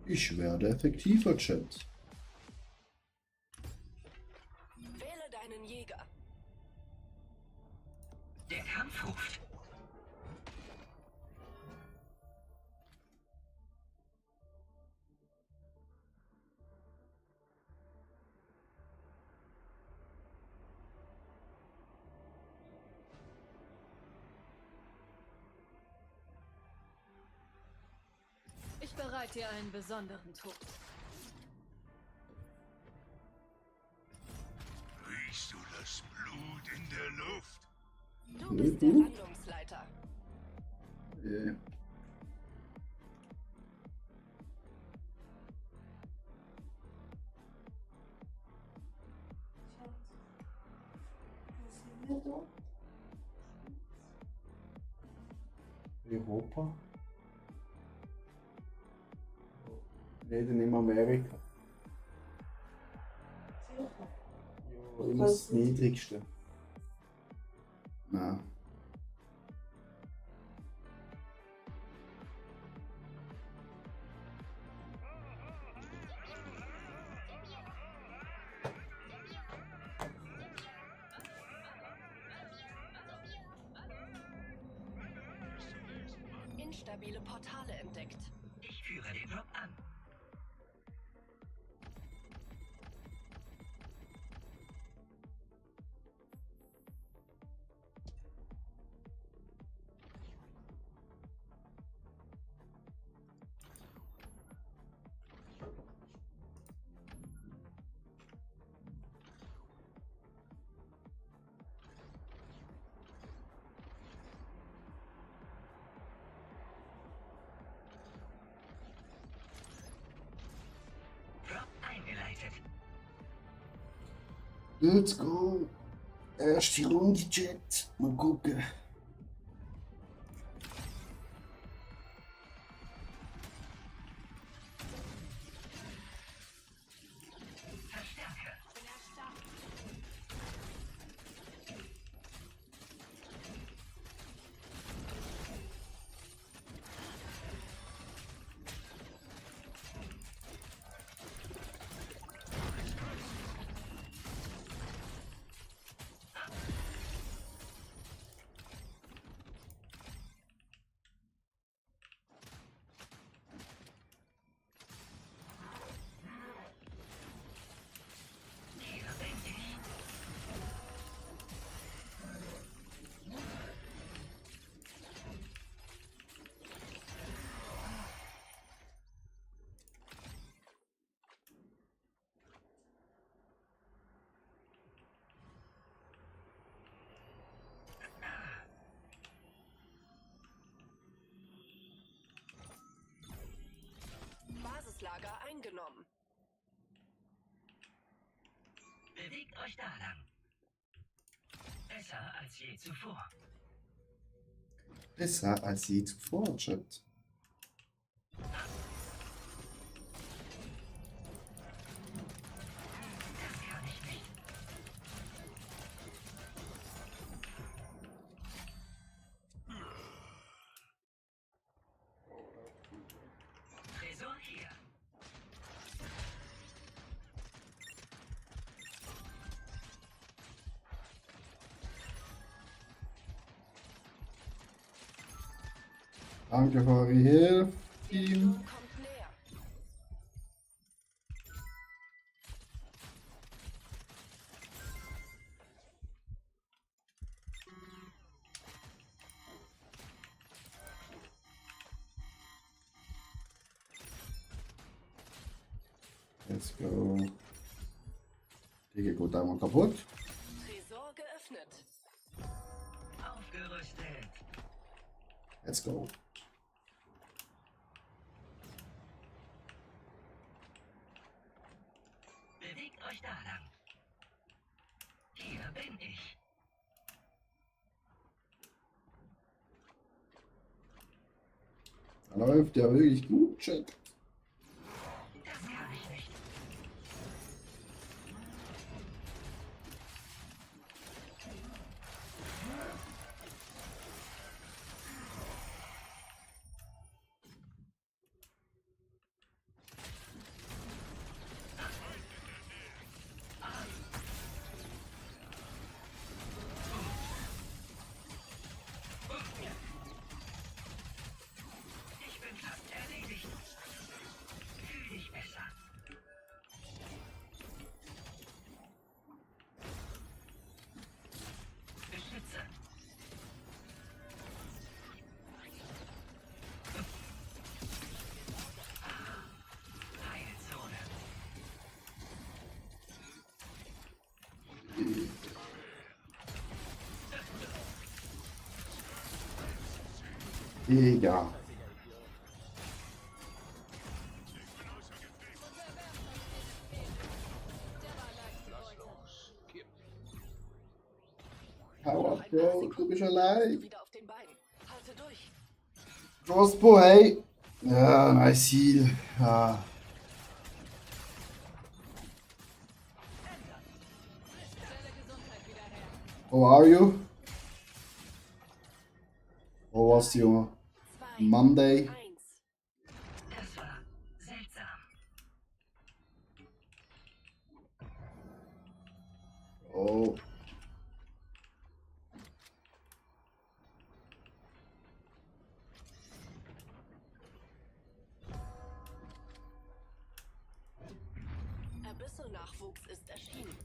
Ich werde effektiver, Chat. Wähle deinen Jäger. Der Kampf ruft. Ich bereite dir einen besonderen Tod. Riechst du das Blut in der Luft? Du bist der Landungsleiter. Äh, Europa? Nee, dann nehmen wir Amerika. Ja, immer das Niedrigste. Nein. Instabile Portale entdeckt. Ich führe den Drop an. Drop eingeleitet. Let's go. Erste Runde, Chat. Mal gucken. Verstärke. Hier bin ich. Basislager eingenommen. Bewegt euch da lang. Besser als je zuvor. Besser als je zuvor, Chat. Das kann ich nicht. Tresor hier. Danke für eure Hilfe, Der Team. Sturm kommt näher. Let's go. Die geht gut einmal kaputt. Tresor geöffnet. Aufgerüstet. Let's go. Bewegt euch da lang. Hier bin ich. Läuft ja wirklich gut, Chat. Das kann ich nicht. Egal. Hau ab, Bro, du bist allein. Wieder auf den Beinen. Halte durch. Crossbow, hey. Ja, nice Heal. Ja. How are you? Wo warst du, Junge? 2, Monday. 1. Das war seltsam. Oh. Abyssal-Nachwuchs ist erschienen.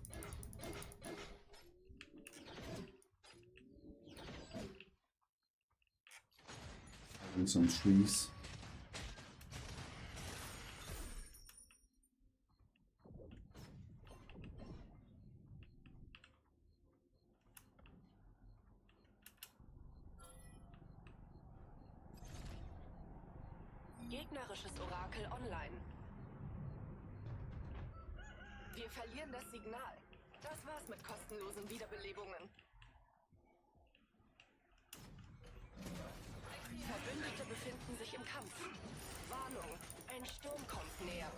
And some trees. Gegnerisches Orakel online. Wir verlieren das Signal. Das war's mit kostenlosen Wiederbelebungen. Verbündete befinden sich im Kampf. Warnung, ein Sturm kommt näher.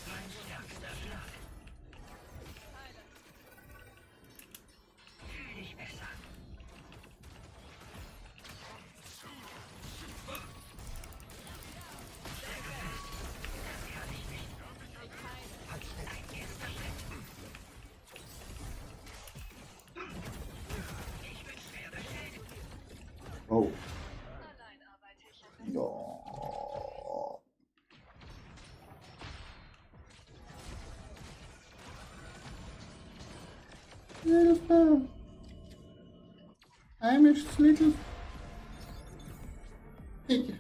Mein stärkster Schlag. Fühl dich besser. Sehr gefällt. Das kann ich nicht. Halt ein erster Schritt. Ich bin schwer beschädigt. Oh. Allein arbeite ich am besten. Ja. Hilfe! I'm a little pig.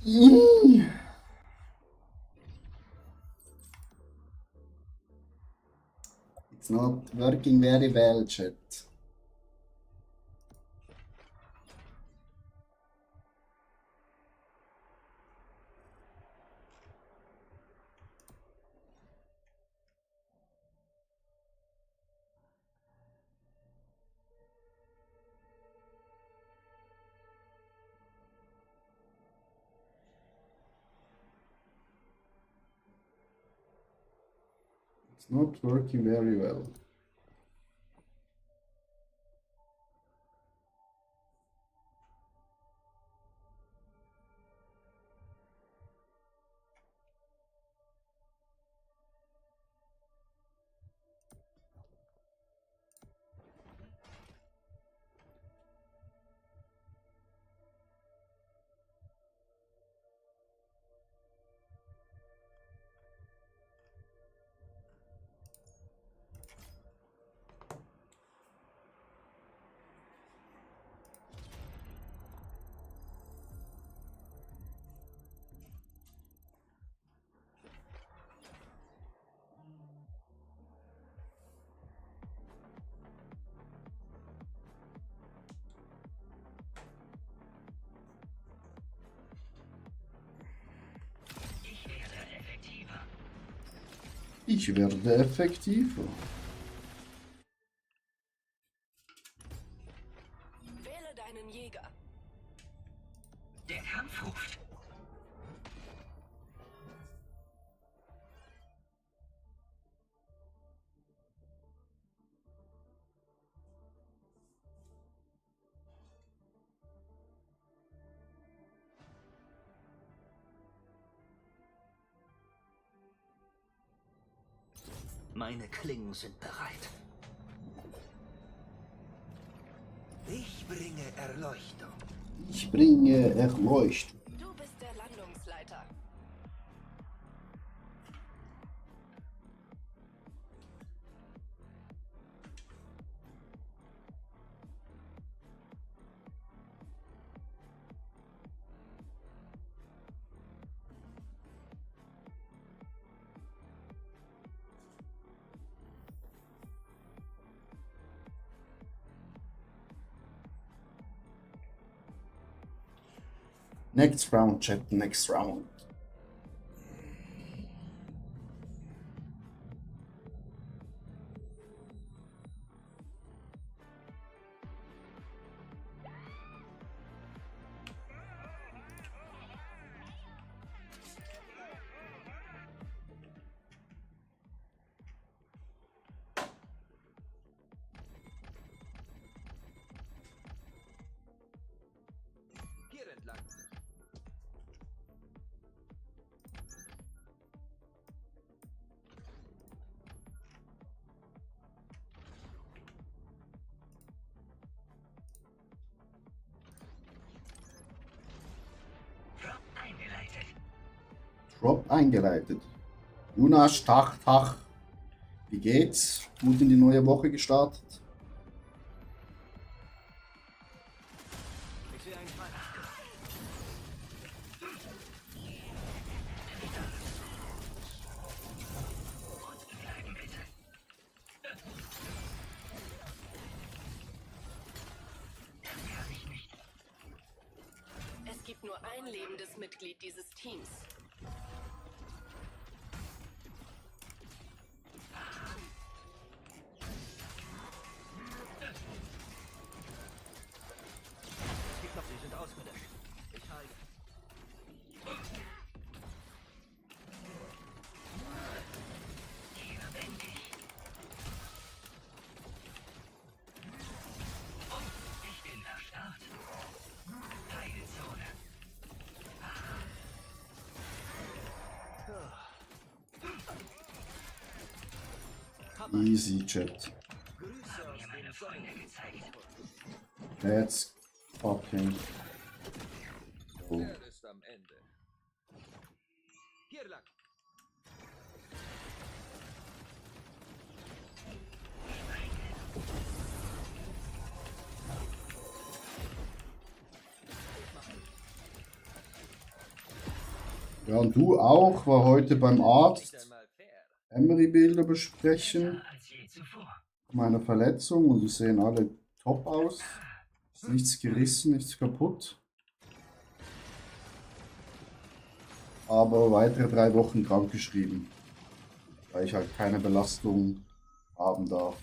Ih. It's not working very well, chat. It's not working very well. Ich werde effektiver. Ich werde effektiver. Wähle deinen Jäger. Der Kampf ruft. Meine Klingen sind bereit. Ich bringe Erleuchtung. Ich bringe Erleuchtung. Du bist der Landungsleiter. Next round, Chat, next round. Hier entlang. Drop eingeleitet. Drop eingeleitet. Luna Stach. Wie geht's? Gut in die neue Woche gestartet? Ich sehe einen Feind. Bleiben bitte. Das kann ich nicht. Es gibt nur ein lebendes Mitglied dieses Teams. Ich glaube, sie sind ausgelöscht. Ich heile. Hier bin ich. Oh, ich bin erstarrt. Heilzone. Easy, Chat. Grüße aus Mir meine dem Freunde Sonne. gezeigt. Let's fucking go. Er ist am Ende. Hier lang. Ja, und du auch, war heute beim Nicht Arzt. einmal fair. Emery-Bilder besprechen. Als je zuvor. Meine Verletzung und die sehen alle top aus. Ist nichts gerissen, nichts kaputt. Aber weitere 3 Wochen krankgeschrieben. Weil ich halt keine Belastung haben darf.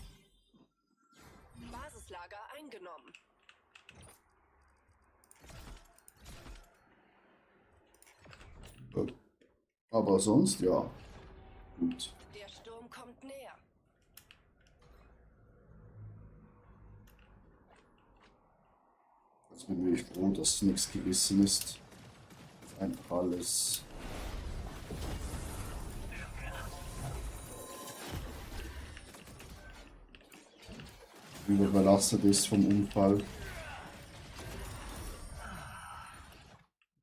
Basislager eingenommen. Aber sonst, ja. Gut. Der Sturm kommt näher. Jetzt bin ich froh, dass nichts gerissen ist. Einfach alles. Überbelastet ist vom Unfall.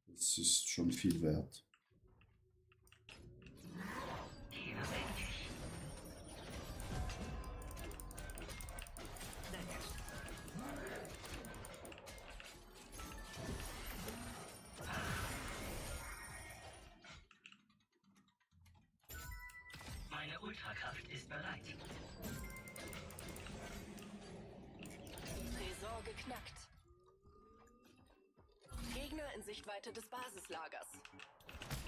Das ist schon viel wert. Hier bin ich. Meine Ultrakraft ist bereit. Tresor geknackt. Gegner in Sichtweite des Basislagers.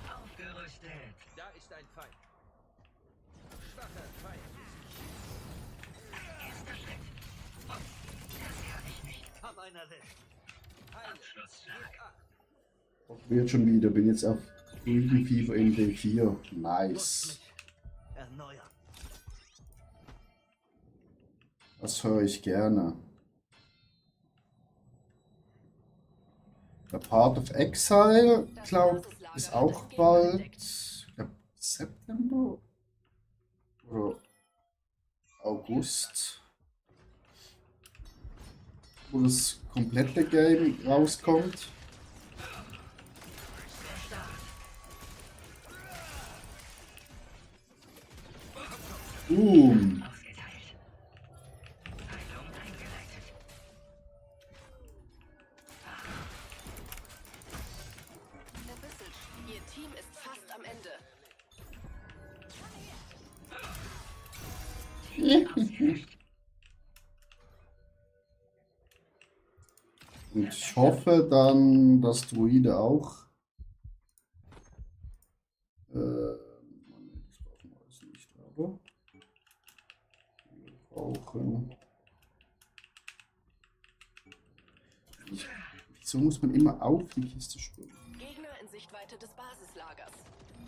Aufgerüstet. Da ist ein Feind. Schwacher Feind. Erster Schritt. Oh, das kann ich nicht. Hab einen erwischt. Heile. Abschlussschlag. Gib acht. Wird schon wieder, bin jetzt auf Green Fever in D4. Nice. Erneuern. Das höre ich gerne. Der Part of Exile, glaube ist auch bald. Ich glaub, September oder August, wo das komplette Game rauskommt. Boom. Ausgeteilt. Heilung eingeleitet. Erwisselt. Ihr Team ist fast am Ende. Ausgelöscht. Und ich hoffe dann, dass Druide auch. Das brauchen wir alles nicht, aber wir brauchen. Wieso muss man immer auf die Kiste springen? Gegner in Sichtweite des Basislagers.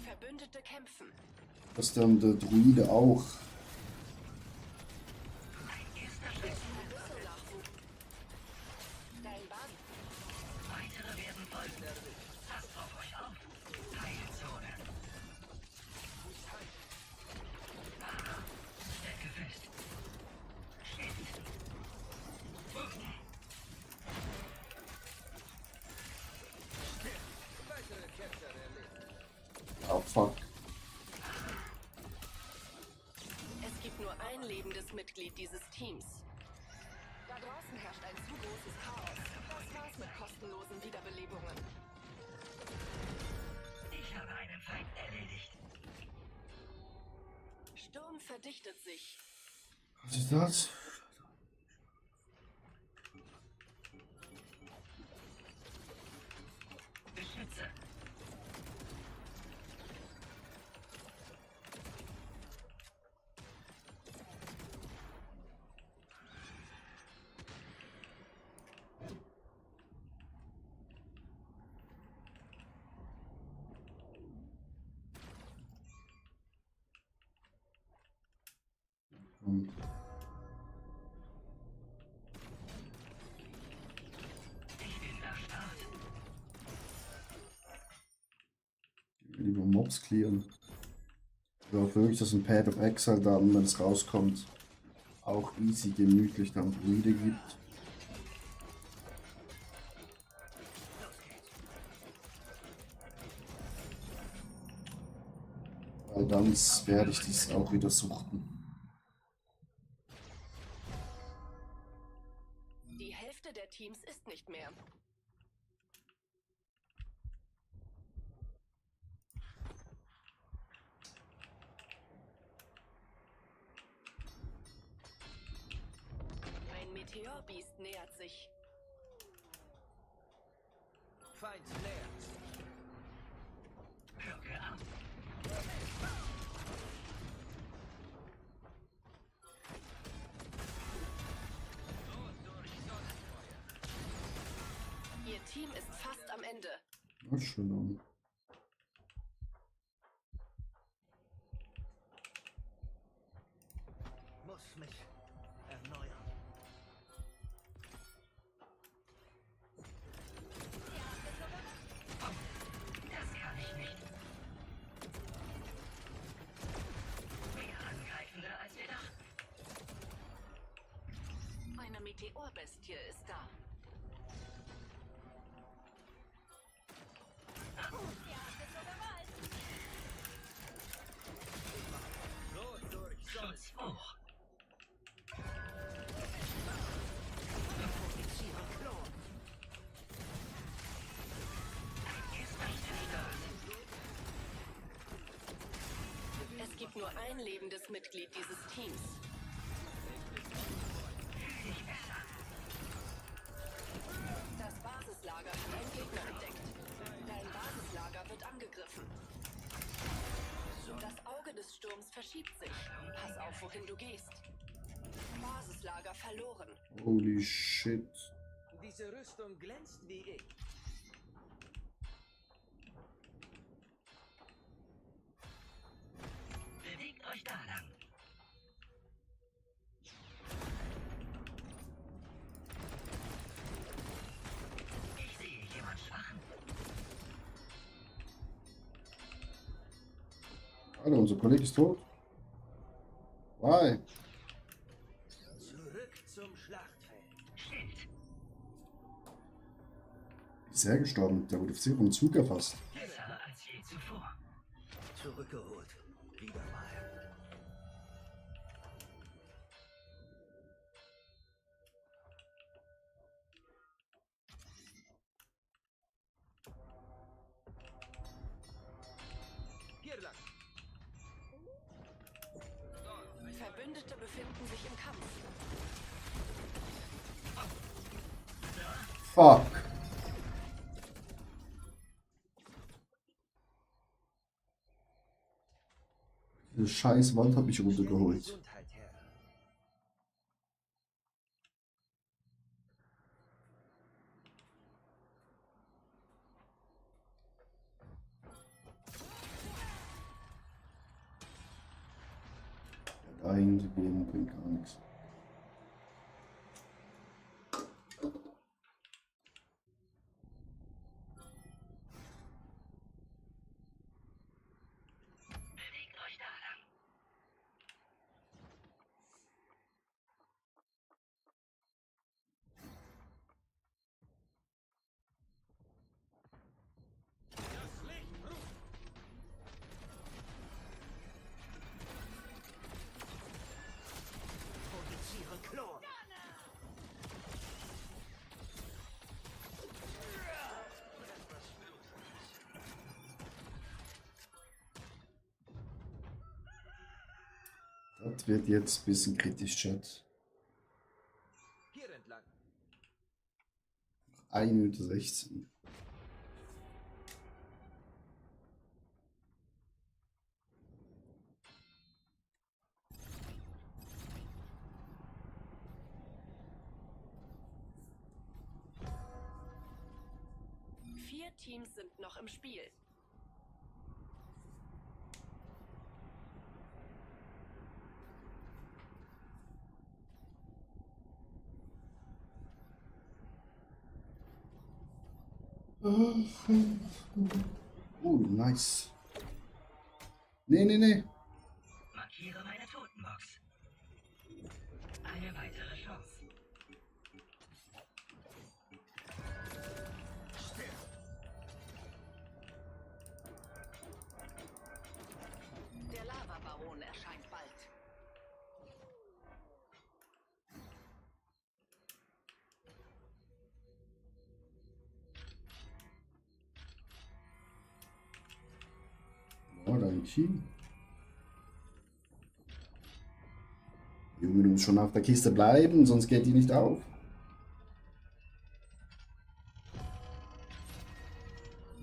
Verbündete kämpfen. Dass dann der Druide auch. Dein Basis. Weitere werden folgen. Passt auf euch auf. Heilzone. Stecke fest. Schild. Weitere Kämpfer erledigt. Ah, fuck. Es gibt nur ein lebendes Mitglied dieses Teams. Da draußen herrscht ein zu großes Chaos. Das war's mit kostenlosen Wiederbelebungen. Ich habe einen Feind erledigt. Sturm verdichtet sich. Was ist das? Beschütze. Und Ich bin erstarrt. lieber Mobs clearen. Ich hoffe wirklich, dass ein Path of Exile dann, wenn es rauskommt, auch easy gemütlich dann Druide gibt. Weil dann werde ich dies auch wieder suchten. Die Hälfte der Teams ist nicht mehr. Ein Meteorbiest nähert sich. Feind nähert. Wirke ab. Ihr Team ist fast am Ende. Na schön. Muss mich erneuern. Das kann ich nicht. Mehr Angreifende als wir dachten. Eine Meteorbestie ist da. So durch Sonne. Schutz hoch. Es gibt nur ein lebendes Mitglied dieses Teams. Das Basislager hat einen Gegner entdeckt. Dein Basislager wird angegriffen. Das Auge des Sturms verschiebt sich. Pass auf, wohin du gehst. Basislager verloren. Holy shit. Diese Rüstung glänzt wie ich. Bewegt euch da lang. Ich sehe jemand schwachen. Alter, unser Kollege ist tot. Why? Zurück zum Schlachtfeld. Schild. Ist er gestorben? Der wurde auf sich vom Zug erfasst. Besser als je zuvor. Zurückgeholt. Wieder mal. Hier lang. Verbündete befinden sich im Kampf. Fuck. Diese scheiß Wand hat mich runtergeholt. Gesundheit her. Eingegeben bringt gar nichts. Bewegt euch da lang. Produziere Klon. Das wird jetzt ein bisschen kritisch, Chat. Hier entlang. 1 Minute 16. Vier Teams sind noch im Spiel. Nice. Nee. Markiere meine Totenbox. Eine weitere Chance. Der Lavabaron erscheint bald. Oh, dein Team. Junge, du musst schon auf der Kiste bleiben, sonst geht die nicht auf.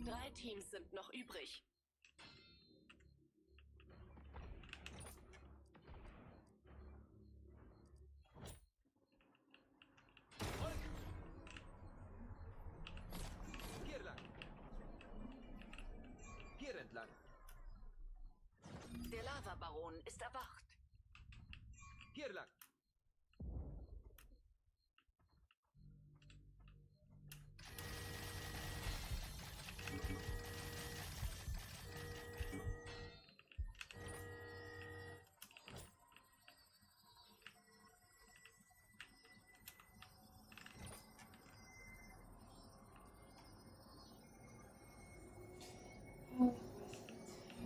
Drei Teams sind noch übrig. Hier lang. Hier entlang. Der Lavabaron ist erwacht. Hier lang.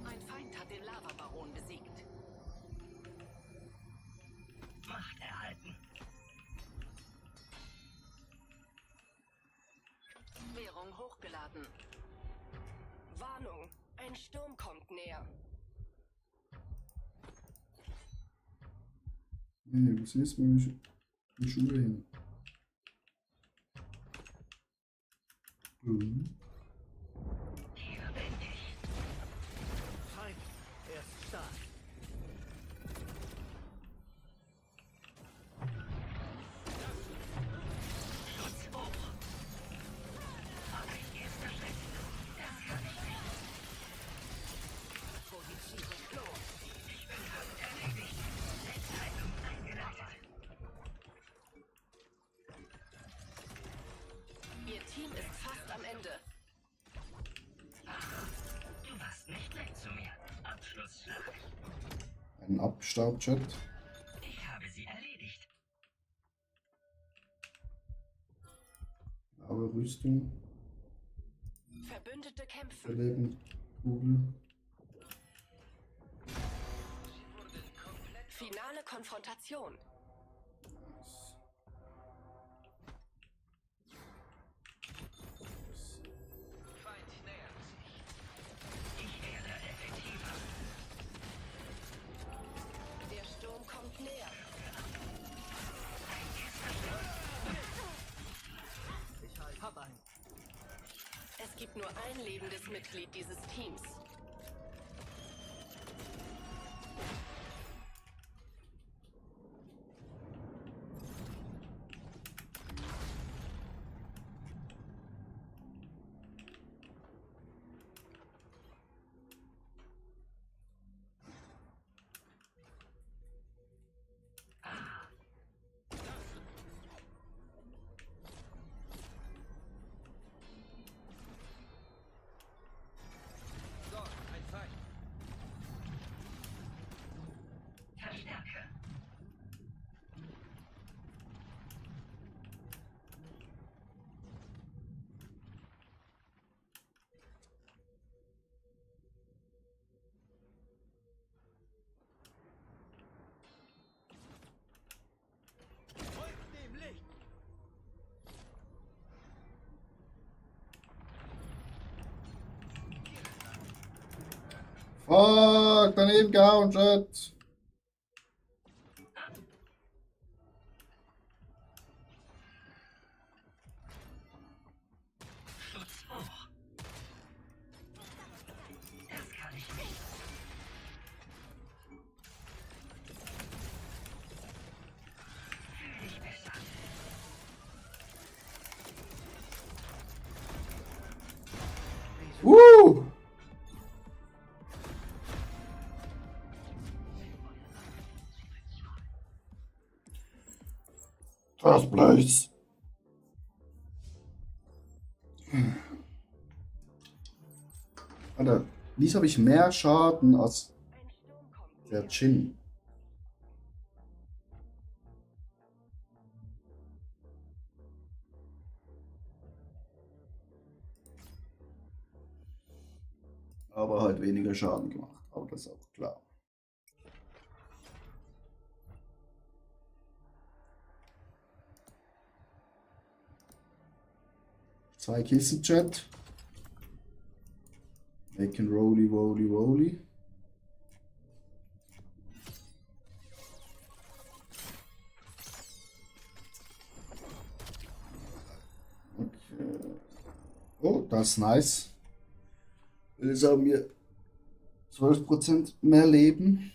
Ein Feind hat den Lavabaron besiegt. Macht erhalten. Währung hochgeladen. Warnung, ein Sturm kommt näher. Nee, was ist mit der Schule hin? Hier bin ich. Feind. Er ist stark. Schutz hoch. Okay, erster Schritt. Das kann ich nicht. Produziere Klon. Ich bin fast erledigt. Sitzheizung eingeleitet. Ihr Team ist fast am Ende. Du warst nicht nett zu mir. Abschlussschlag. Ein Abstaubchat. Ich habe sie erledigt. Aber Rüstung. Verbündete kämpfen. Verleben. Kugel. Finale Konfrontation. Feind nähert sich. Ich werde effektiver. Der Sturm kommt näher. Ich halte. nur ein lebendes Mitglied dieses Teams. So, ein Feind. Verstärke. Folgt dem Licht. Fuck, daneben gehauen, Chat. Schutz hoch. Das kann ich nicht. Fühl dich besser. Woo! First place. Alter, wieso habe ich mehr Schaden als Ein Sturm kommt der näher. Jin? Aber halt weniger Schaden gemacht. Aber das ist auch klar. Zwei Kills im Chat. Making Roly, Woly, Woly. Okay. Oh, das ist nice. Jetzt haben wir 12% mehr Leben.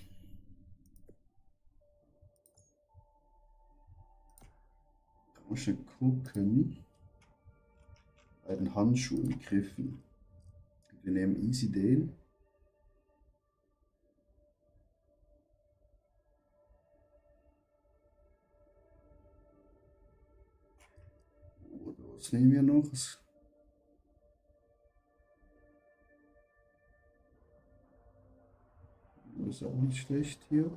Da muss ich gucken. Bei den Handschuhen griffen. Wir nehmen easy den. Was nehmen wir noch? Das ist auch nicht schlecht hier.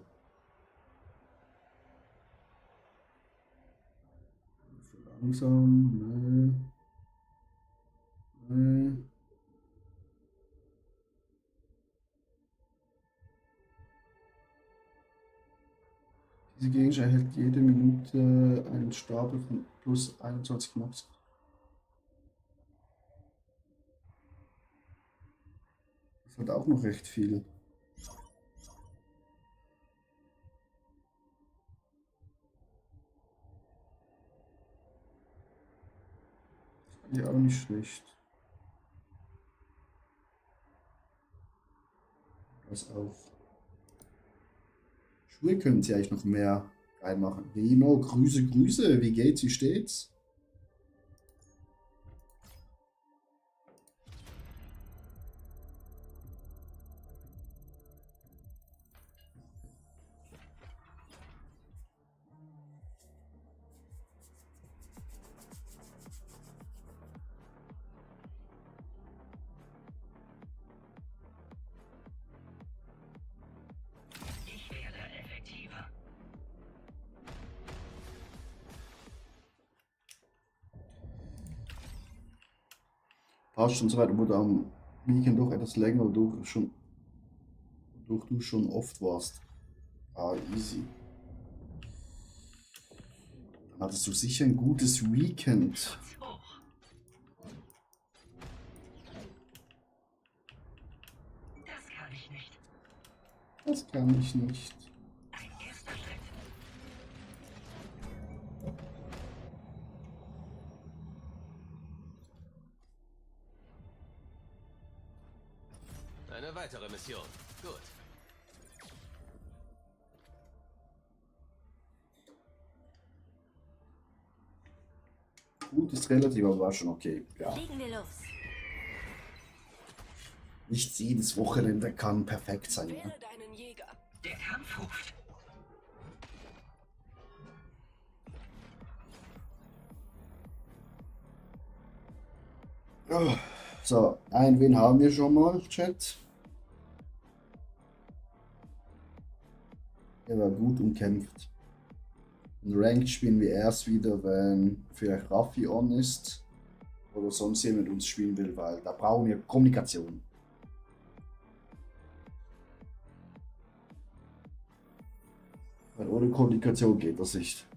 So langsam. Nee. Diese Gegenstand erhält jede Minute einen Stapel von plus 21 Mobs. Das hat auch noch recht viel. Ja, auch nicht schlecht. Das auch. Schuhe können sie eigentlich noch mehr reinmachen. Reno, Grüße, Grüße. Wie geht's? Wie steht's? Ich werde effektiver. Passt schon so weit, wo du am Weekend doch etwas länger, wo du schon oft warst. Ah, easy. Dann hattest du sicher ein gutes Weekend. Schutz hoch. Das kann ich nicht. Das kann ich nicht. Ein erster Schritt. Eine weitere Mission. Gut. Gut ist relativ, aber war schon okay. Ja. Legen wir los. Nicht jedes Wochenende kann perfekt sein. Ja? Wähle deinen Jäger. Der Kampf ruft. Oh, so, ein Win haben wir schon mal, Chat. Er war gut umkämpft. Und Ranked spielen wir erst wieder, wenn vielleicht Raffi on ist oder sonst jemand uns spielen will, weil da brauchen wir Kommunikation. Weil ohne Kommunikation geht das nicht.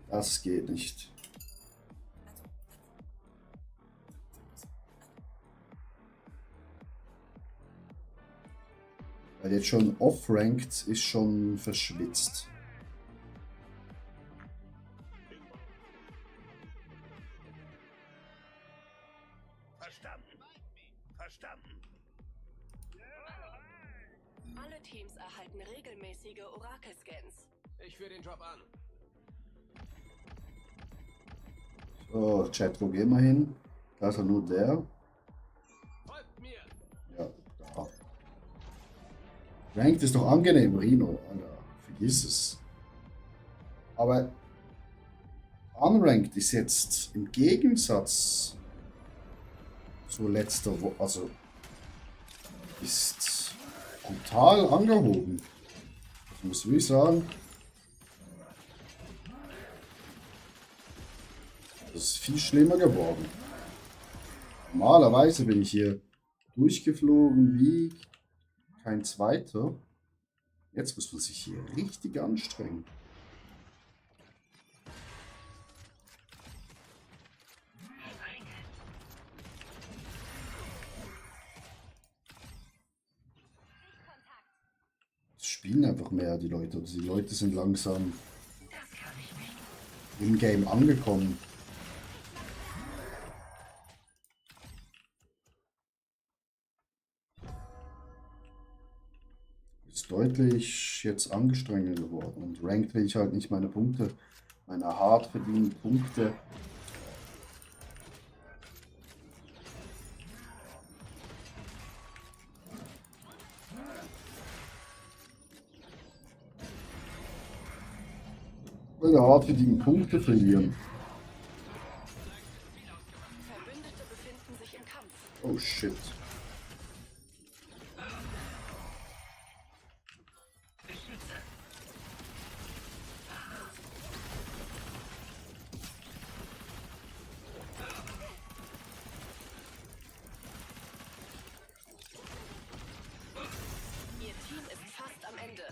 Das geht nicht. Weil jetzt schon off-ranked ist schon verschwitzt. Verstanden. Verstanden. Alle Teams erhalten regelmäßige Orakel-Scans. Ich führe den Job an. So, Chat, wo gehen wir hin? Da ist ja nur der. Folgt mir! Ja, da. Ranked ist doch angenehm, Rino. Alter, vergiss es. Aber Unranked ist jetzt im Gegensatz zu letzter Woche, also ist brutal angehoben. Das muss ich sagen. Das ist viel schlimmer geworden. Normalerweise bin ich hier durchgeflogen wie kein zweiter. Jetzt muss man sich hier richtig anstrengen. Es spielen einfach mehr die Leute. Also die Leute sind langsam im Game angekommen. Ist deutlich jetzt angestrengter geworden. Und Ranked will ich halt nicht meine Punkte, meine hart verdienten Punkte. Meine hart verdienten Punkte verlieren. Verbündete befinden sich im Kampf. Oh shit. Ihr Team ist fast am Ende.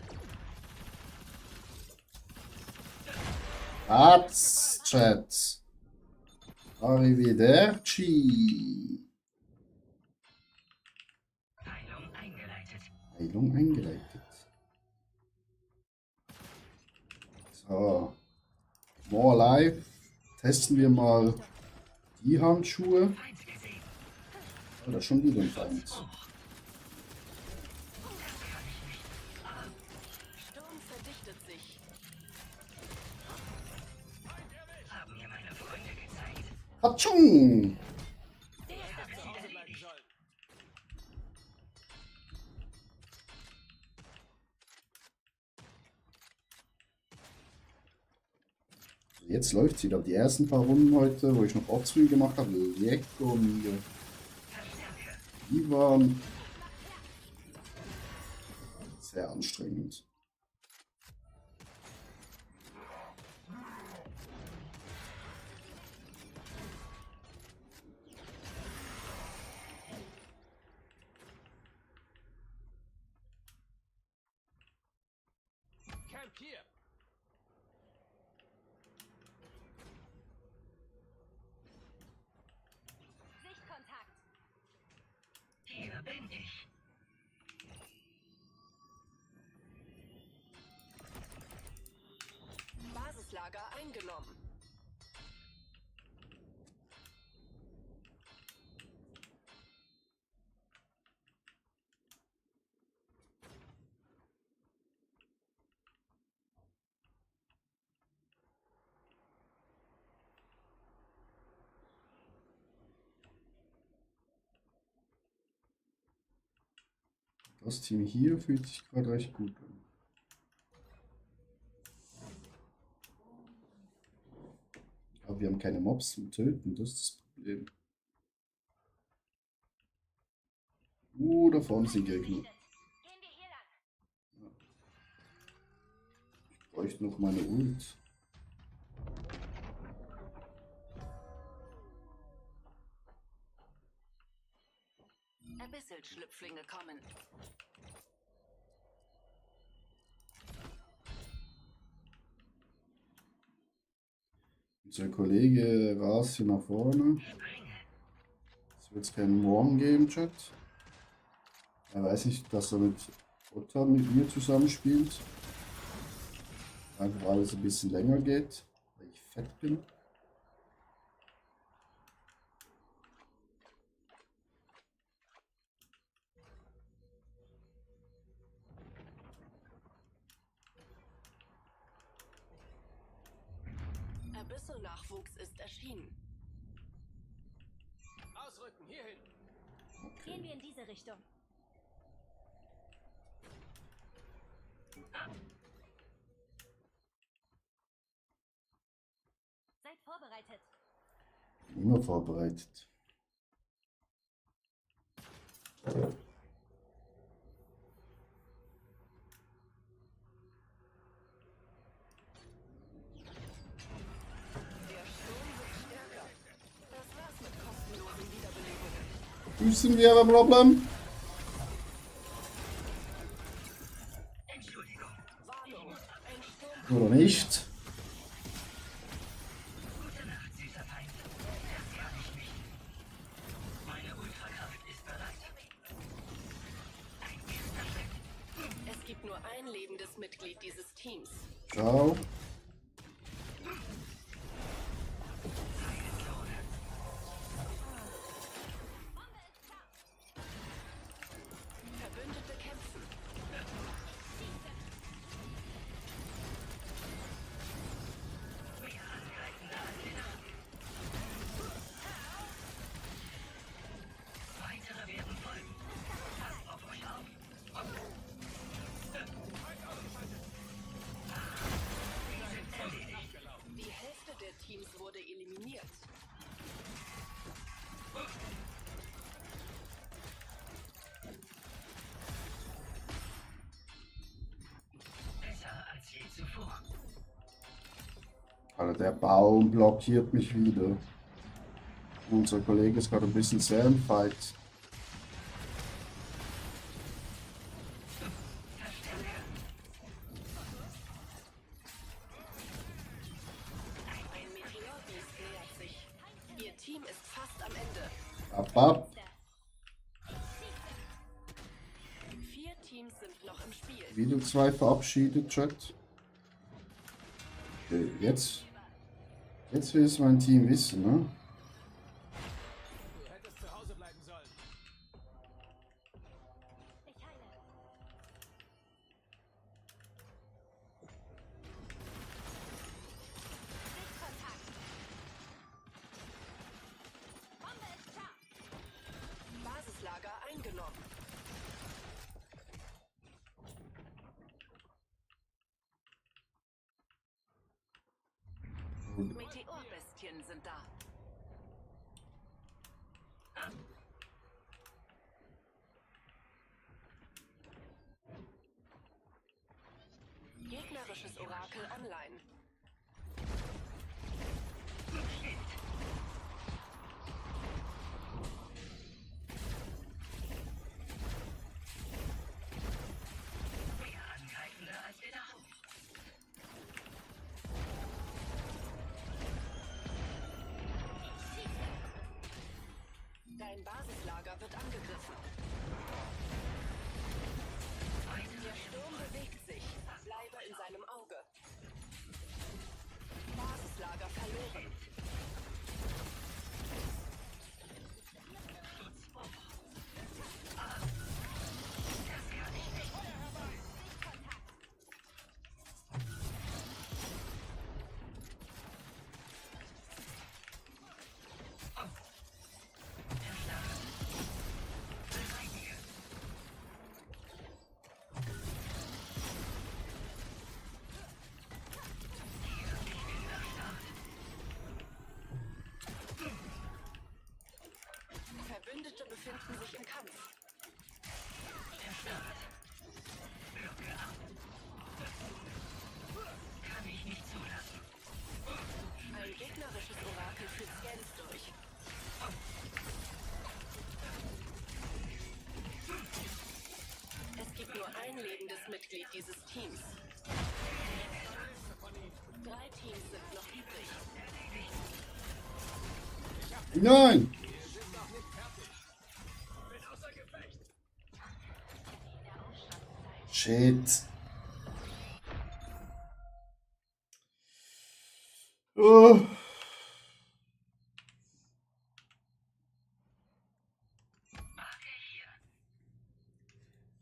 Chat. Arrivederci. Heilung eingeleitet. Heilung eingeleitet. So. More Life. Testen wir mal die Handschuhe. Feind gesehen. Oh, da ist schon wieder ein Feind. Sturm verdichtet sich. Haben mir meine Freunde gezeigt. Hatschung! Jetzt läuft es wieder. Die ersten paar Runden heute, wo ich noch Offscreen gemacht habe, Lecco mio. Die waren sehr anstrengend. Camp hier! Hier bin ich. Basislager eingenommen. Das Team hier fühlt sich gerade recht gut an. Aber wir haben keine Mobs zum Töten, das ist das Problem. Da vorne sind Gegner. Ich bräuchte noch meine Ult. Abyssal-Schlüpflinge kommen. Unser Kollege rast hier nach vorne. Es wird jetzt keinen Morgen geben, Chat. Er weiß nicht, dass er mit Otta mit mir zusammenspielt. Einfach weil es ein bisschen länger geht, weil ich fett bin. Abyssal-Nachwuchs ist erschienen. Ausrücken, hierhin. Gehen wir in diese Richtung. Seid vorbereitet. Immer vorbereitet. Der Sturm wird stärker. Das war's mit kostenlosen Wiederbelebungen. Wissen wir ein Problem? Entschuldigung. Warnung, ein Sturm. Oder nicht? Gute Nacht, süßer Feind. Das kann ich nicht. Meine Ultrakraft ist bereit. Ein erster Schritt. Es gibt nur ein lebendes Mitglied dieses Teams. Ciao. Verbündete kämpfen. Weitere werden folgen. Passt auf euch auf. Die Hälfte der Teams wurde eliminiert. Besser als je zuvor. Alter, der Baum blockiert mich wieder. Unser Kollege ist gerade ein bisschen sehr im Fight. Ein Meteorbiest nähert sich. Ihr Team ist fast am Ende. Ab. 4 Teams sind noch im Spiel. Wieder 2 verabschiedet, Chat. Okay, jetzt will es mein Team wissen, ne? Du hättest zu Hause bleiben sollen. Ich heile. Sichtkontakt. Bombe ist scharf. Basislager eingenommen. Meteorbestien sind da. Gegnerisches Orakel online. Mehr Angreifende als wir dachten. Dein Basislager wird angegriffen. Der Sturm bewegt sich. Bleibe in seinem Auge. Basislager verloren. Mitglied dieses Teams. 3 Teams sind noch übrig. Nein! Shit. Oh.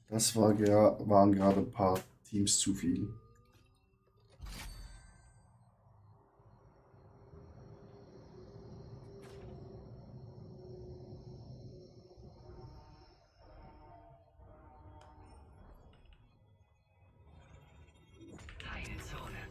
Das waren gerade ein paar Teams zu viel. Teilzone.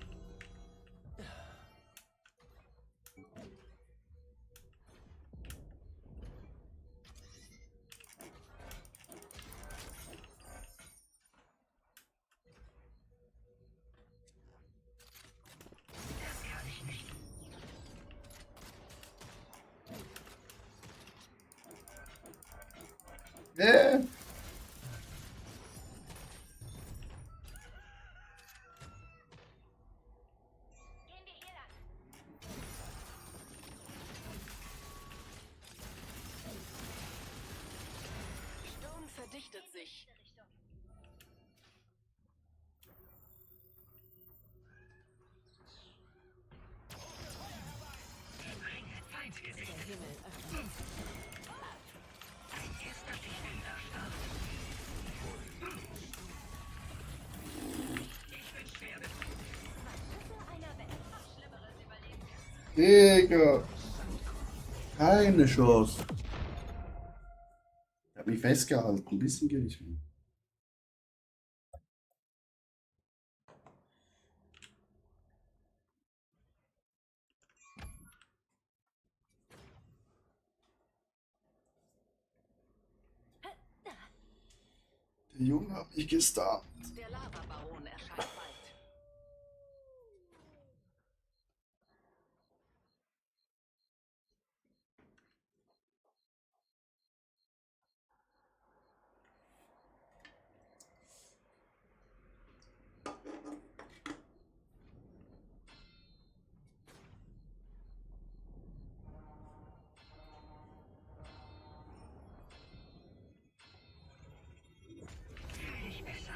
Das kann ich nicht. Sturm verdichtet sich. Feind gesichtet. Der Himmel öffnet. Ein erster Stichwinter Start. Ich bin schwer Digga. Keine Chance. Ich hab mich festgehalten, ein bisschen gerissen. Der Junge hat mich gestartet. Der Lavabaron erscheint bald. völlig besser.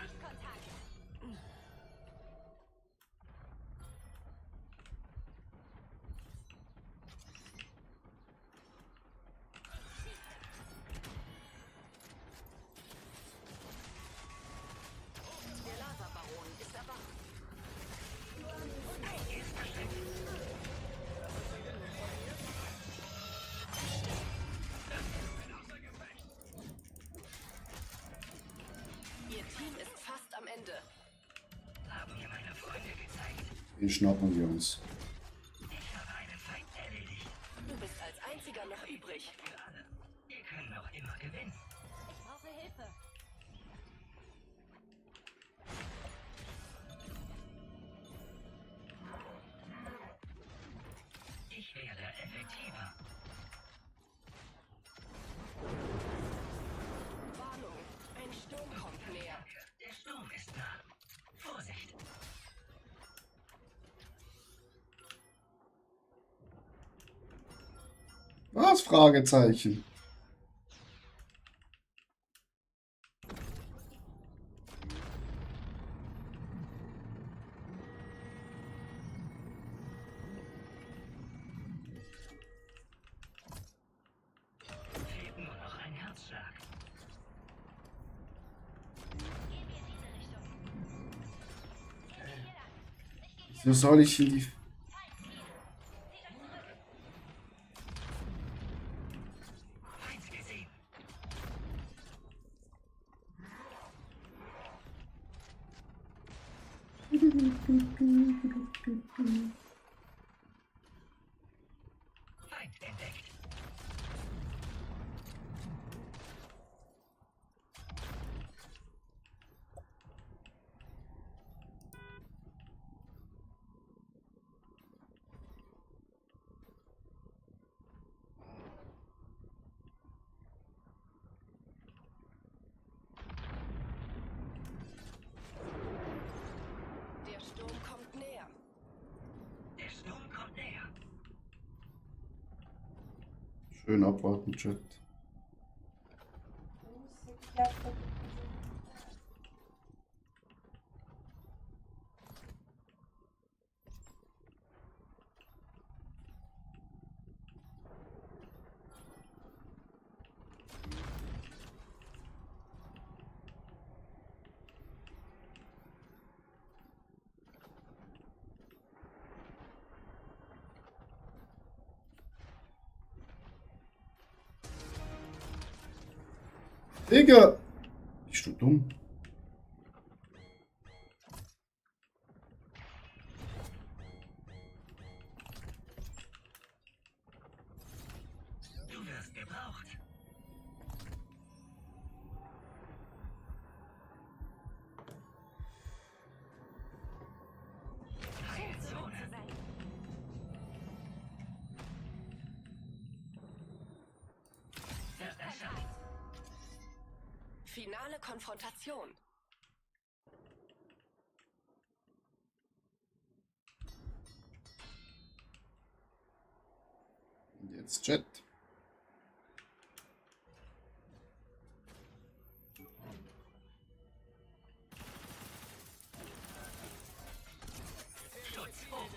Der Lavabaron ist erwacht. Ihr Team ist fast am Ende. Haben mir meine Freunde gezeigt. Den schnappen wir uns. Ich habe einen Feind erledigt. Du bist als einziger noch übrig. Für alle. Wir können noch immer gewinnen. Ich brauche Hilfe. Ich werde effektiver. Warnung, ein Sturm kommt näher. Der Sturm ist nah. Vorsicht. Was? Fragezeichen. Fehlt nur noch ein Herzschlag. So soll ich in die... Feind gesehen. Feind entdeckt. Schön abwarten, Chat. Digga! Bist du dumm? Du wirst gebraucht. Freie Zone. Wird erschafft. Finale Konfrontation. Und jetzt Chat. Schutz hoch.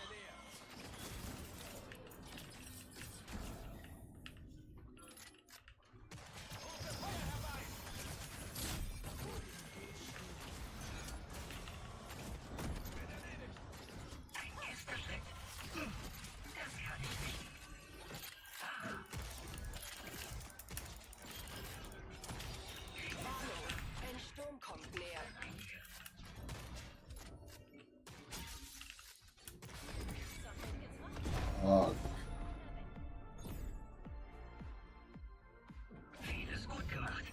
Ein erster Schritt. Das kann ich nicht. Warnung, ein Sturm kommt näher. Ah, Vieles gut gemacht.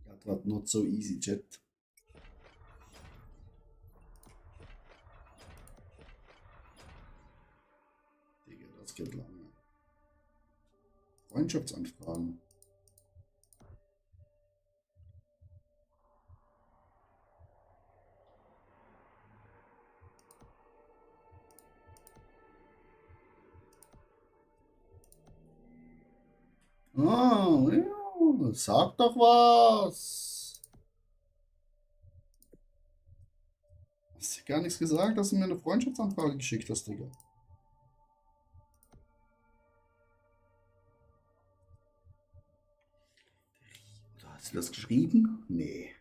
that was not so easy, Chat. Digga, das geht lange. Freundschaftsanfragen. Ah, ja, sag doch was. Hast du gar nichts gesagt, dass du mir eine Freundschaftsanfrage geschickt hast, Digga? Oder hast du das geschrieben? Nee.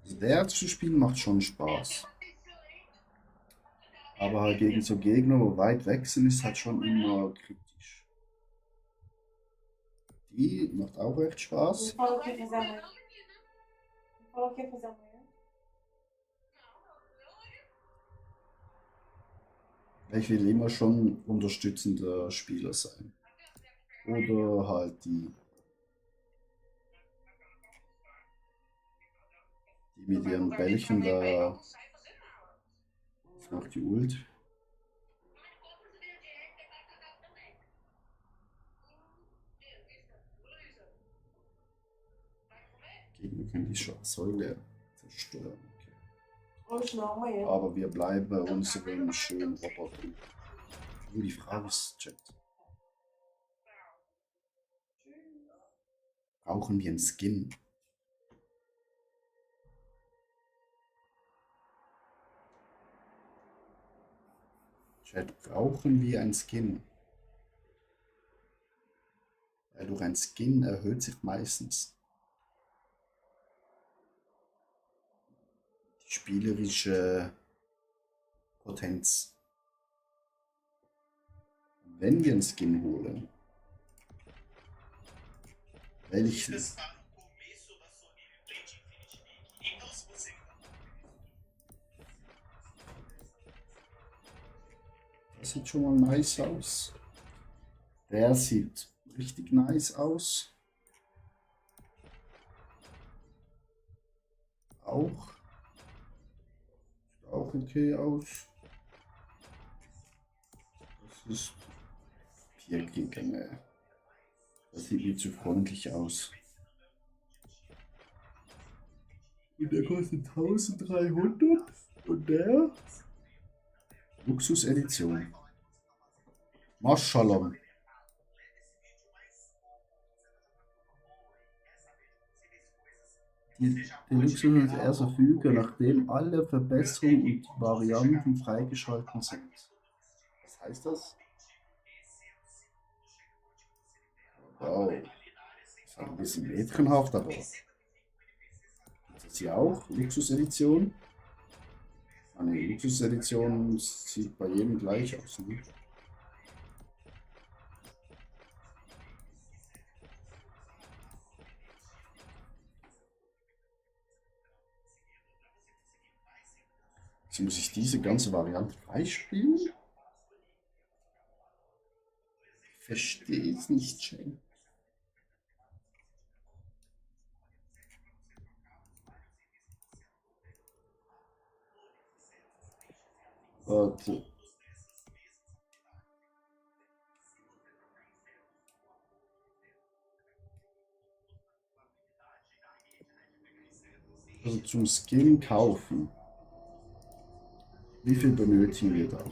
Also der zu spielen macht schon Spaß. Aber halt gegen so Gegner, wo weit weg sind, ist halt schon immer kritisch. Die macht auch echt Spaß. Falou que ia fazer amanhã. Falou que ia fazer amanhã. Ich will immer schon unterstützender Spieler sein. Oder halt die mit ihren Bällchen da. Jetzt macht die Ult. Gegner können die Säule zerstören. Okay. Hoje não, amanhã. Aber wir bleiben bei unseren schönen Robotern. Nur die Frage ist, Chat. Brauchen wir einen Skin? Chat, brauchen wir einen Skin? Ja, durch ein Skin erhöht sich meistens die spielerische Potenz. Wenn wir einen Skin holen, welchen? Das sieht schon mal nice aus. Der sieht richtig nice aus. Auch. Sieht auch okay aus. Das ist Pierkingene. Das sieht mir zu freundlich aus. Und der kostet 1300. Und der? Luxus-Edition. Maschallah. Die Luxus ist erst verfügbar, nachdem alle Verbesserungen und Varianten freigeschaltet sind. Was heißt das? Wow. Das ist ein bisschen mädchenhaft, aber. Ist das hier auch? Luxus-Edition? Eine Luxus-Edition sieht bei jedem gleich aus. Ne? Jetzt muss ich diese ganze Variante freispielen? Ich verstehe es nicht, Shane. Warte. Also zum Skin kaufen. Wie viel benötigen wir da?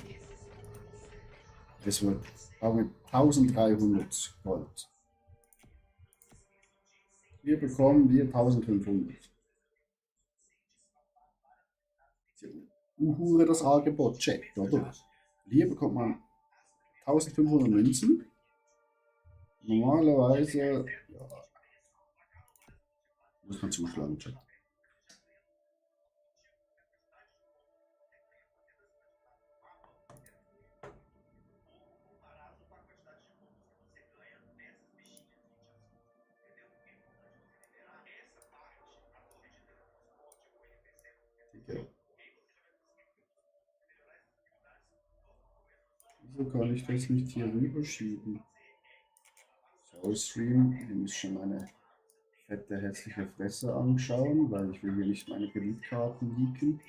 Es wird 1300 Gold. Hier bekommen wir 1500. Hure das Angebot checkt, oder? Hier bekommt man 1500 Münzen. Normalerweise ja, muss man zuschlagen, Chat. Okay. Wieso kann ich das nicht hier rüberschieben? So, Stream, ihr müsst schon meine fette, hässliche Fresse anschauen, weil ich will hier nicht meine Kreditkarten leaken.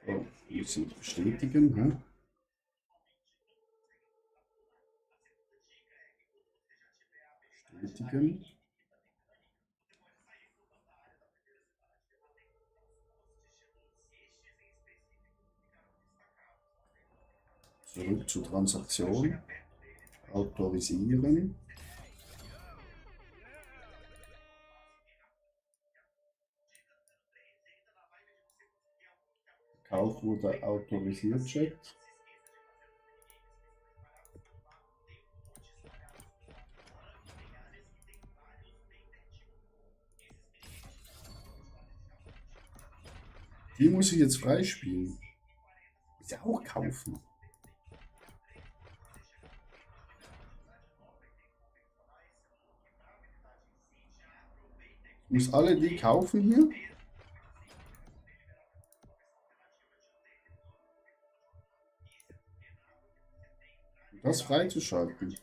So, jetzt bestätigen, hä? Bestätigen. Zurück zur Transaktion. Autorisieren. Kauf wurde autorisiert, Chat. Die muss ich jetzt freispielen. Muss ich auch kaufen. Ich muss alle die kaufen hier. Um das freizuschalten.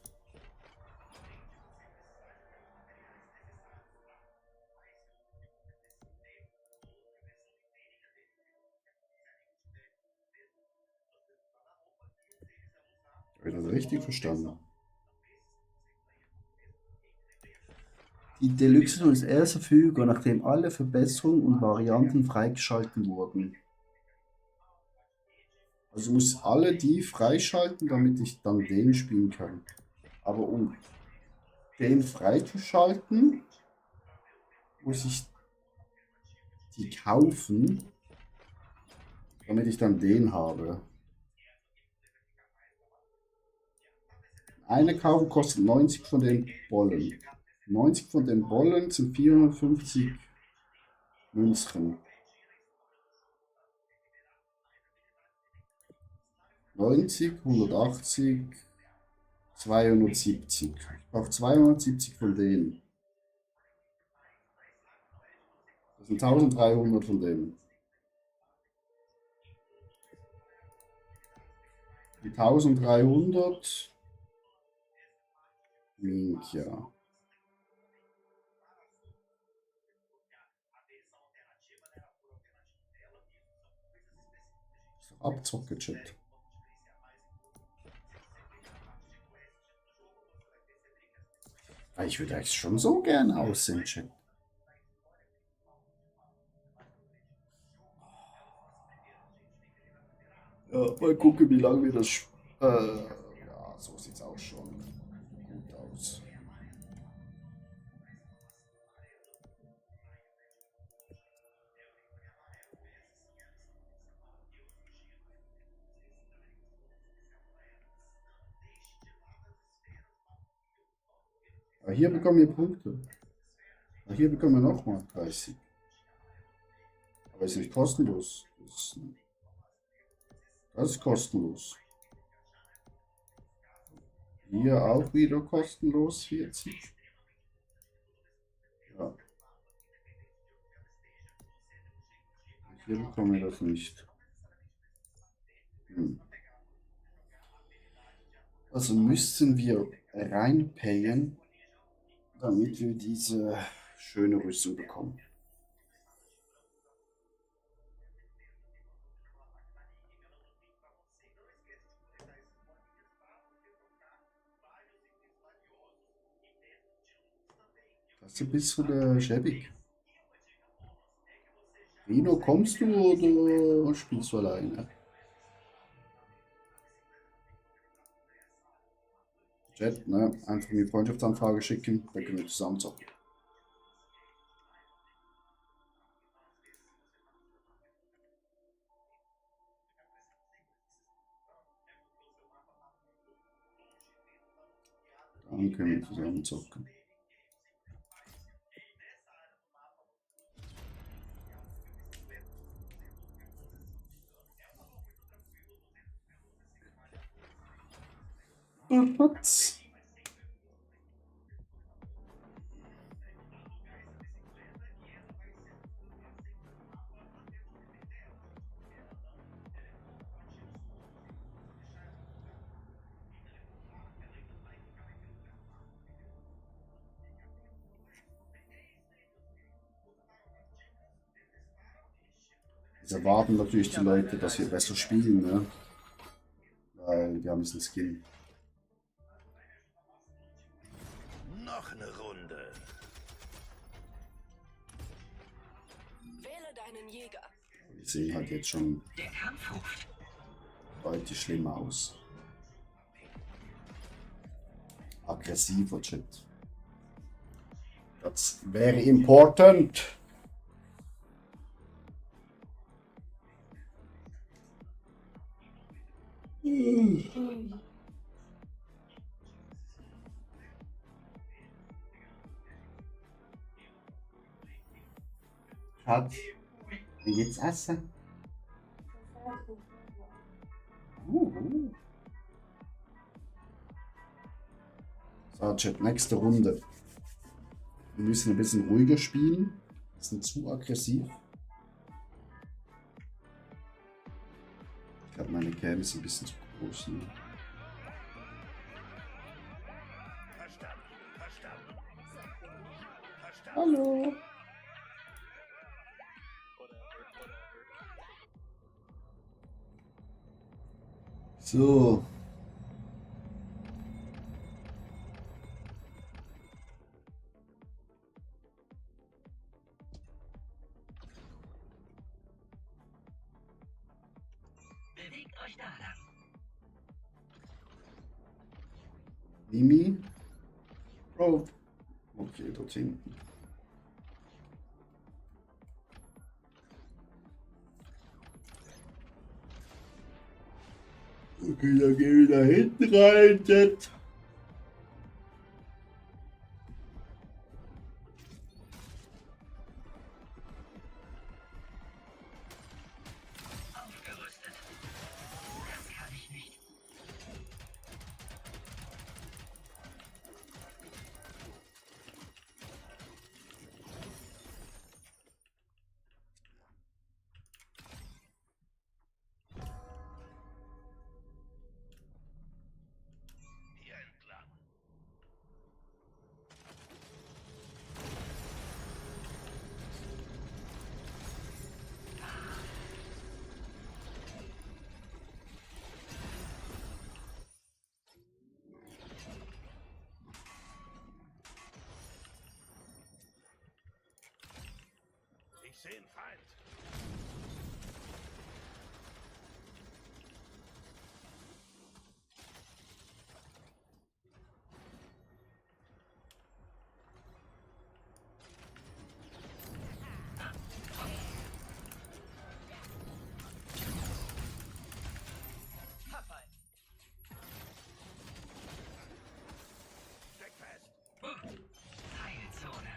Habe ich das richtig verstanden? Die Deluxe ist erst verfügbar, nachdem alle Verbesserungen und Varianten freigeschalten wurden. Also ich muss alle die freischalten, damit ich dann den spielen kann. Aber um den freizuschalten, muss ich die kaufen, damit ich dann den habe. Eine kaufen kostet 90 von den Bollen. 90 von den Bollen sind 450 Münzen. 90, 180, 270. Ich brauche 270 von denen. Das sind 1300 von denen. Die 1300. Minkia. Abzocke, Chat. Ich würde eigentlich schon so gerne aussehen, Chat. Ja, mal gucken, wie lange wir das. Ja, so sieht's auch schon gut aus. Hier bekommen wir Punkte. Hier bekommen wir nochmal 30. Aber ist nicht kostenlos. Das ist kostenlos. Hier auch wieder kostenlos 40. Ja. Hier bekommen wir das nicht. Also müssen wir reinpayen, damit wir diese schöne Rüstung bekommen. Das ist ein bisschen schäbig. Rino, kommst du oder spielst du alleine? Chat, ne? Einfach eine Freundschaftsanfrage schicken, dann können wir zusammen zocken. Dann können wir zusammen zocken. Was? Jetzt erwarten natürlich die Leute, dass wir besser spielen, ne? Weil wir haben diesen Skin. Noch eine Runde. Wähle deinen Jäger. Die sehen halt jetzt schon Der Kampf ruft. deutlich schlimmer aus. Aggressiver Chat. Das wäre important. Schatz, wie geht's essen? So, Chat, nächste Runde. Wir müssen ein bisschen ruhiger spielen. Wir sind zu aggressiv. Ich glaube, meine Cam ist ein bisschen zu groß. Ne? Hallo. So. Bewegt euch da lang. Mimi. Oh. Okay, dort hinten. Okay, dann gehen wir da hinten rein, Chat. Aufgerüstet. Das kann ich nicht. sehe einen Feind. Verfall. Steck fest. Heilzone.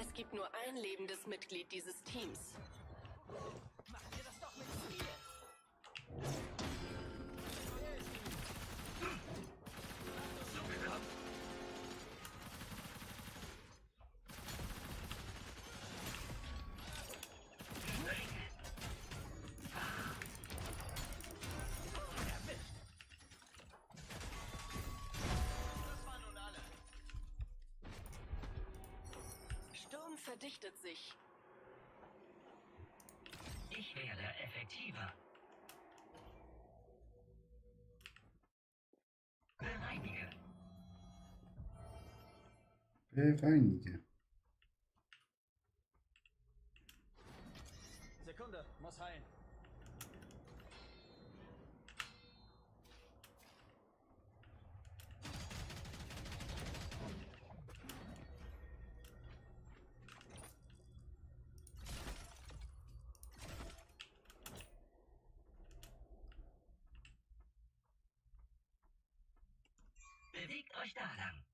Es gibt nur ein lebendes Mitglied dieses Teams. Machen wir das doch mit Stil. Zugekommen. Das waren nun alle. Sturm verdichtet sich. Ich werde effektiver. Bereinige. Bereinige. Sekunde, muss heilen. Bewegt euch da lang.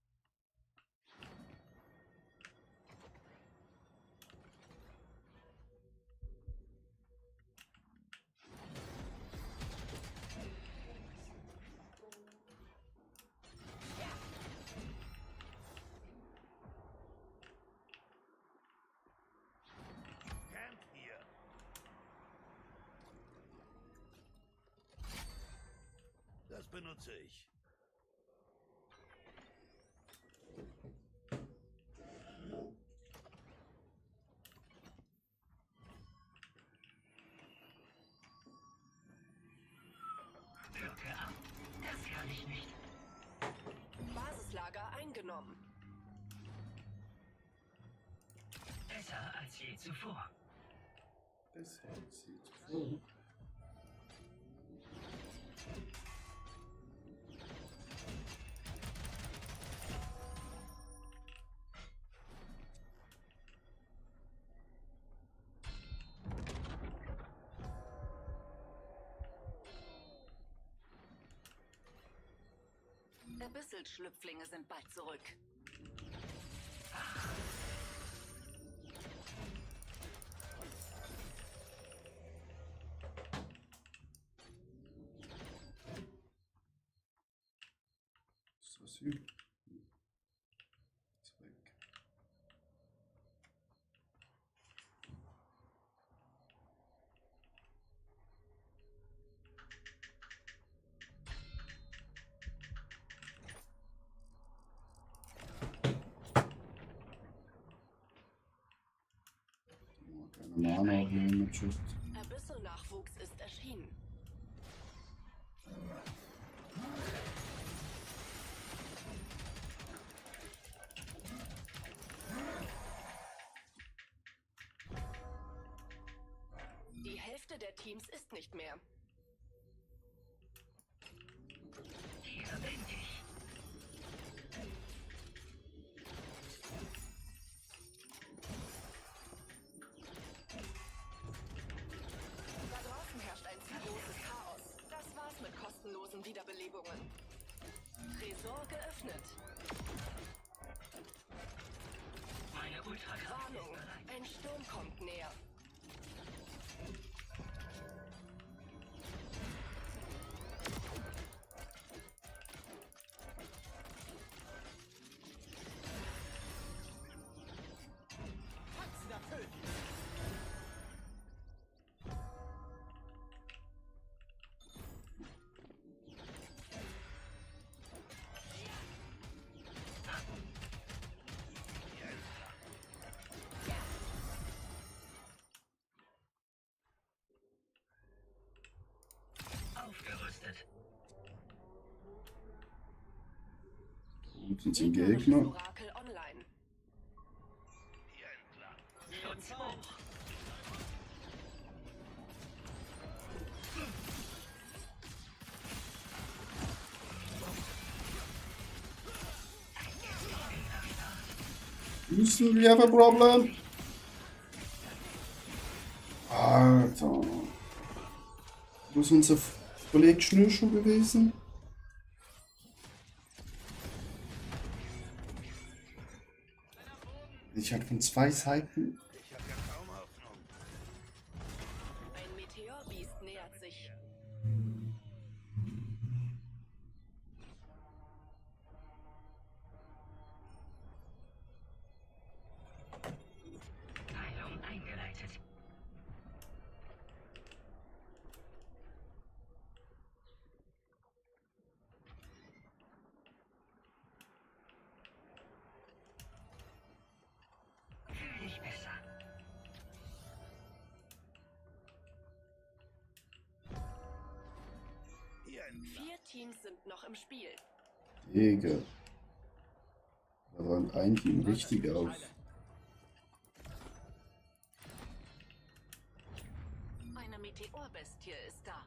Camp hier. Das benutze ich. Drücke ab. Das kann ich nicht. Basislager eingenommen. Besser als je zuvor. Das hält sie zuvor. Abyssal-Schlüpflinge sind bald zurück. Ist das hier? Ist weg. Oh, keine Mana Damage. Abyssal-Nachwuchs ist erschienen. Die Hälfte der Teams ist nicht mehr. Hier bin ich. Da draußen herrscht ein zu großes Chaos. Das war's mit kostenlosen Wiederbelebungen. Tresor geöffnet. Meine Ultrakraft ist Warnung, bereit. ein Sturm kommt näher. Tanzen erfüllt. Unten sind Gegnerisches Gegner. Orakel online. Hier entlang. Schutz hoch. Houston, we have a problem. Alter. Wo ist unser Kollege Schnürschuh gewesen? Ich hatte von zwei Seiten. Ich habe ja kaum Hoffnung. Ein Meteorbiest nähert sich. Heilung eingeleitet. Fühl dich besser. Hier entlang. 4 Teams sind noch im Spiel. Digga. Da räumt ein Team richtig auf. Eine Meteorbestie ist da.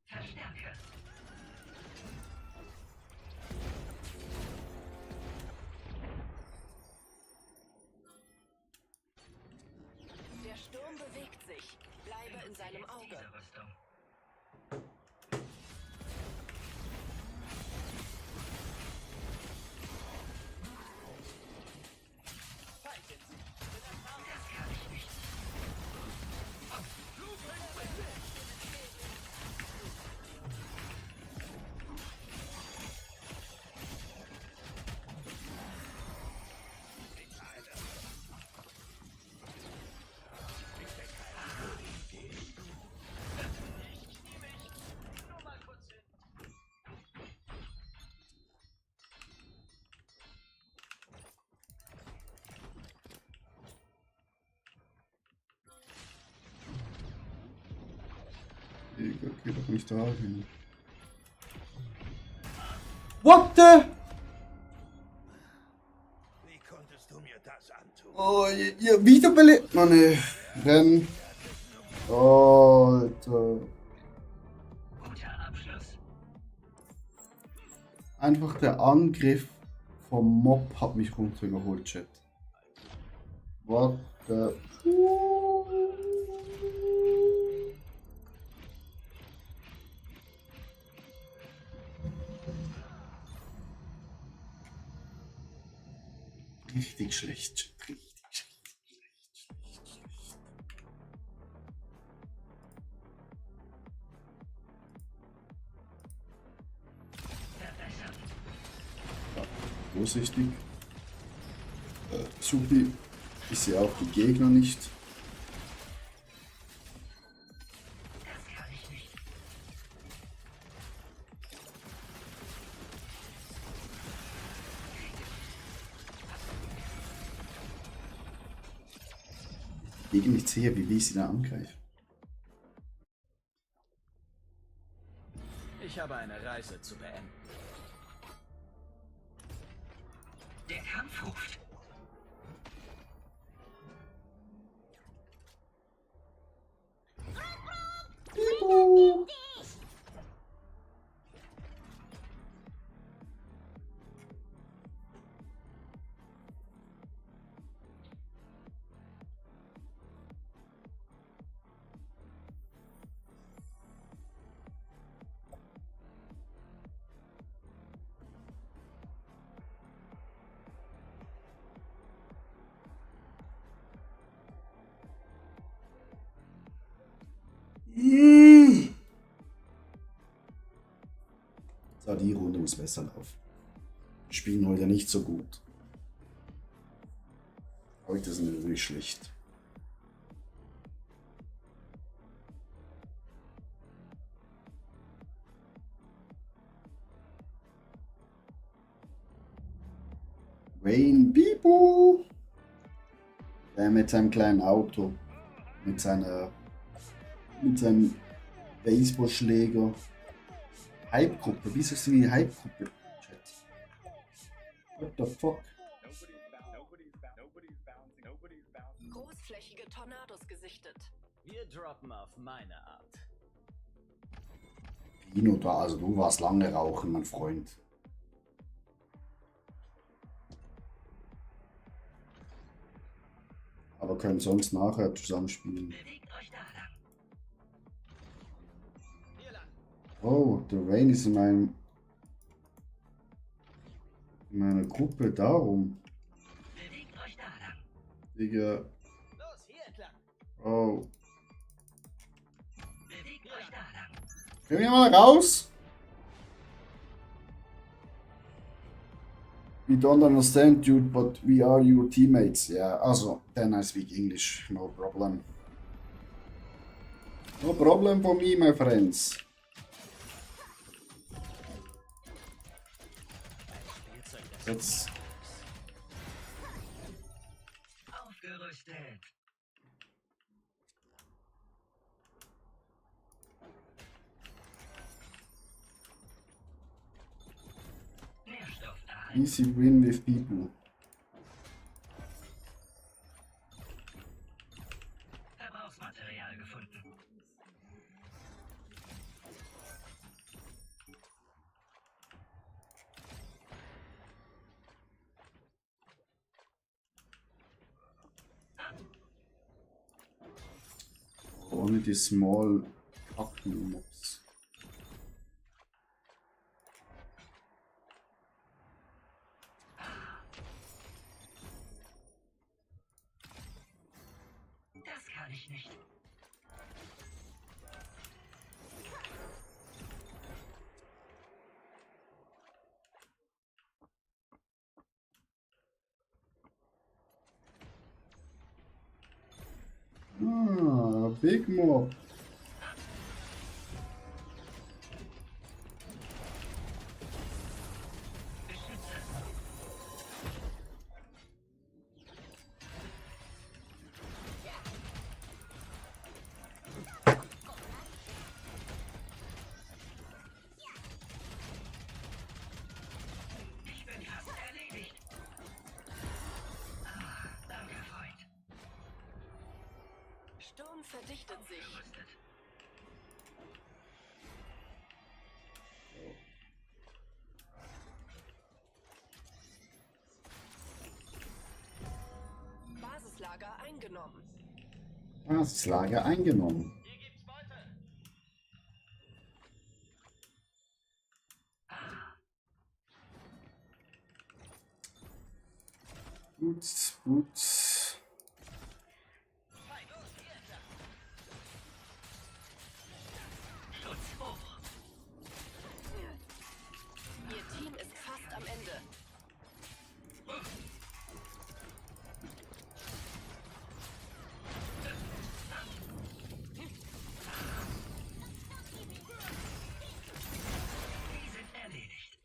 Verstärke. Der Sturm bewegt sich. Bleibe in seinem Auge. Diese Rüstung. Das kann ich nicht. Digga, geh doch nicht da hin. What the? Wie konntest du mir das antun? Oh, ihr wiederbelebt. Mann, ey. Renn. Alter. Guter Abschluss. Einfach der Angriff vom Mob hat mich runtergeholt, Chat. What the... Richtig schlecht, Chat. Richtig schlecht. Verbessern. Vorsichtig. Supi. Ich sehe auch die Gegner nicht. Das kann ich nicht. Gegen nicht sehe, wie wir sie da angreifen. Ich habe eine Reise zu beenden. Der Kampf ruft. So, die Runde muss besser laufen. Wir spielen heute nicht so gut. Heute sind wir wirklich schlecht. Wayne Bibu. Der mit seinem kleinen Auto. Mit seinem Baseballschläger. Hype-Gruppe. Wieso ist die Hype-Gruppe? Chat. What the fuck? Großflächige Tornados gesichtet. Wir droppen auf meine Art. Kino da, also du warst lange rauchen, mein Freund. Aber können sonst nachher zusammenspielen. Bewegt euch da lang. Hier lang. Oh, der Wayne ist in meiner Gruppe, darum. Bewegt euch da lang. Digga. Los, hier entlang. Oh. Bewegt euch da lang. Können wir mal raus? We don't understand, dude, but we are your teammates. Yeah, also, then I speak English, no problem. No problem for me, my friends. Spielzeug, das Jetzt, Aufgerüstet. Nährstoff erhalten. easy win with people. Verbrauchsmaterial gefunden. Only the small fucking mobs. Das kann ich nicht. Ah, big mob. Beschütze. Ich bin fast erledigt. Ah, danke, Freund. Sturm verdichtet sich. Gerüstet. Basislager eingenommen. Das Lager eingenommen. Hier gibt's Beute. Gut, gut. Los, hier entlang. Schutz hoch. Ihr Team ist fast am Ende. Die sind erledigt.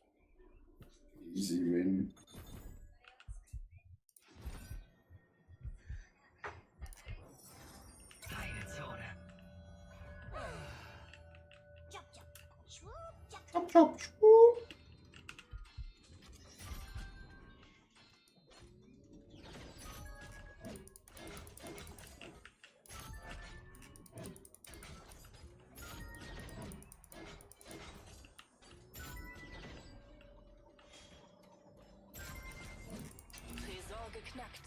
Easy win. Freie Zone. Chop, chop, schwupp. Tresor geknackt.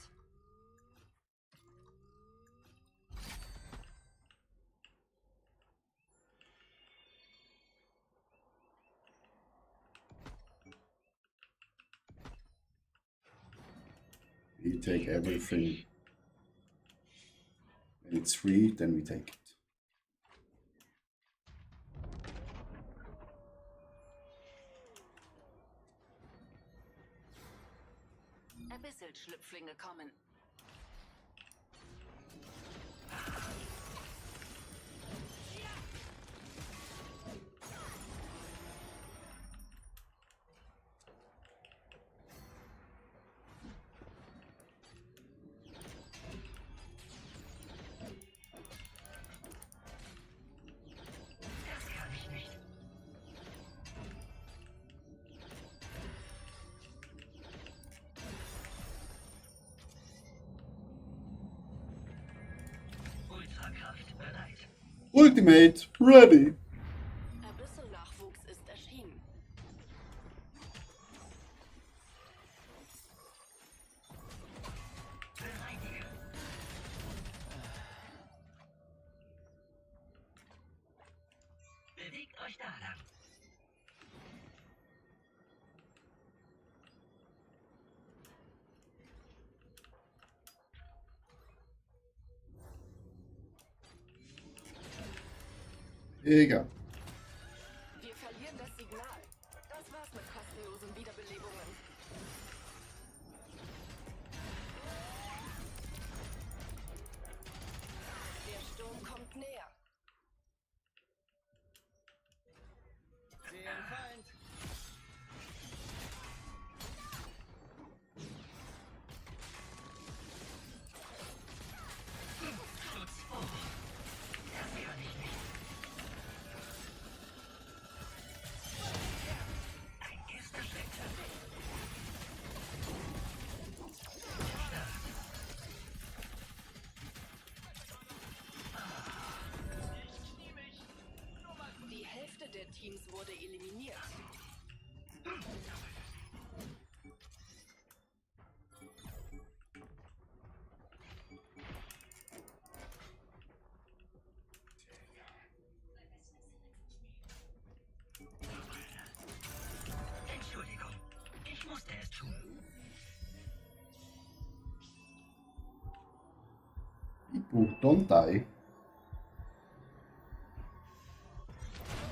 We take everything. When it's free, then we take it. Abyssal-Schlüpflinge kommen. Ultimate ready. Abyssal-Nachwuchs ist erschienen. Bereinige. Bewegt euch da lang. Egal. Wir verlieren das Signal. Das war's mit kostenlosen Wiederbelebungen. Der Sturm kommt näher. Sehe einen Feind. Schutz vor. Das kann ich nicht. Ein erster Schritt. Die Hälfte der Teams wurde eliminiert. Entschuldigung. Ich musste es tun. Bibu, don't die.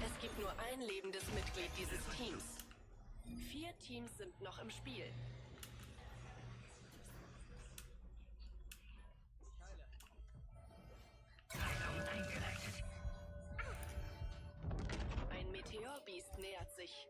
Es gibt nur ein lebendes Mitglied dieses Teams. 4 Teams sind noch im Spiel. Heilung eingeleitet. Ein Meteorbiest nähert sich.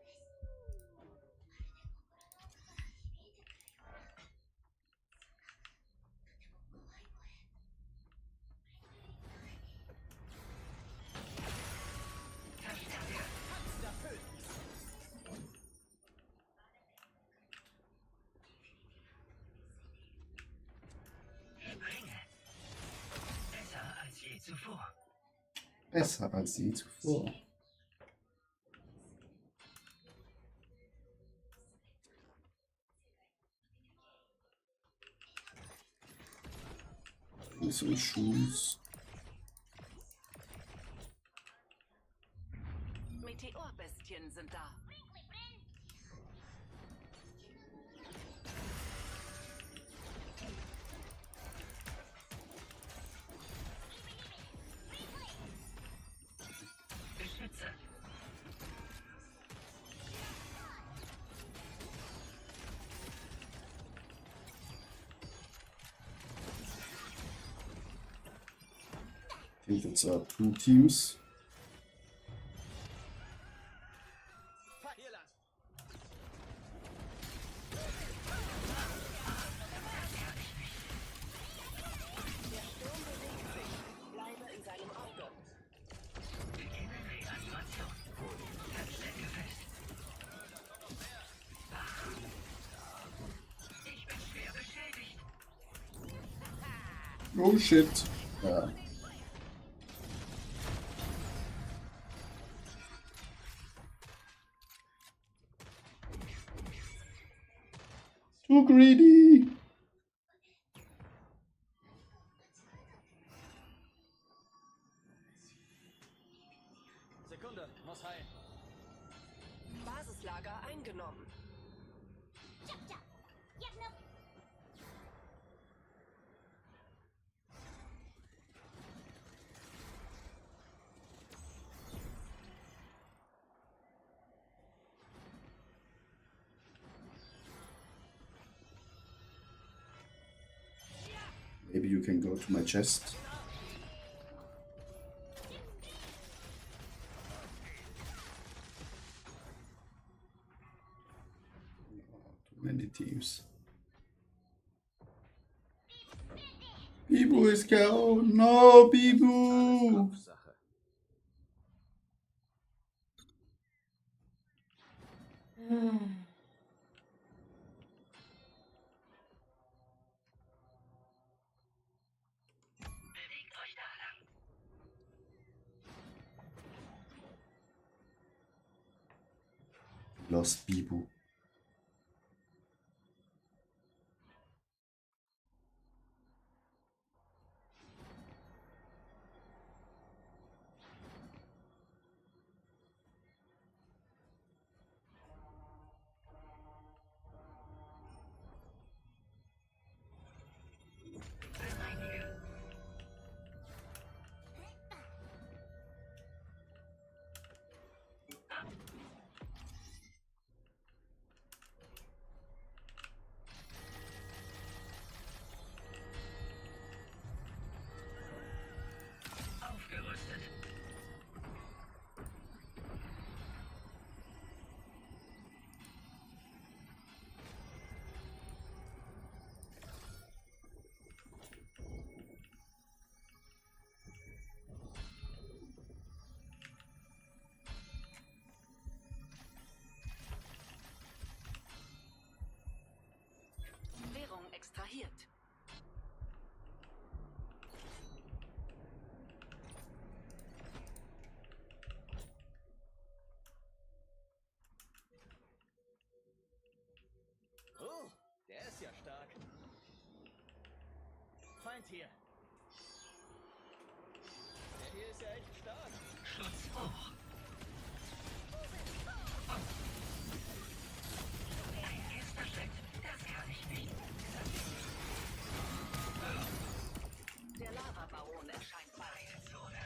Springe. Besser als je zuvor. Besser als je zuvor. So Schuss. Meteorbestien sind da. Beschütze. I think it's 2 teams. Hier lang. Der Sturm bewegt sich. Bleibe in seinem Auge. Beginne Reanimation. Stecke fest. Ich bin schwer beschädigt. Oh shit. Ja. Too greedy. Sekunde, muss heilen. Basislager eingenommen. Maybe you can go to my chest. Too many teams. Bibu is KO. No, Bibu. Kopfsache. Bewegt euch da lang. Lost Bibu. Aufgerüstet. Währung extrahiert. Oh, der ist ja stark. Feind hier. Der hier ist ja echt stark. Schutz hoch. Ein erster Schritt. Das kann ich nicht. Der Lavabaron erscheint bald. Zone.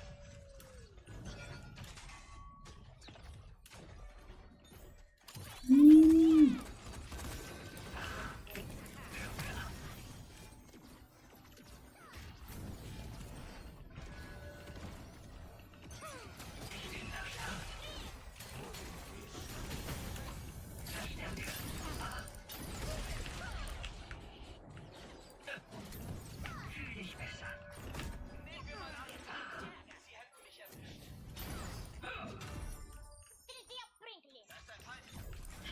Fühl dich besser.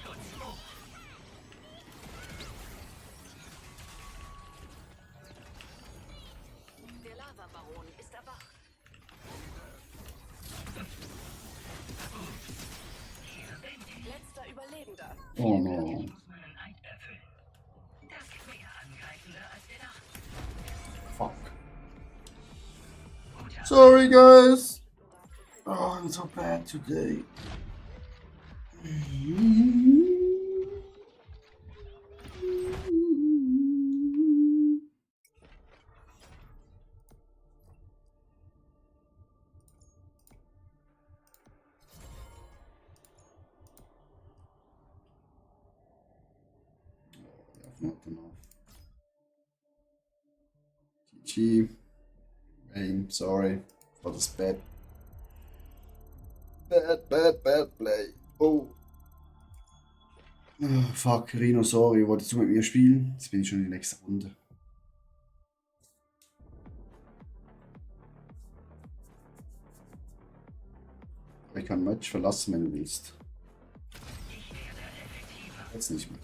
Schutz hoch. Der Lavabaron ist erwacht. Letzter Überlebender. Oh no. Ich muss meinen Eid erfüllen. Das ist mehr angreifender als gedacht. Fuck. Guter. Sorry, guys. Oh, I'm so bad today. Not enough. GG. I'm sorry for this bad play. Oh. Fuck, Rino, sorry. Wolltest du mit mir spielen? Jetzt bin ich schon in der nächsten Runde. Ich kann Match verlassen, wenn du willst. Jetzt nicht mehr.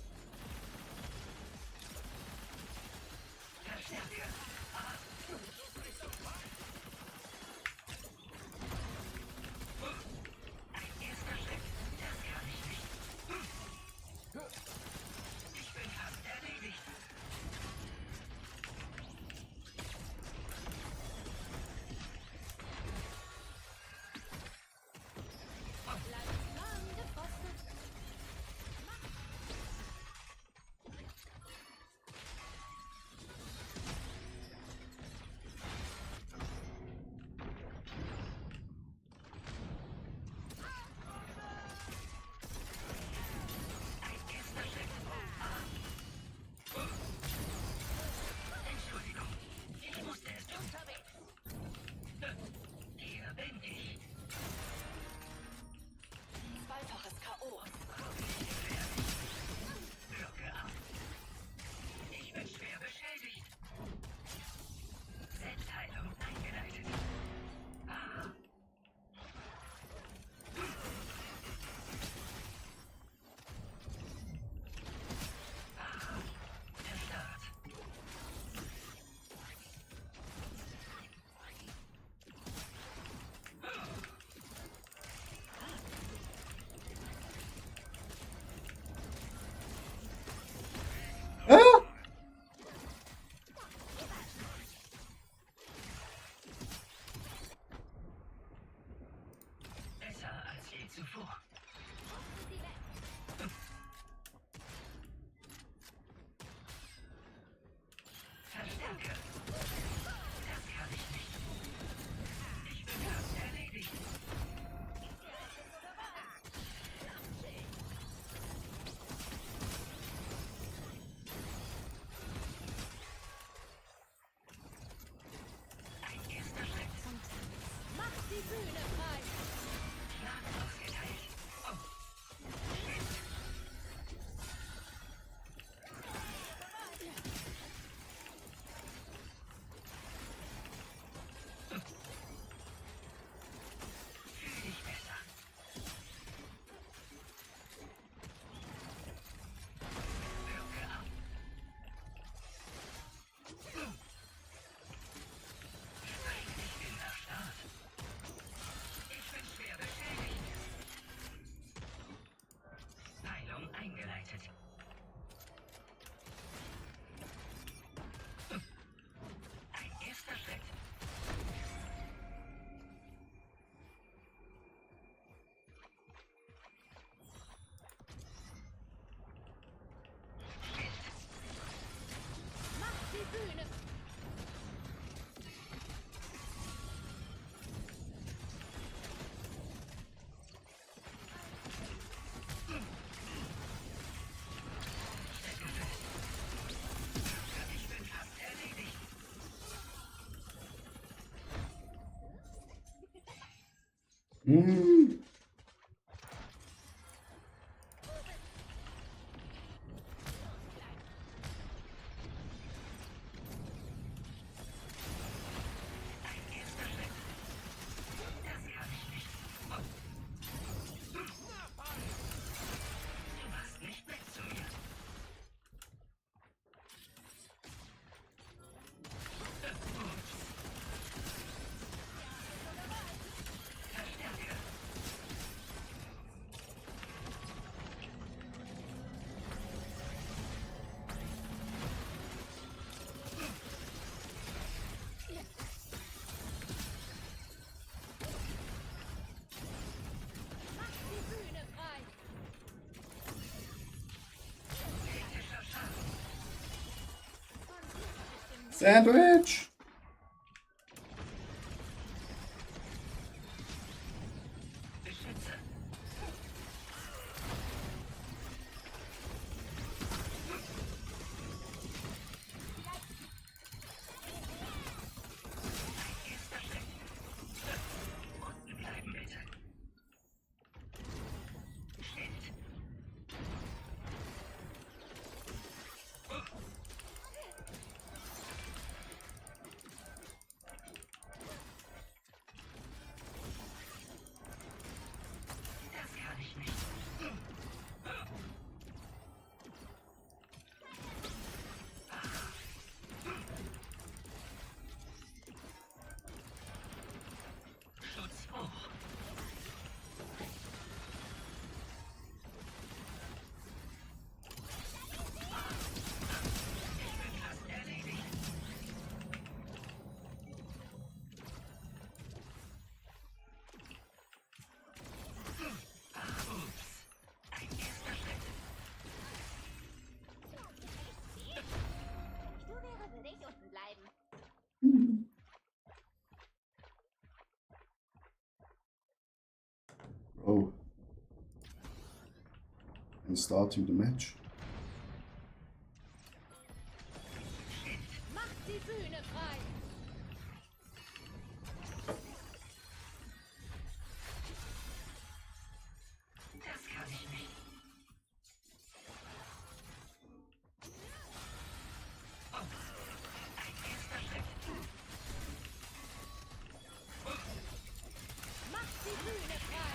Hm. Die Bühne frei. Sandwich! Beschütze. Unten bleiben bitte. Stimmt. Das kann ich nicht. Schutz hoch. Ich bin fast erledigt. Ups. Ein erster Schritt. Du wäre, würde ich unten bleiben. Oh. And starting the match. Macht die Bühne frei. Das kann ich nicht. Ein erster Schritt. Macht die Bühne frei.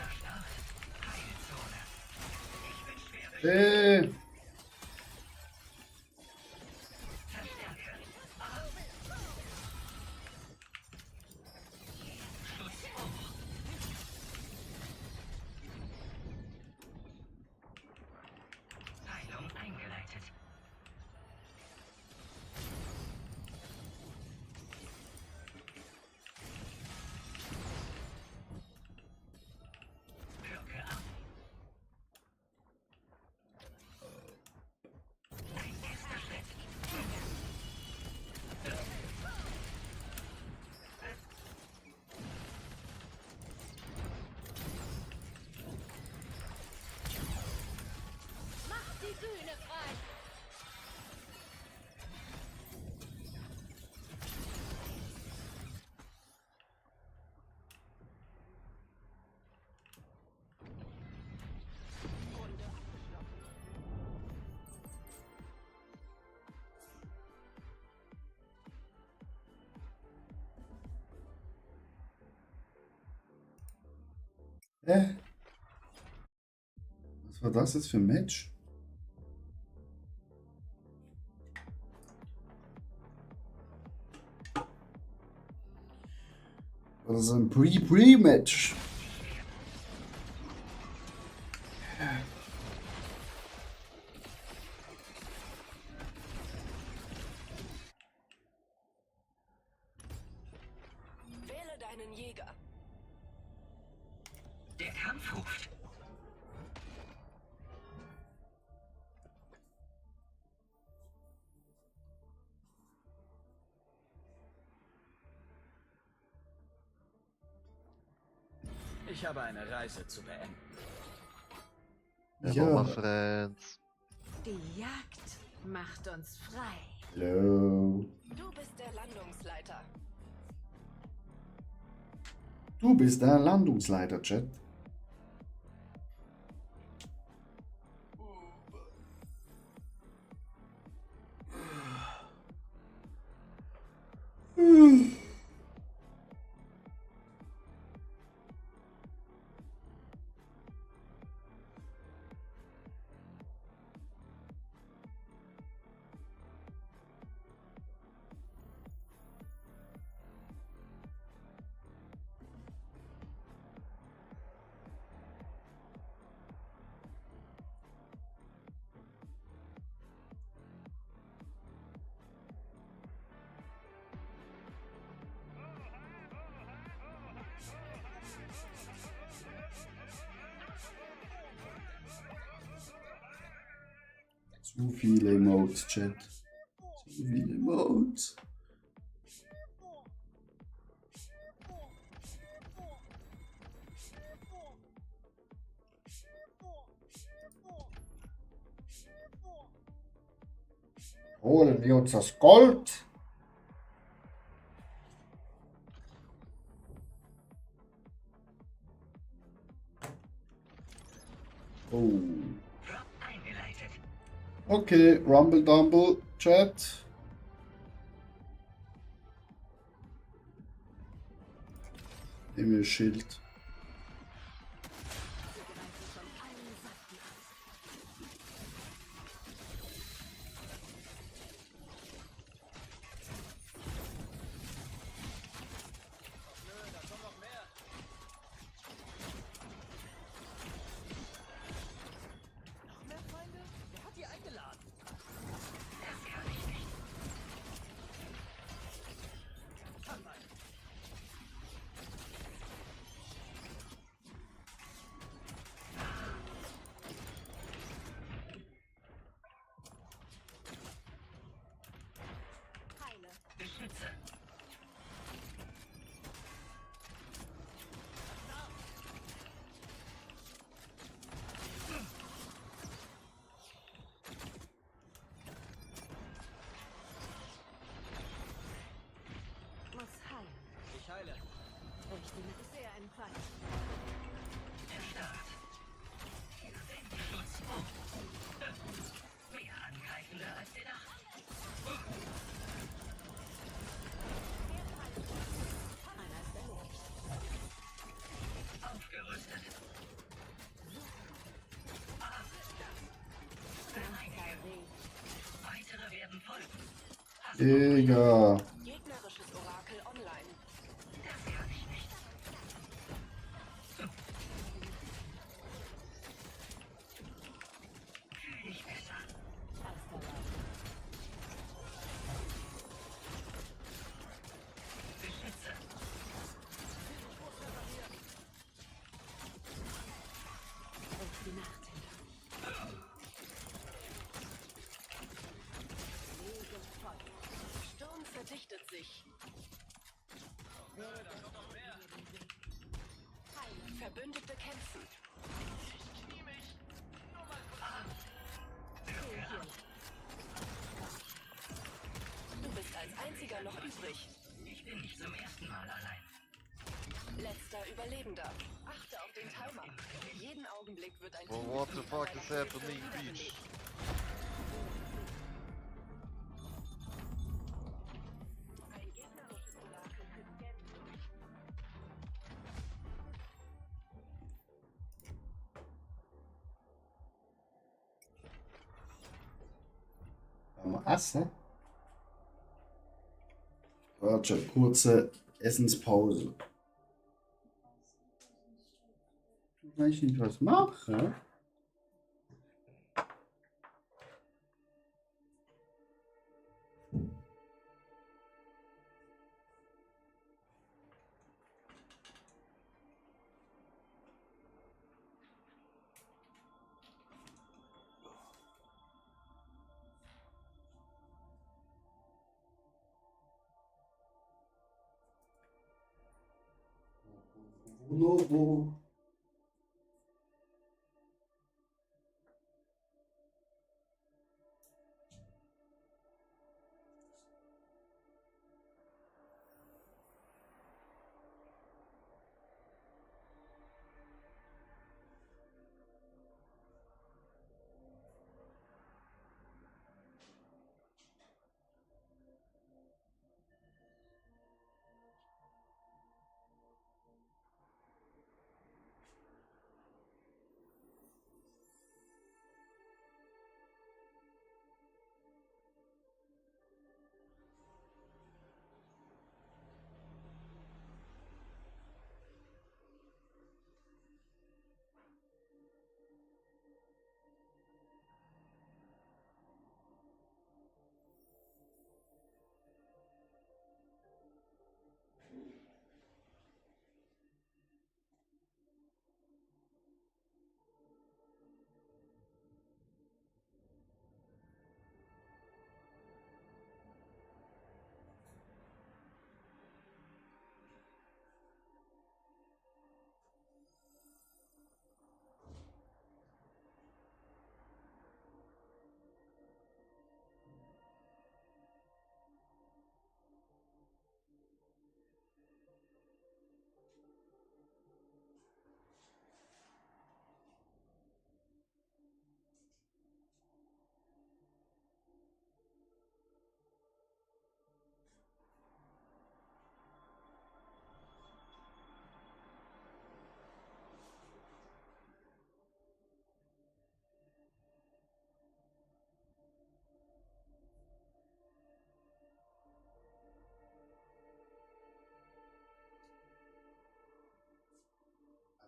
Heilzone. Ich bin schwer Hey! Verstärke. Schutz hoch. Heilung eingeleitet. Glocke ab. Ein erster Schritt. Macht die Bühne frei. Was war das jetzt für ein Match? Das ist ein Pre-Match. Wähle deinen Jäger. Der Kampf ruft. Ich habe eine Reise zu beenden. Ja. my friends. Die Jagd macht uns frei. Hello. Du bist der Landungsleiter. Du bist der Landungsleiter, Chat. Zu viele Emotes, Chat. Zu viele Emotes. Holen wir uns das Gold. Oh. Drop eingeleitet. Okay, Rumble Dumble, Chat. Nehmen wir Schild. Mehr Feinde? Wer hat die eingeladen? Das kann ich nicht. Fang mal. Heile. Beschütze. Muss heilen. Ich heile. Ich sehe einen Feind. Der Start. Schutz. Mehr Angreifende als gedacht. Einer ist erledigt. Aufgerüstet. Weitere werden folgen. Digga. Gegnerisches Orakel online. Das kann ich nicht. Fühl dich besser. Beschütze. Und die Nacht hinter. Lege voll. Sturm verdichtet sich. Heile. Verbündete kämpfen. Du bist als einziger noch übrig. Ich bin nicht zum ersten Mal allein. Letzter Überlebender. Achte auf den Timer. Jeden Augenblick wird ein Well, Team what the fuck is happening, wiederbelebt. bitch? Ein gegnerisches Orakel gescannt. Wollen wir essen? Warte, kurze Essenspause. Kann ich nicht was machen? Novo.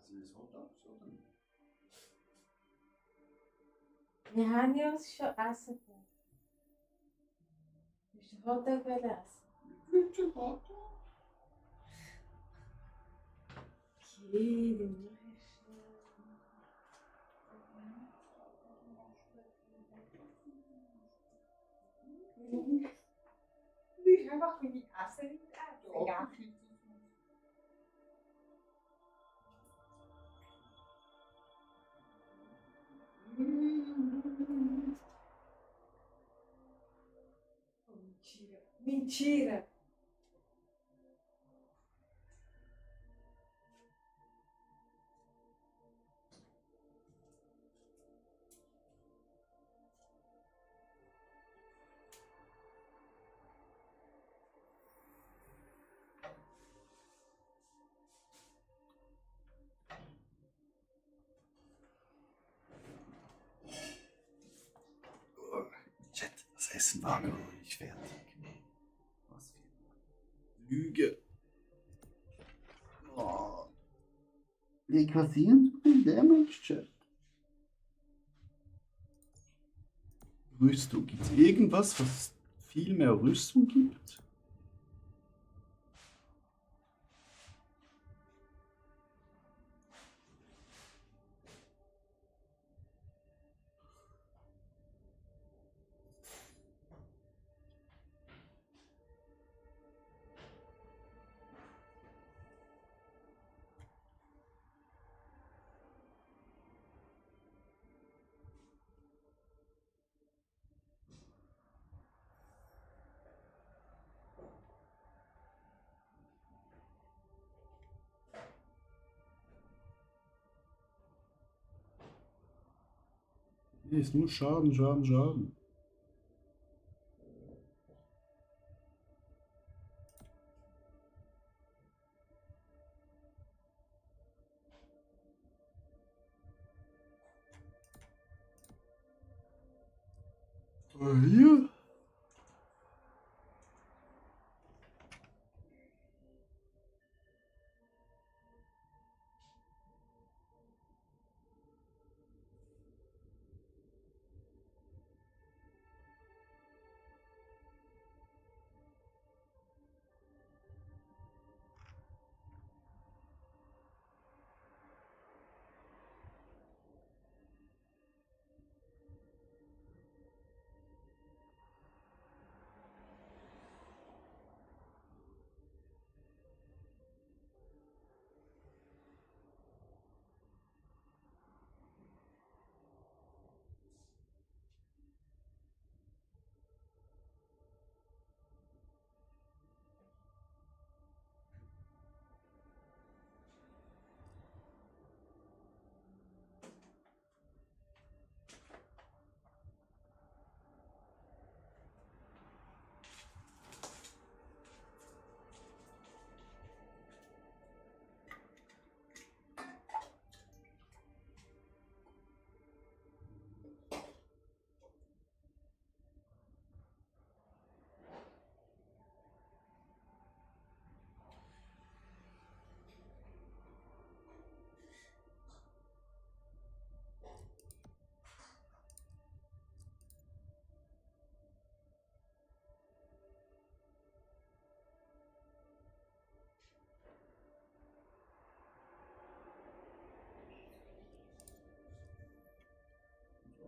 Essen wir Hot Dogs oder nicht? Wir haben ja schon essen können. Du hast den Hotdog essen. Bitte, Hot Dog. Okay, dann mach ich schnell. Du bist einfach meine Essen nicht essen. Egal. Mentira. Mentira. Chat, das Essen war noch nicht fertig. Was für eine Lüge. Oh. Wir kassieren so viel Damage, Chat. Rüstung. Gibt es irgendwas, was viel mehr Rüstung gibt? Nee, ist nur Schaden, Schaden, Schaden. Hier?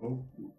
Auch gut.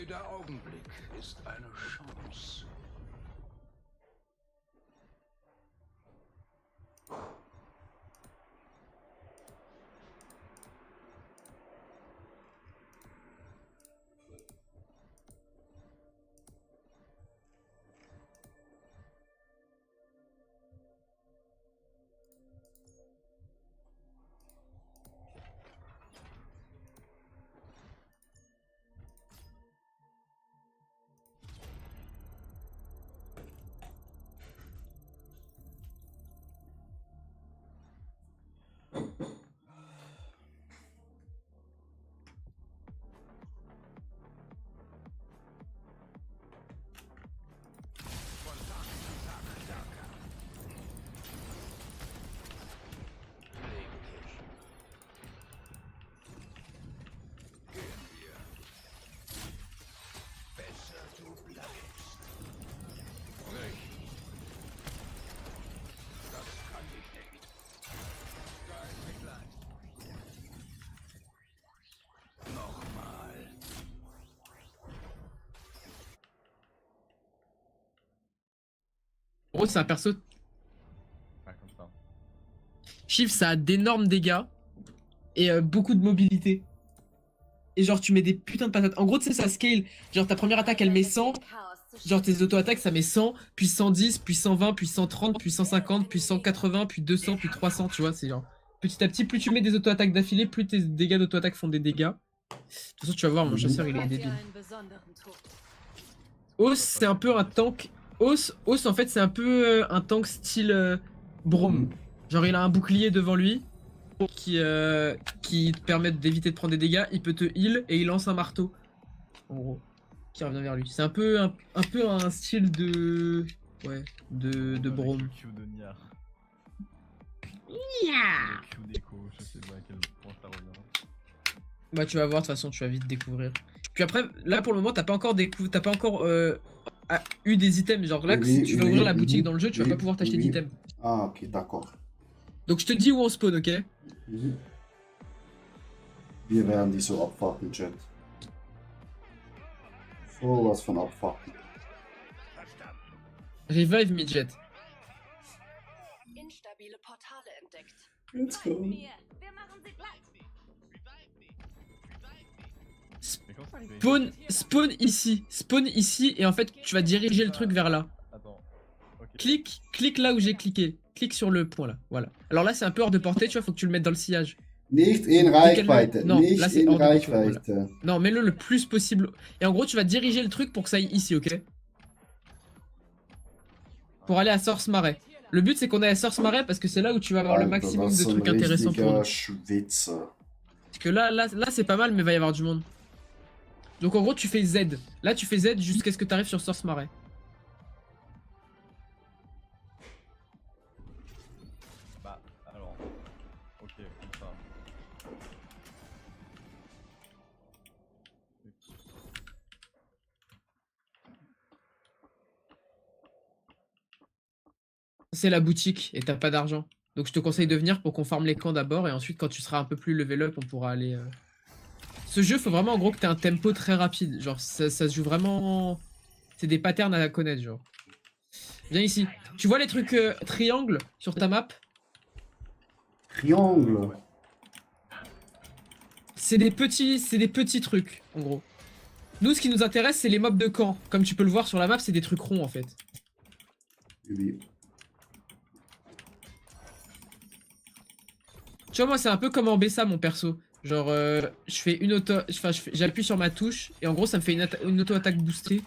Jeder Augenblick ist eine Chance. En gros, c'est un perso. Ouais, comme ça. Shiv, ça a d'énormes dégâts et beaucoup de mobilité. Et genre, tu mets des putains de patates. En gros, tu sais, ça scale. Genre, ta première attaque, elle met 100. Genre, tes auto-attaques, ça met 100, puis 110, puis 120, puis 130, puis 150, puis 180, puis 200, puis 300, tu vois. C'est genre, petit à petit, plus tu mets des auto-attaques d'affilée, plus tes dégâts d'auto-attaque font des dégâts. De toute façon, tu vas voir, mon chasseur, il est débile. Os, c'est un peu un tank. Os, en fait, c'est un peu un tank style Braum. Genre, il a un bouclier devant lui qui te permet d'éviter de prendre des dégâts. Il peut te heal et il lance un marteau. En gros, qui revient vers lui. C'est un peu un style de. Ouais, de Braum. Le Q de Niar. Niar. Le Q d'écho, je sais pas à quel point ça revient. Bah, tu vas voir, de toute façon, tu vas vite découvrir. Puis après, là pour le moment, t'as pas encore eu des items. Genre là, si tu veux ouvrir la boutique dans le jeu, tu vas pas pouvoir t'acheter d'items. Ah, ok, d'accord. Donc je te dis où on spawn, ok? Wir werden die so abfacken, Chat. So was von abfacken. Revive Midget. Instabile Portale entdeckt. Let's go. Wir machen sie glatt. Spawn ici et en fait tu vas diriger le truc vers là. Attends. Okay. Clique là où j'ai cliqué. Clique sur le point là, voilà. Alors là c'est un peu hors de portée, tu vois, faut que tu le mettes dans le sillage. Nicht in Reichweite. Non, Nicht là c'est in hors de portée, Reichweite. voilà. Non, mets-le le plus possible. Et en gros tu vas diriger le truc pour que ça aille ici, ok? Pour aller à Source Marais. Le but c'est qu'on aille à Source Marais parce que c'est là où tu vas avoir le maximum de trucs intéressants pour nous. Schwitz. Parce que là c'est pas mal mais il va y avoir du monde. Donc en gros tu fais Z. Là tu fais Z jusqu'à ce que tu arrives sur Source Marais. Bah alors. Ok, comme ça. C'est la boutique et t'as pas d'argent. Donc je te conseille de venir pour qu'on farme les camps d'abord et ensuite quand tu seras un peu plus level up on pourra aller... Ce jeu faut vraiment en gros que t'aies un tempo très rapide. Genre ça se joue vraiment... C'est des patterns à connaître genre. Viens ici. Tu vois les trucs triangles sur ta map? Triangle. C'est des petits trucs en gros. Nous ce qui nous intéresse c'est les mobs de camp. Comme tu peux le voir sur la map c'est des trucs ronds en fait. Oui. Tu vois moi c'est un peu comme en BSA mon perso. Genre je fais une auto... Enfin j'appuie sur ma touche et en gros ça me fait une auto-attaque boostée.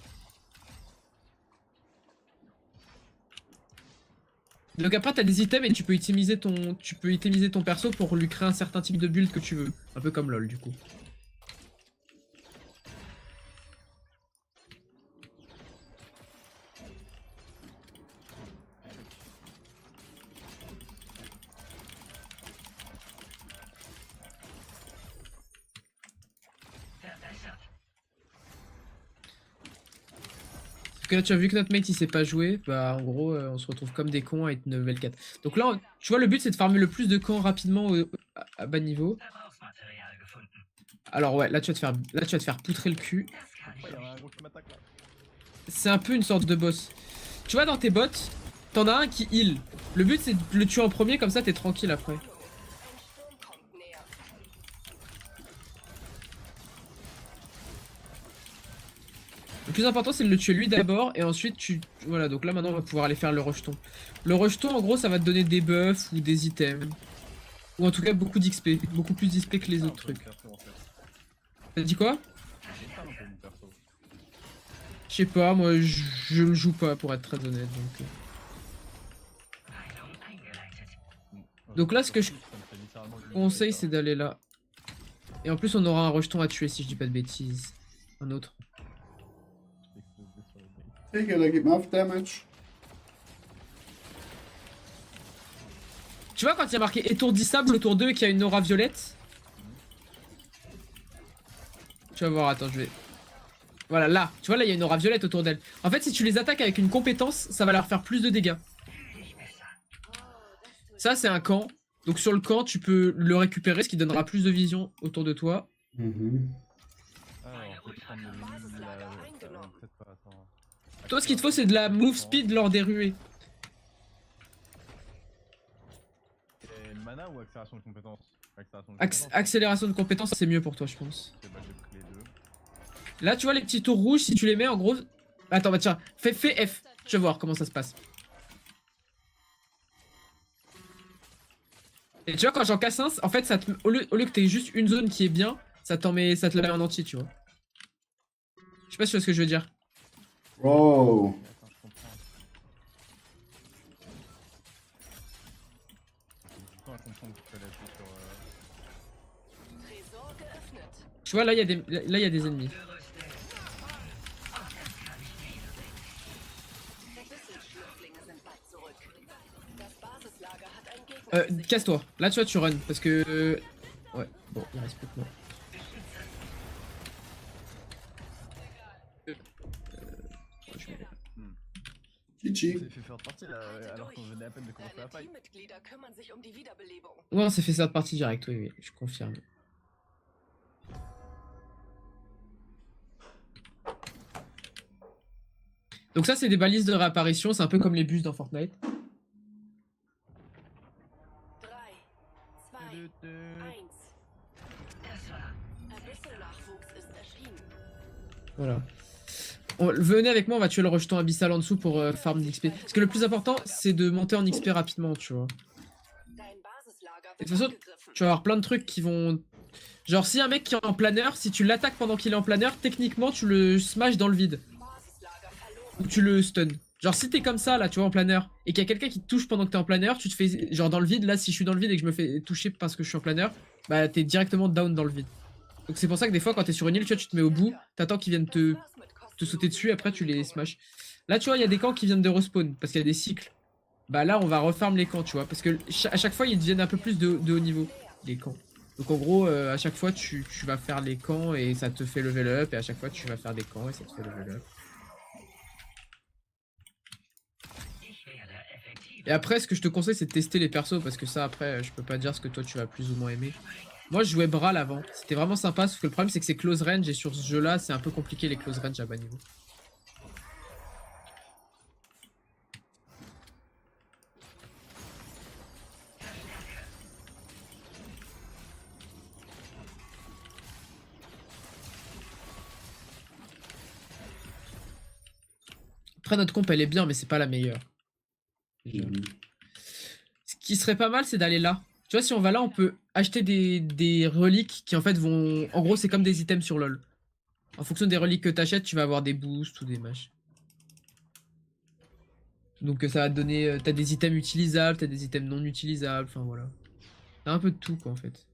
Donc après t'as des items et tu peux itemiser ton perso pour lui créer un certain type de build que tu veux. Un peu comme LoL du coup. Parce que là tu as vu que notre mate il sait pas jouer, bah en gros on se retrouve comme des cons à être level 4. Donc là tu vois le but c'est de farmer le plus de camps rapidement à bas niveau. Alors ouais là tu vas te faire poutrer le cul. pas, il y a un gros qui m'attaque là. C'est un peu une sorte de boss. Tu vois, dans tes bots, t'en as un qui heal. Le but, c'est de le tuer en premier, comme ça, t'es tranquille après. Ein Sturm kommt näher. Le plus important, c'est de le tuer lui d'abord, et ensuite, tu... Voilà, donc là, maintenant, on va pouvoir aller faire le rejeton. Le rejeton, en gros, ça va te donner des buffs ou des items. Ou en tout cas, beaucoup d'XP. Beaucoup plus d'XP que les autres trucs. T'as dit quoi? Je sais pas, moi, je le joue pas, pour être très honnête, donc... Donc là, ce que je conseille, c'est d'aller là. Et en plus, on aura un rejeton à tuer, si je dis pas de bêtises. Un autre. Digga, der gibt mir auf Damage. Tu vois, quand il y a marqué étourdissable autour d'eux et qu'il y a une aura violette. Tu vas voir, attends, je vais... Voilà, là. Tu vois, là, il y a une aura violette autour d'elle. En fait, si tu les attaques avec une compétence, ça va leur faire plus de dégâts. Ça, c'est un camp. Donc sur le camp, tu peux le récupérer, ce qui donnera plus de vision autour de toi. Toi, ce qu'il te faut, c'est de la move speed lors des ruées. Et mana ou accélération de compétences? Accélération de compétences, c'est mieux pour toi, je pense. Là, tu vois les petits tours rouges, si tu les mets, en gros... Attends, bah tiens, fais F. Je vais voir comment ça se passe. Et tu vois, quand j'en casse un, en fait, ça te... au lieu que t'aies juste une zone qui est bien, ça te la met en entier, tu vois. Je sais pas si tu vois ce que je veux dire. Wow. Tresor geöffnet. Tu vois, là, il y a des ennemis. Verbisselschlüpflinge sind bald zurück. Das Basislager hat ein Gegner. Casse-toi. Là, tu vois, tu run. Parce que... Ouais, bon, il reste plus que moi. GG. C'est fait faire partie là, alors qu'on venait à peine de commencer la Deine fight. Teammitglieder kümmern sich um die Wiederbelebung. Ouais, on s'est fait ça de partie direct, oui, je confirme. Donc ça, c'est des balises de réapparition, c'est un peu comme les bus dans Fortnite. 3, 2, 1. Abyssal-Nachwuchs ist erschienen. Voilà. Venez avec moi, on va tuer le rejeton abyssal en dessous pour farm d'XP. Parce que le plus important, c'est de monter en XP rapidement, tu vois. Dein Basislager Et de wird toute façon, angegriffen. tu vas avoir plein de trucs qui vont... Genre, si un mec qui est en planeur, si tu l'attaques pendant qu'il est en planeur, techniquement, tu le smash dans le vide. Basislager verloren. Ou tu le stun. Genre, si t'es comme ça, là, tu vois, en planeur, et qu'il y a quelqu'un qui te touche pendant que t'es en planeur, tu te fais... Genre, dans le vide, là, si je suis dans le vide et que je me fais toucher parce que je suis en planeur, bah, t'es directement down dans le vide. Donc c'est pour ça que des fois, quand t'es sur une île, tu vois, tu te mets au bout, t'attends qu'ils viennent te sauter dessus, après tu les smash. Là, tu vois, il y a des camps qui viennent de respawn, parce qu'il y a des cycles. Bah là, on va refarm les camps, tu vois, parce que à chaque fois, ils deviennent un peu plus de haut niveau, les camps. Donc en gros, à chaque fois, tu vas faire les camps et ça te fait level up, et à chaque fois, tu vas faire des camps et ça te fait level up. Et après, ce que je te conseille, c'est de tester les persos, parce que ça, après, je peux pas dire ce que toi, tu vas plus ou moins aimer. Moi, je jouais Brawl avant. C'était vraiment sympa, sauf que le problème, c'est que c'est close range, et sur ce jeu-là, c'est un peu compliqué, les close range à bas niveau. Après, notre comp, elle est bien, mais c'est pas la meilleure. Ce qui serait pas mal, c'est d'aller là. Tu vois, si on va là, on peut acheter des reliques qui en fait vont... En gros, c'est comme des items sur LoL. En fonction des reliques que t'achètes, tu vas avoir des boosts ou des mashs. Donc ça va te donner... T'as des items utilisables, t'as des items non utilisables, enfin voilà. T'as un peu de tout, quoi, en fait.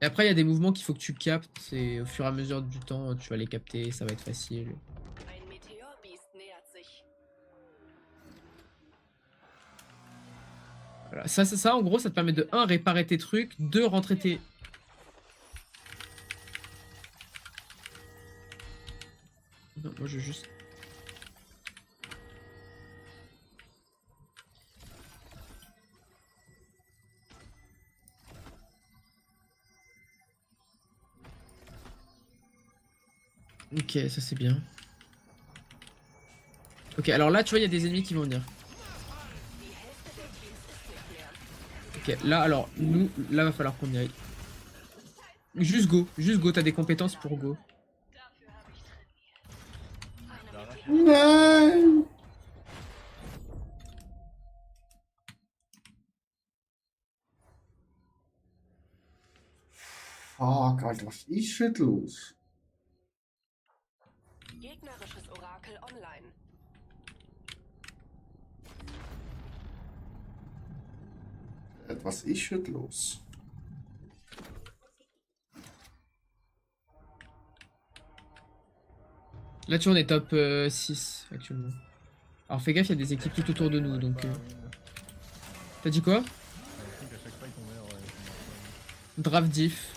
Et après, il y a des mouvements qu'il faut que tu captes. C'est au fur et à mesure du temps, tu vas les capter, ça va être facile. Ein Meteorbiest nähert sich. Voilà. Ça, en gros, ça te permet de 1. Réparer tes trucs, 2. Rentrer tes... Non, moi je veux juste... Ok, ça c'est bien. Ok, alors là, tu vois, il y a des ennemis qui vont venir. Ok, là, alors, nous, là, va falloir qu'on y aille. Juste go, t'as des compétences pour go. Nein! Fuck, Alter, was ist denn los? Gegnerisches Orakel online. Was ist denn los? Là, tu vois, on est top 6 actuellement. Alors, fais gaffe, il y a des équipes tout autour de nous, donc... T'as dit quoi? Draft diff.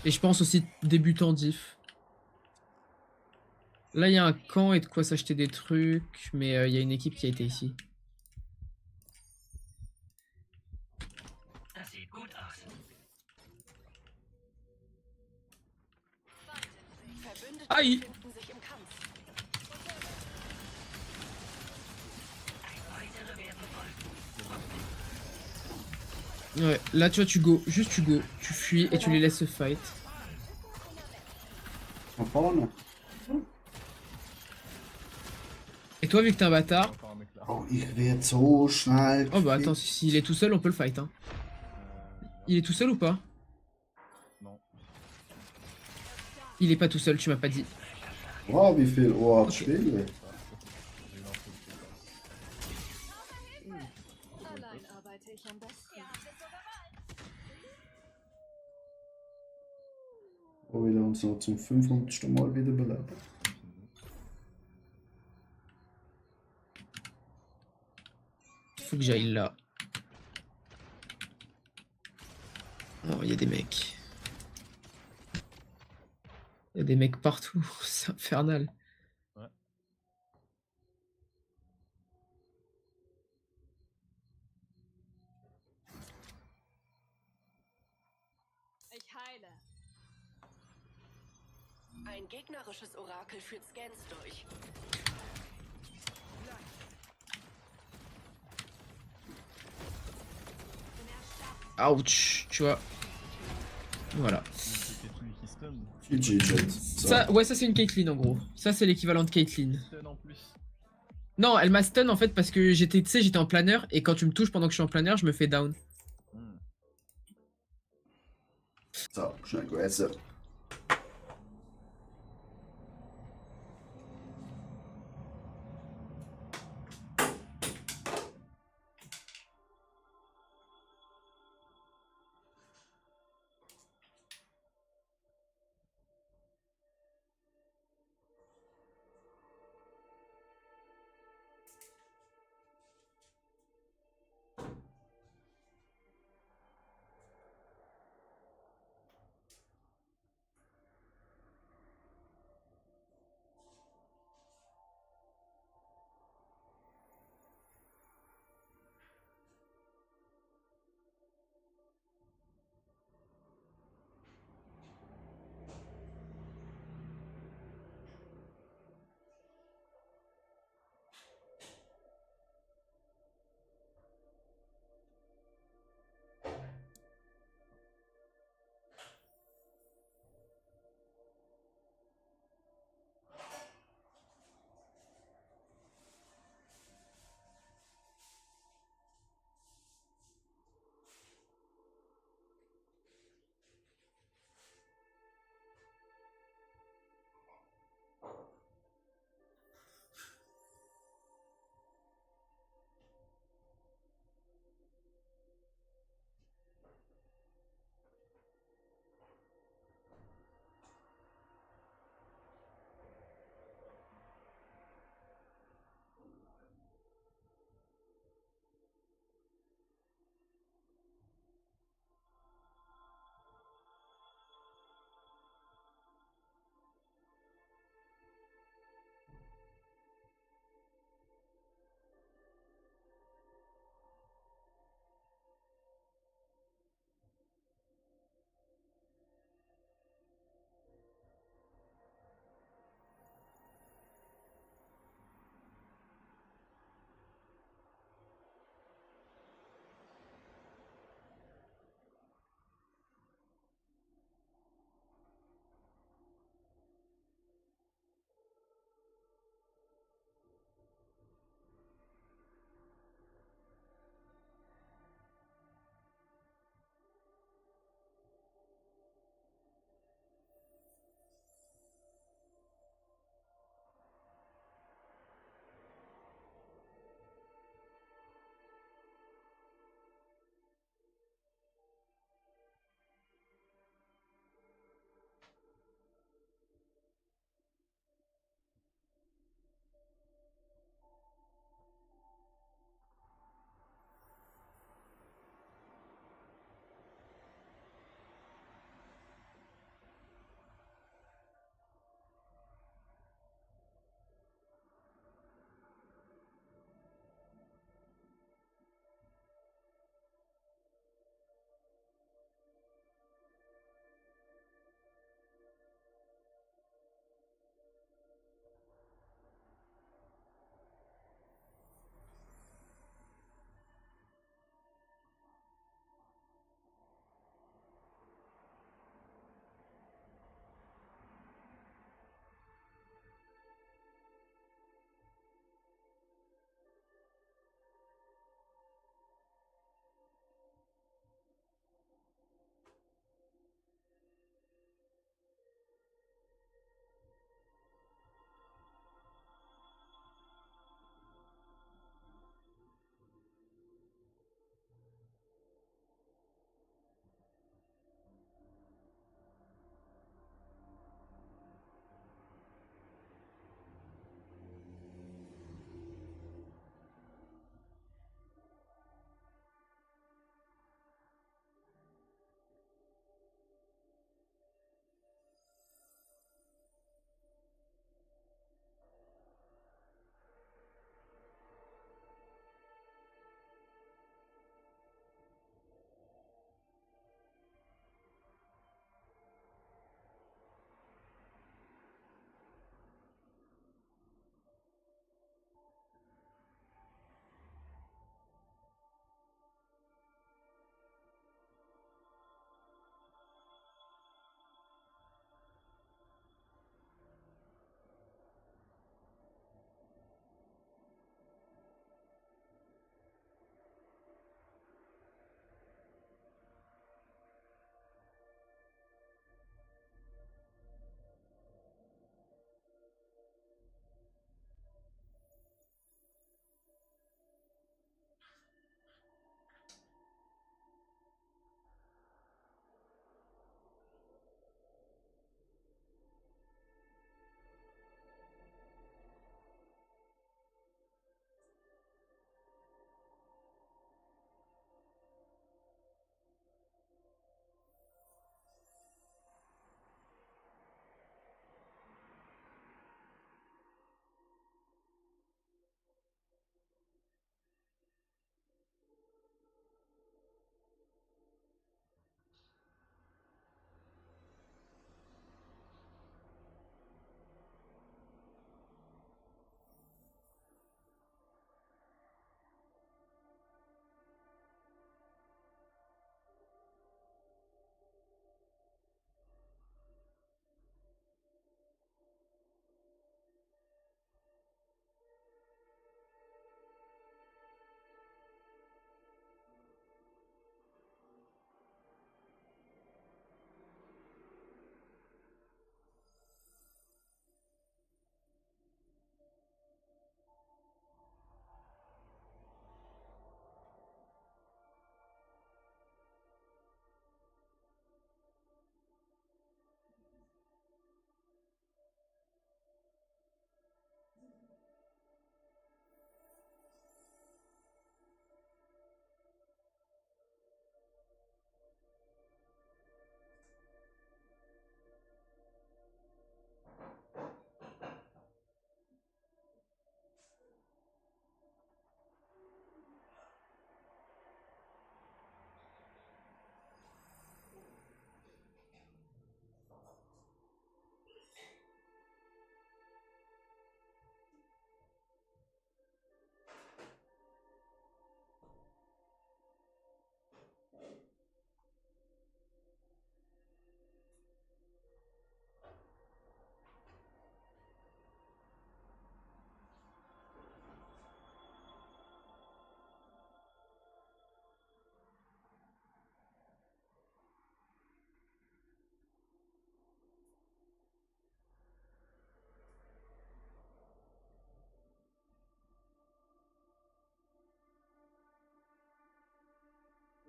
Et je pense aussi débutant diff. Là, il y a un camp et de quoi s'acheter des trucs, mais il y a une équipe qui a été ici. Das sieht gut aus. Verbündete Aïe! befinden sich im Kampf. Ouais, là, tu vois, tu go. Juste tu go. Tu fuis et tu les laisses se fight. Von vorne. Et toi, vu que t'es un bâtard... Oh, ich werde so schnell. Oh bah attends, s'il est tout seul, on peut le fight, hein. Il est tout seul ou pas? Non. Il est pas tout seul, tu m'as pas dit. Oh, wie viel Ohr hat Schwede? Allein arbeite ich am besten. Oh, will er uns noch zum 500. Mal wiederbeleben? Faut que j'aille là. Oh, il y a des mecs. Il y a des mecs partout, c'est infernal. Ouais. Ich heile. Ein gegnerisches Orakel führt Scans durch. Ouch, tu vois. Voilà. GG, Jet. Ça, ouais, ça c'est une Caitlyn en gros. Ça c'est l'équivalent de Caitlyn. En plus. Non, elle m'a stun en fait parce que j'étais, tu sais, j'étais en planeur et quand tu me touches pendant que je suis en planeur, je me fais down. So, schnell essen.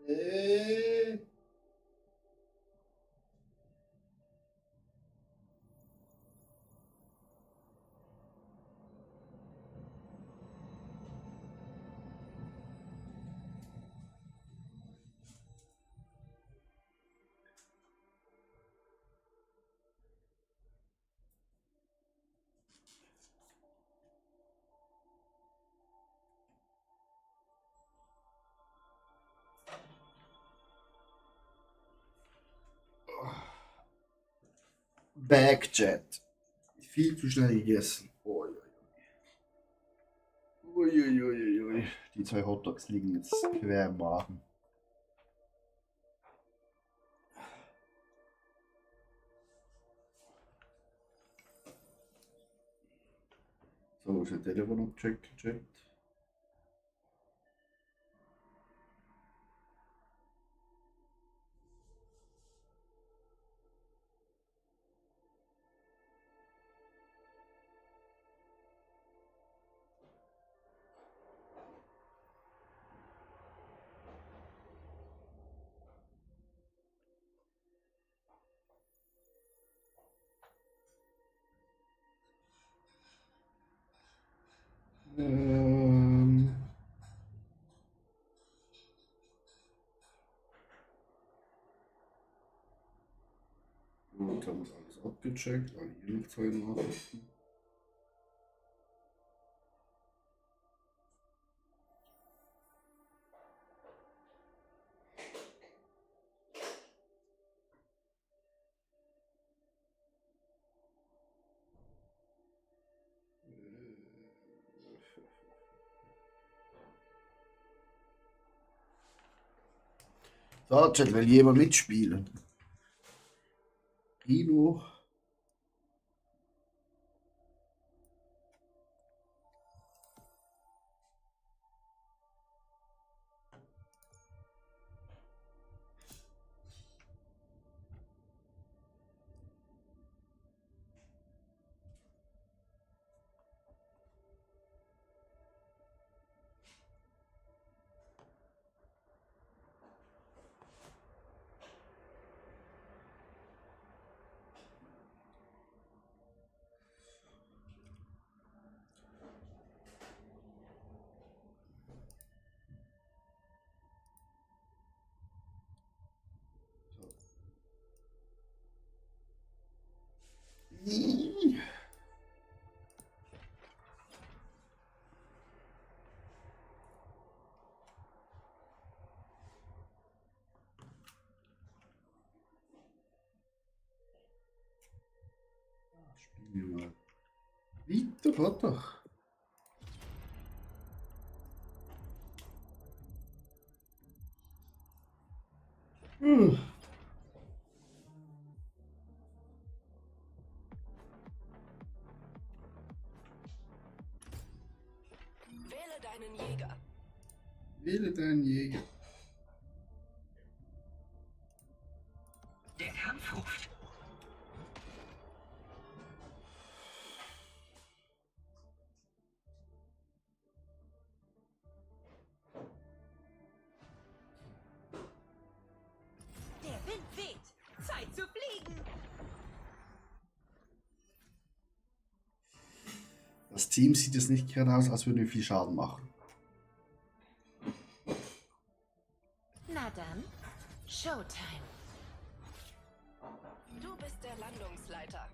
Äh. Backchat. Viel zu schnell gegessen. Ui, ui, ui, ui, ui. Die 2 Hotdogs liegen jetzt quer im Magen. So, ist der Telefon abgecheckt, Chat. Ähm. Gut, haben wir alles abgecheckt. Hier noch 2 Nachrichten. So, Chat, will jemand mitspielen? Rino. Spielen wir mal. Weiter, hat doch. Wähle deinen Jäger. Wähle deinen Jäger. Der Kampf ruft. Der Wind weht. Zeit zu fliegen. Das Team sieht es nicht gerade aus, als würde wir viel Schaden machen. Na dann, Showtime. Du bist der Landungsleiter.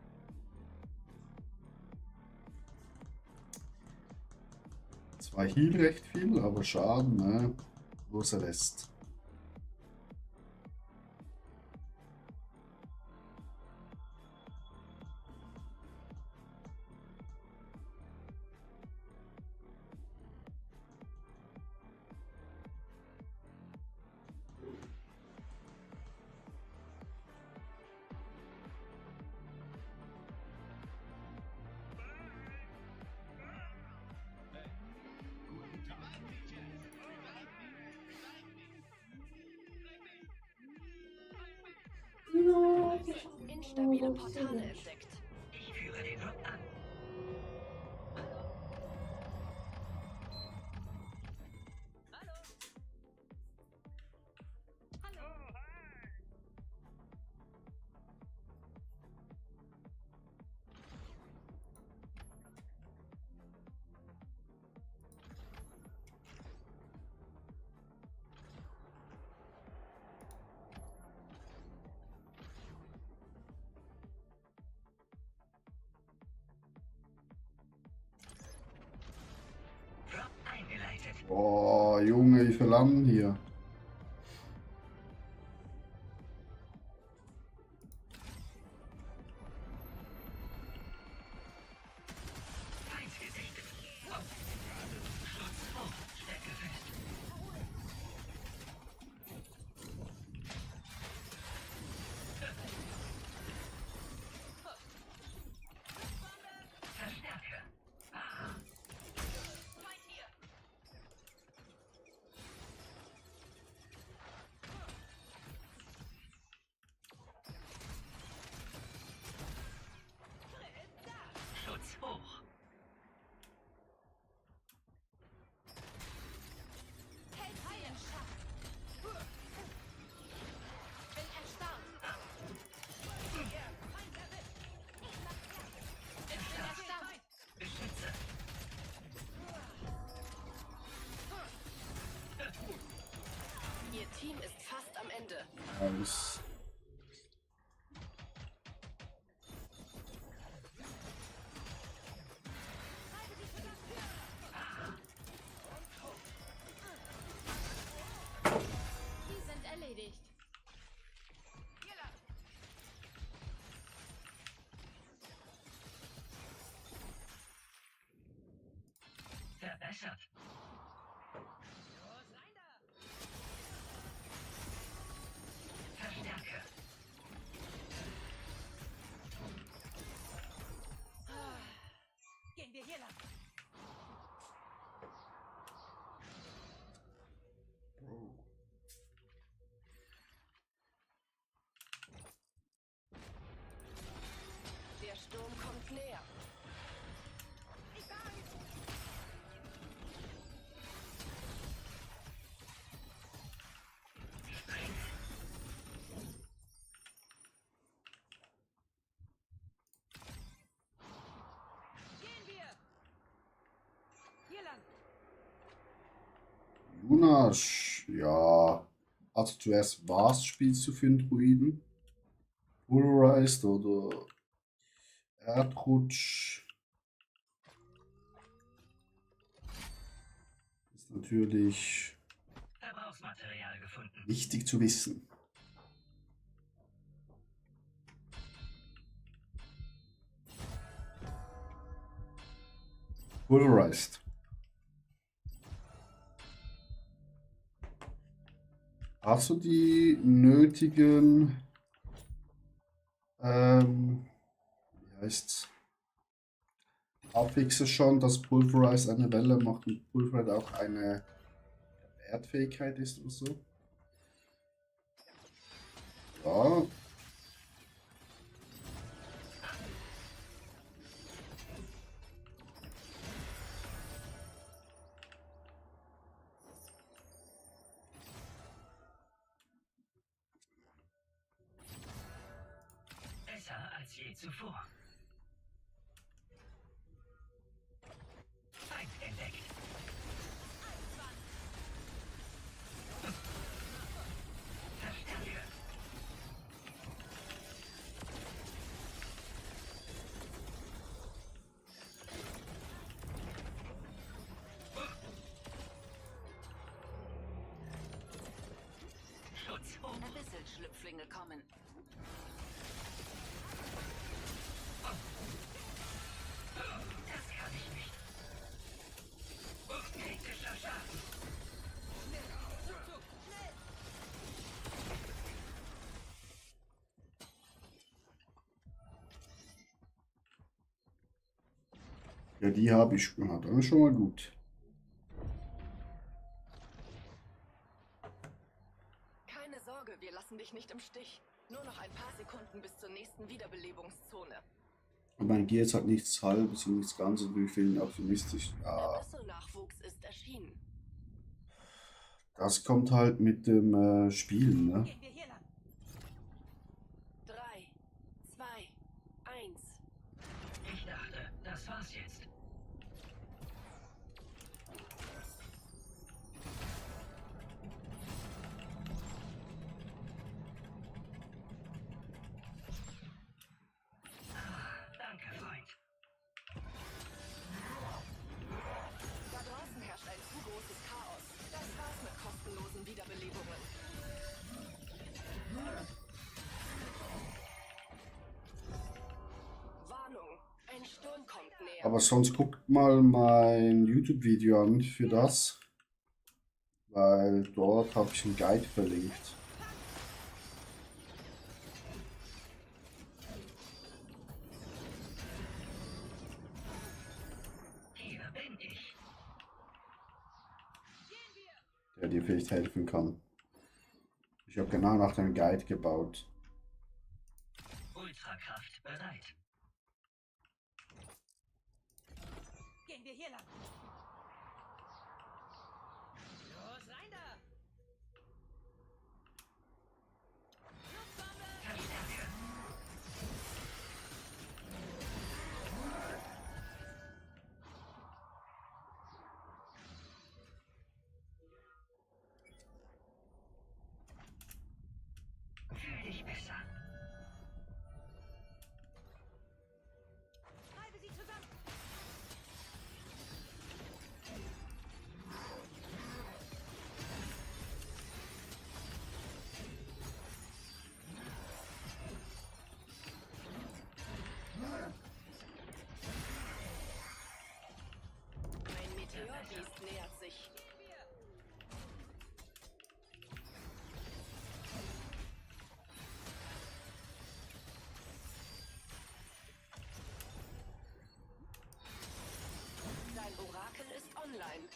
Zwar Heal recht viel, aber Schaden, ne? Los er lässt. Instabile Portale entdeckt. Ich führe den Lock an. Boah, Junge, wie viel landen hier? Feind gesichtet. Schutz hoch. Stecke fest. Verstärke. Feind hier. Schutz hoch. Hält sie in Schach. Bin erstarrt. Feind erwischt. Ich bin erstarrt. Beschütze. Ihr Team ist fast am Ende. Alles. Die sind erledigt. Verbessert. Verstärke. Gehen wir hier lang. Der Sturm kommt näher. Gehen wir. Hier lang. Lunasch, ja. Also zuerst was spielst du für einen Druiden? Polarized oder Erdrutsch? Ist natürlich Verbrauchsmaterial gefunden. wichtig zu wissen. Polarized. Hast du die nötigen, wie heißt's, Abfixe schon, dass Pulverize eine Welle macht und Pulverize auch eine Erdfähigkeit ist oder so? Ja. Besser als je zuvor. Feind entdeckt. Verstärke. Schutz hoch. Abyssal-Schlüpflinge kommen. Das kann ich nicht. Kritischer Schaden. Ja, die habe ich schon. Das ist schon mal gut. Keine Sorge, wir lassen dich nicht im Stich. Nur noch ein paar Sekunden bis zur nächsten Wiederbelebungszone. Und mein Gear ist halt nichts Halbes und nichts Ganzes, wie vielen optimistisch. Ja, Abyssal-Nachwuchs ist erschienen. das kommt halt mit dem Spielen, ne? Gehen wir hier lang. 3, 2, 1. Ich dachte, das war's jetzt. Danke, Freund. Da draußen herrscht ein zu großes Chaos. Aber sonst guckt mal mein YouTube-Video an für das, weil dort habe ich einen Guide verlinkt. Hier bin ich. Der dir vielleicht helfen kann. Ich habe genau nach dem Guide gebaut. Ultrakraft bereit. Gehen wir hier lang. Los, rein da! Verstärke. Fühl dich besser. Treibe sie zusammen. Ein Meteorbiest nähert sich. Dein Orakel ist online.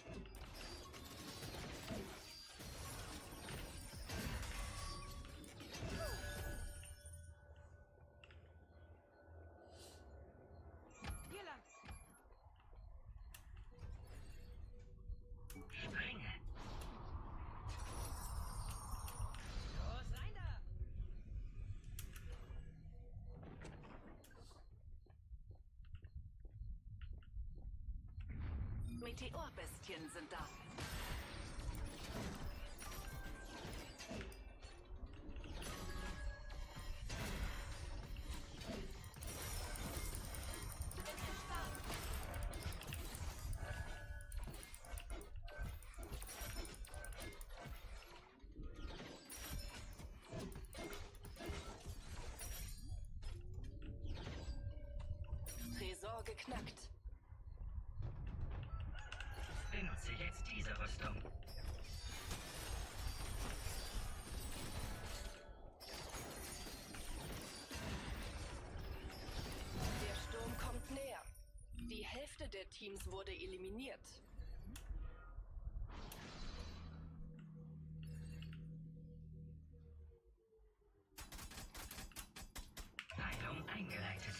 Hier lang. Springe. Los, rein da! Meteorbestien sind da. Tresor geknackt. Benutze jetzt diese Rüstung. Der Sturm kommt näher. Die Hälfte der Teams wurde eliminiert. Heilung eingeleitet.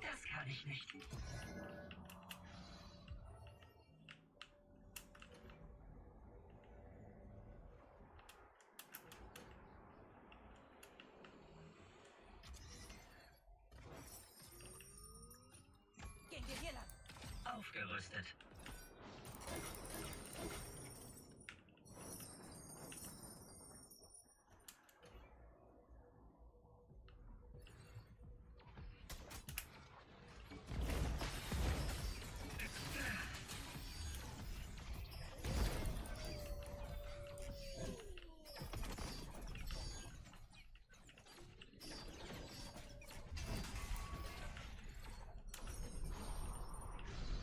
Das kann ich nicht. Gehen wir hier lang. Aufgerüstet.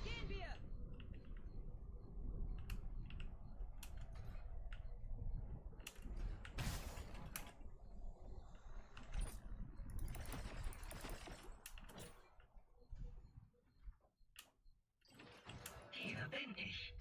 Gehen wir. Hier bin ich.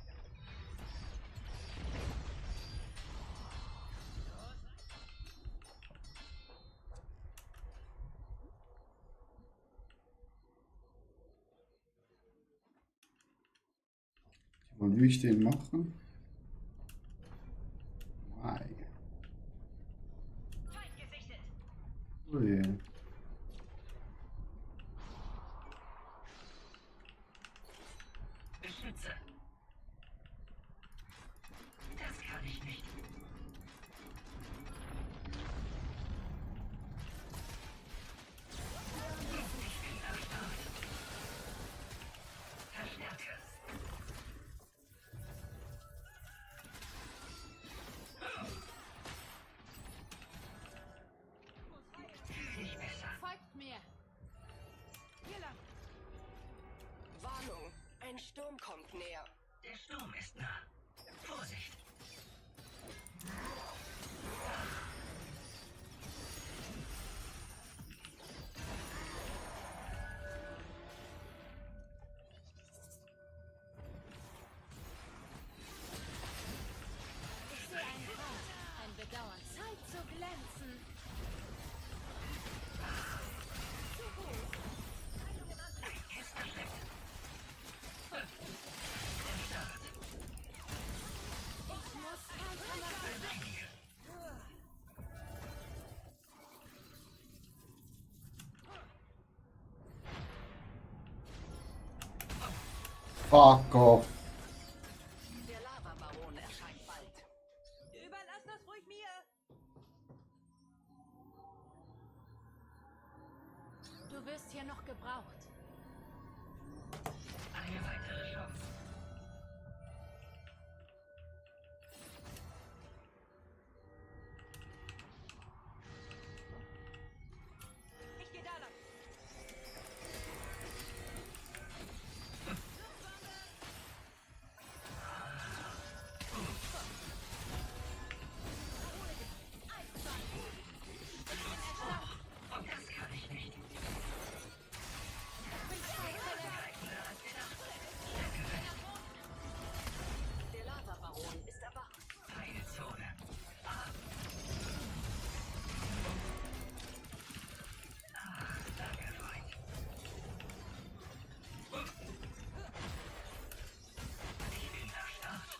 Und wie ich den machen? Nein. Feind gesichtet. Ui. Beschütze. Das kann ich nicht. Ich bin erstarrt. Verstärke. Ein Sturm kommt näher. Der Sturm ist nah. Vorsicht! Ich sehe einen Feind. Ein Bedauern. Zeit zu glänzen. Zu gut. Ich muss weitermachen. Fuck off. Der Lavabaron erscheint bald. Überlass das ruhig mir. Du wirst hier noch gebraucht. Eine weitere Chance. Ich gehe da lang. Und das kann ich nicht. Der Lavabaron ist erwacht. Heilzone. Danke, Freund. Ich bin erstarrt.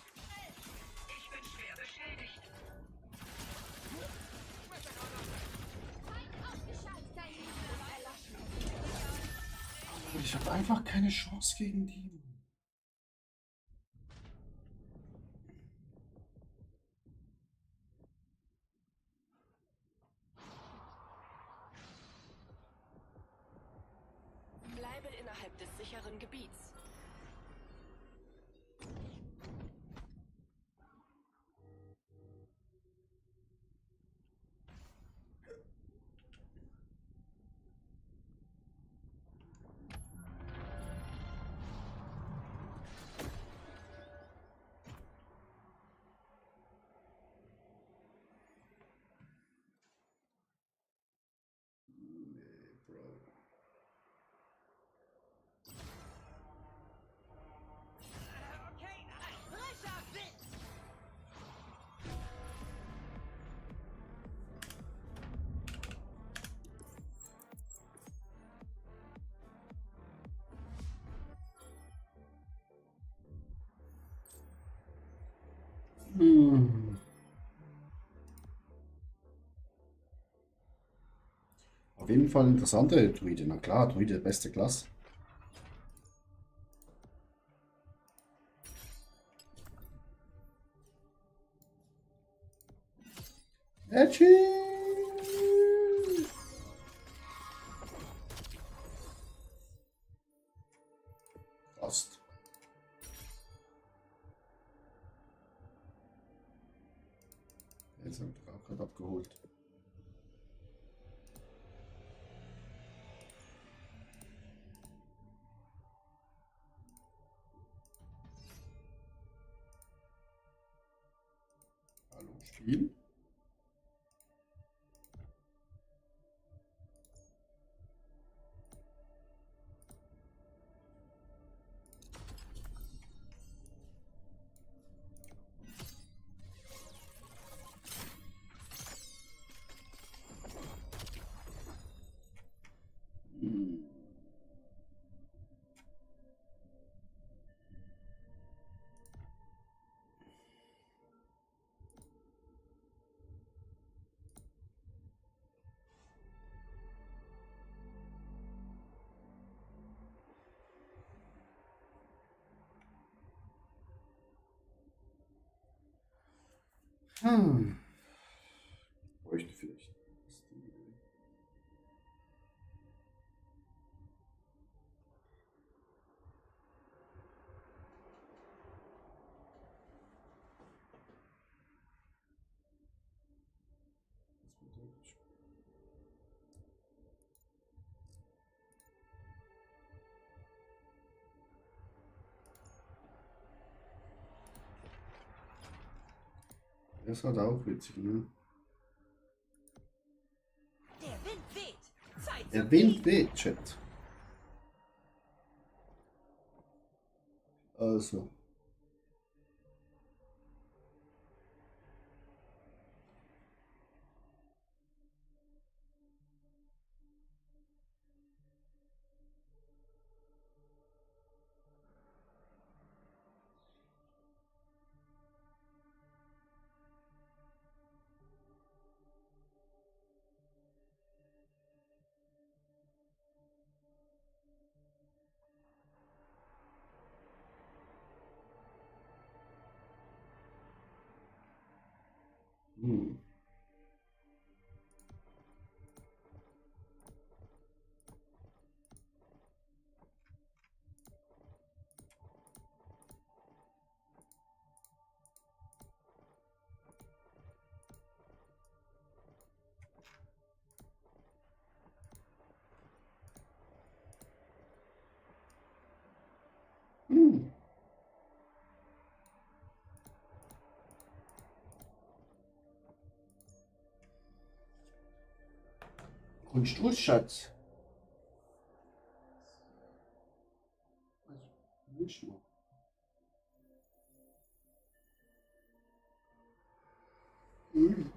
Ich bin schwer beschädigt. Ich habe einfach keine Chance gegen die. Bleibe innerhalb des sicheren Gebiets. Okay, ein frischer Wind. Auf jeden Fall interessante Druide. Na klar, Druide, beste Klasse. Edgy! Fast. Jetzt habe ich auch gerade abgeholt. Hallo, Spiel. Bräuchte vielleicht. Das ist halt auch witzig, ne? Der Wind weht. Zeit zu Der Wind fliegen. weht, Chat. Also. Hm. Hm. Kunstruß, Schatz. Was willst du? Hm.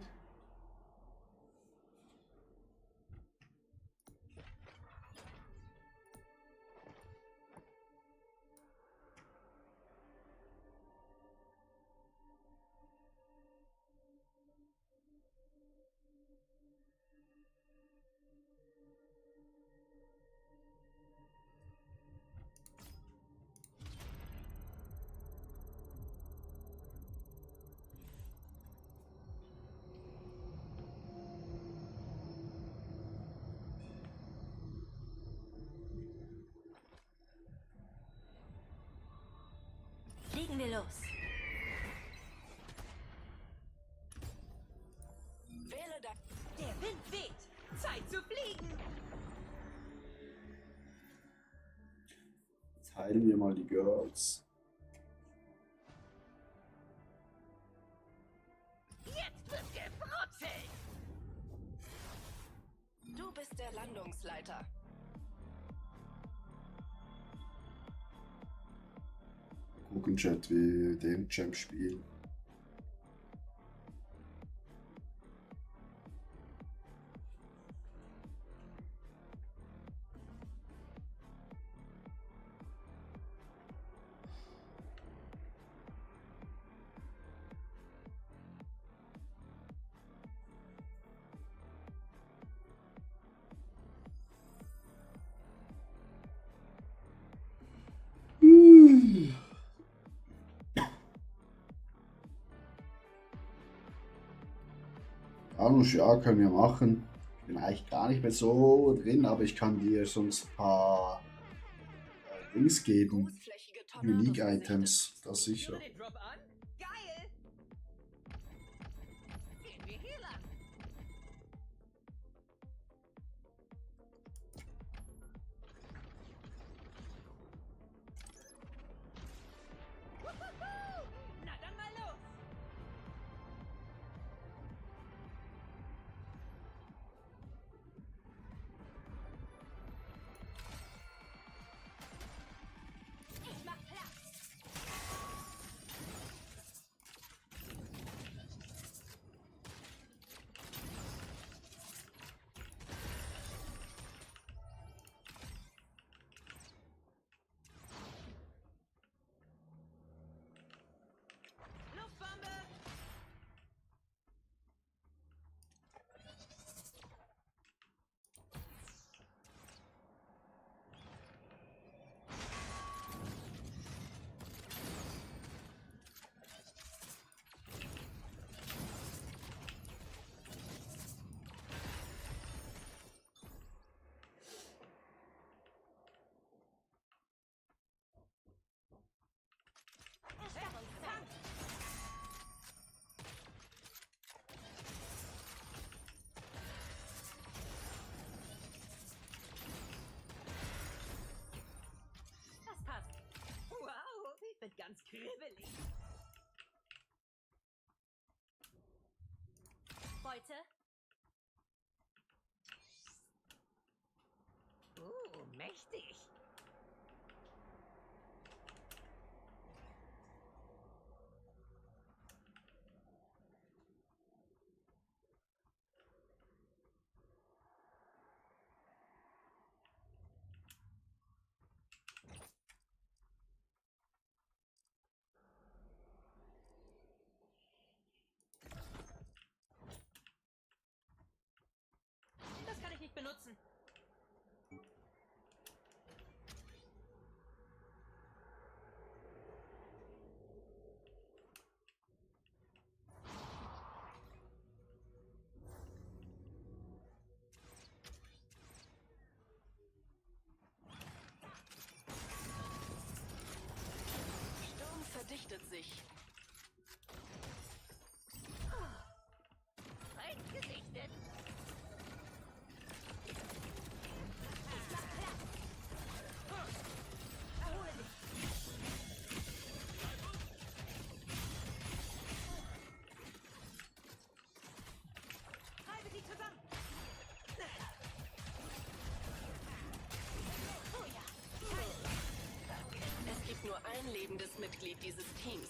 Legen wir los. Wähle da. Der Wind weht. Zeit zu fliegen. Jetzt heilen wir mal die Girls. Jetzt wird gebrutzelt. Du bist der Landungsleiter. Gucken, Chat, wie den Champ spielen. Anusch, ja, können wir machen. Ich bin eigentlich gar nicht mehr so drin, aber ich kann dir sonst ein paar Dings geben. Großflächige Tornados Unique gesichtet. Items, das sicher. Den Drop an. Geil. Gehen wir hier lang. Wuhuhu. Na dann mal los. Ich mach Platz. Luftbombe. Sperrungsfang. Das passt. Wow, wird ganz kribbelig. Ausbeute? Mächtig. Das kann ich nicht benutzen. Sturm verdichtet sich. Eingesichtet. Erhole dich. Treibe sie zusammen. Oh ja. Es gibt nur ein lebendes Mitglied dieses Teams.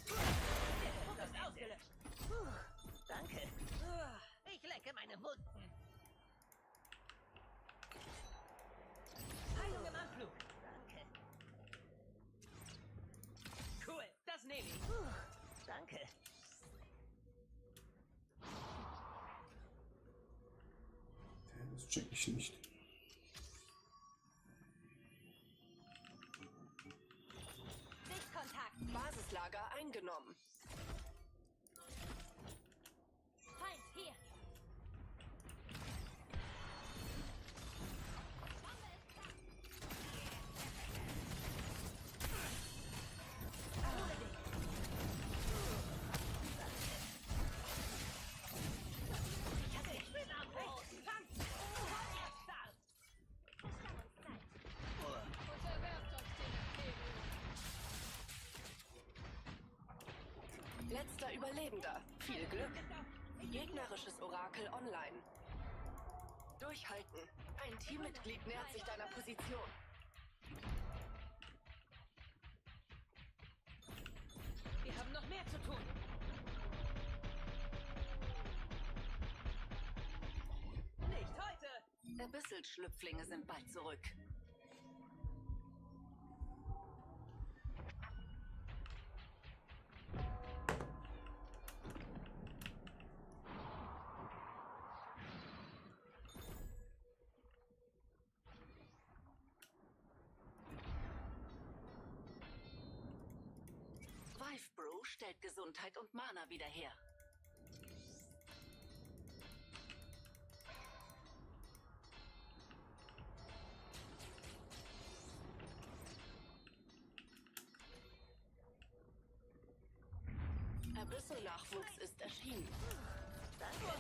Druck ist ausgelöscht. Puh, danke. Ich lecke meine Wunden. Heilung im Anflug. Danke. Cool, das nehme ich. Danke. Das check ich nicht. Sichtkontakt. Basislager eingenommen. Feind hier. Bombe ist klar. Erhole dich. Ich bin am Boden. Fang. Start. Verstärkungszeit. Unterwerft euch dem Imperium. Letzter Überlebender. Viel Glück. Gegnerisches Orakel online. Durchhalten. Ein Teammitglied nähert sich deiner Position. Wir haben noch mehr zu tun. Nicht heute. Abyssal-Schlüpflinge sind bald zurück. Vive Brew stellt Gesundheit und Mana wieder her. Abyssal-Nachwuchs ist erschienen. Danke.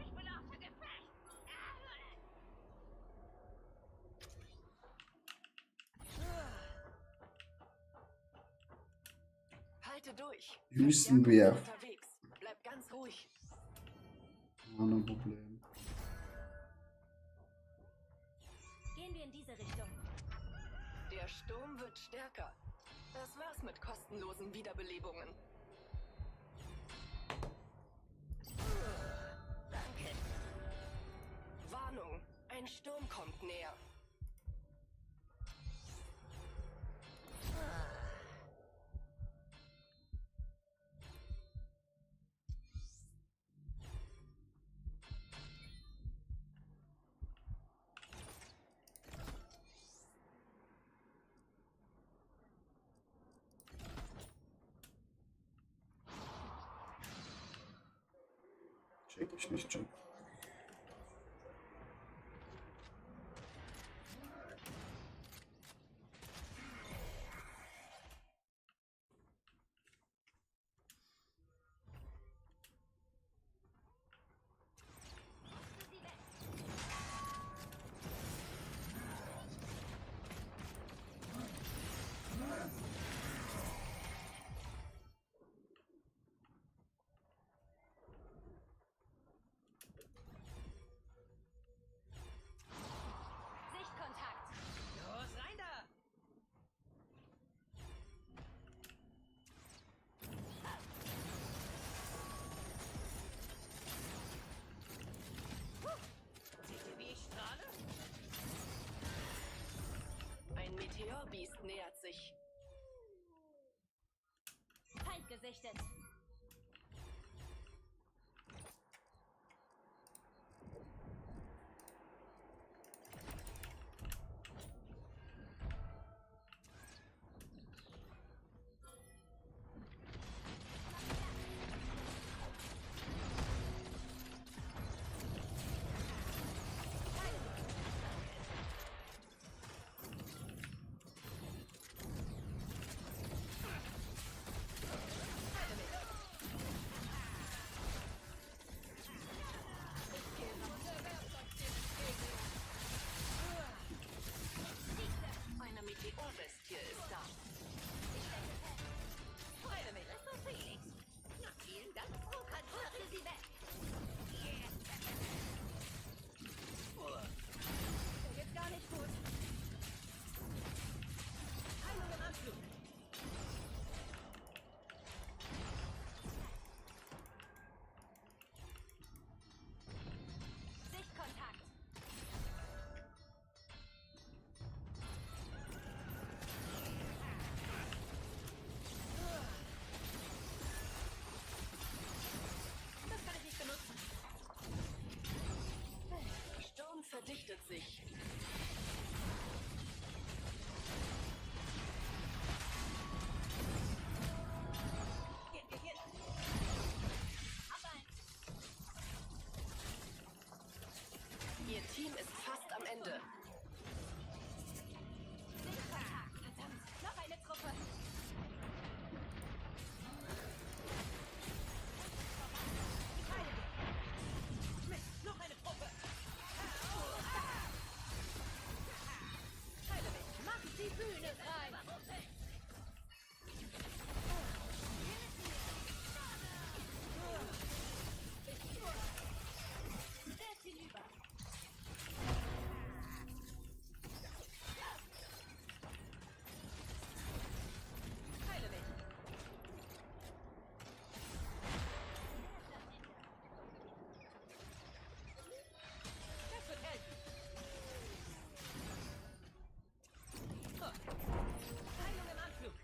Ich bin außer Gefecht. Halte durch. Houston, Verstärkung wer? ist unterwegs. Bleib ganz ruhig. Ein Problem. Gehen wir in diese Richtung. Der Sturm wird stärker. Das war's mit kostenlosen Wiederbelebungen. Danke. Warnung, ein Sturm kommt näher. Check ich nicht, check. Feind gesichtet. Eine Meteorbestie ist da. Freue mich, das war Felix. Na, vielen Dank, Rokan, rühre sie weg. Der geht's gar nicht gut. Heilung im Anflug. Sichtkontakt. Das kann ich nicht benutzen. Sturm verdichtet sich. Hier. Ihr Team ist fast am Ende. Sichtkontakt. Verdammt. Noch eine Truppe. Mist, noch eine Truppe. Macht die Bühne frei. Stellt ihn über. Heile mich. Das wird helfen. Heilung im Anflug.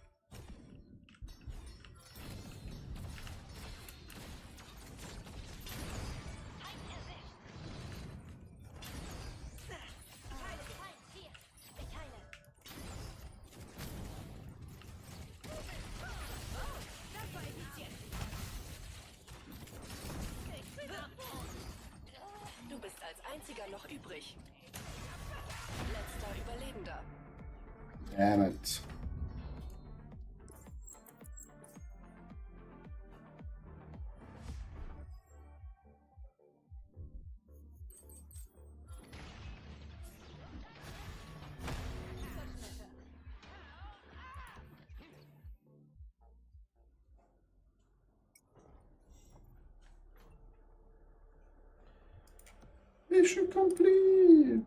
Feind hier. Ich heile. Das war effizient. Ich bin am Boden. Du bist als einziger noch übrig. Letzter Überlebender. Damn it. Mission complete.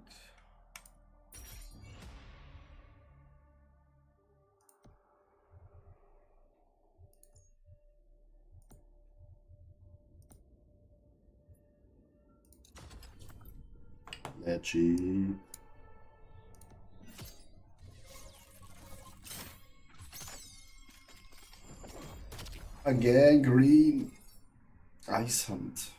Leggy. Again, green. Eishand.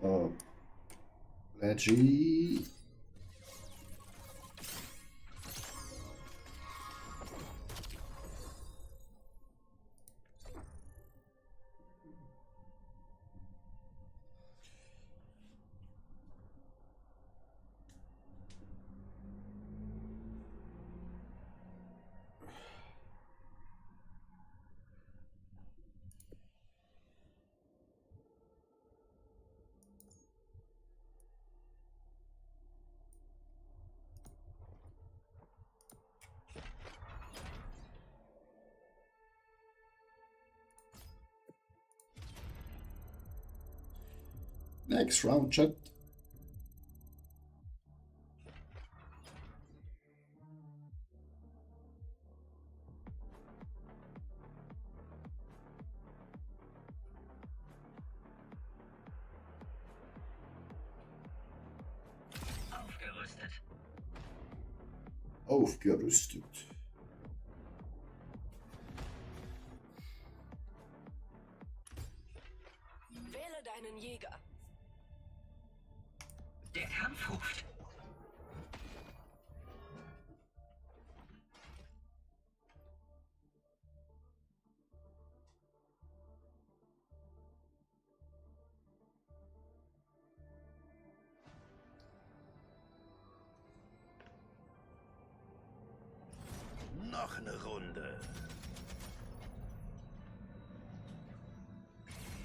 So. Leggy. Next round, Chat. Aufgerüstet. Aufgerüstet. Wähle deinen Jäger. Der Kampf ruft. Noch eine Runde.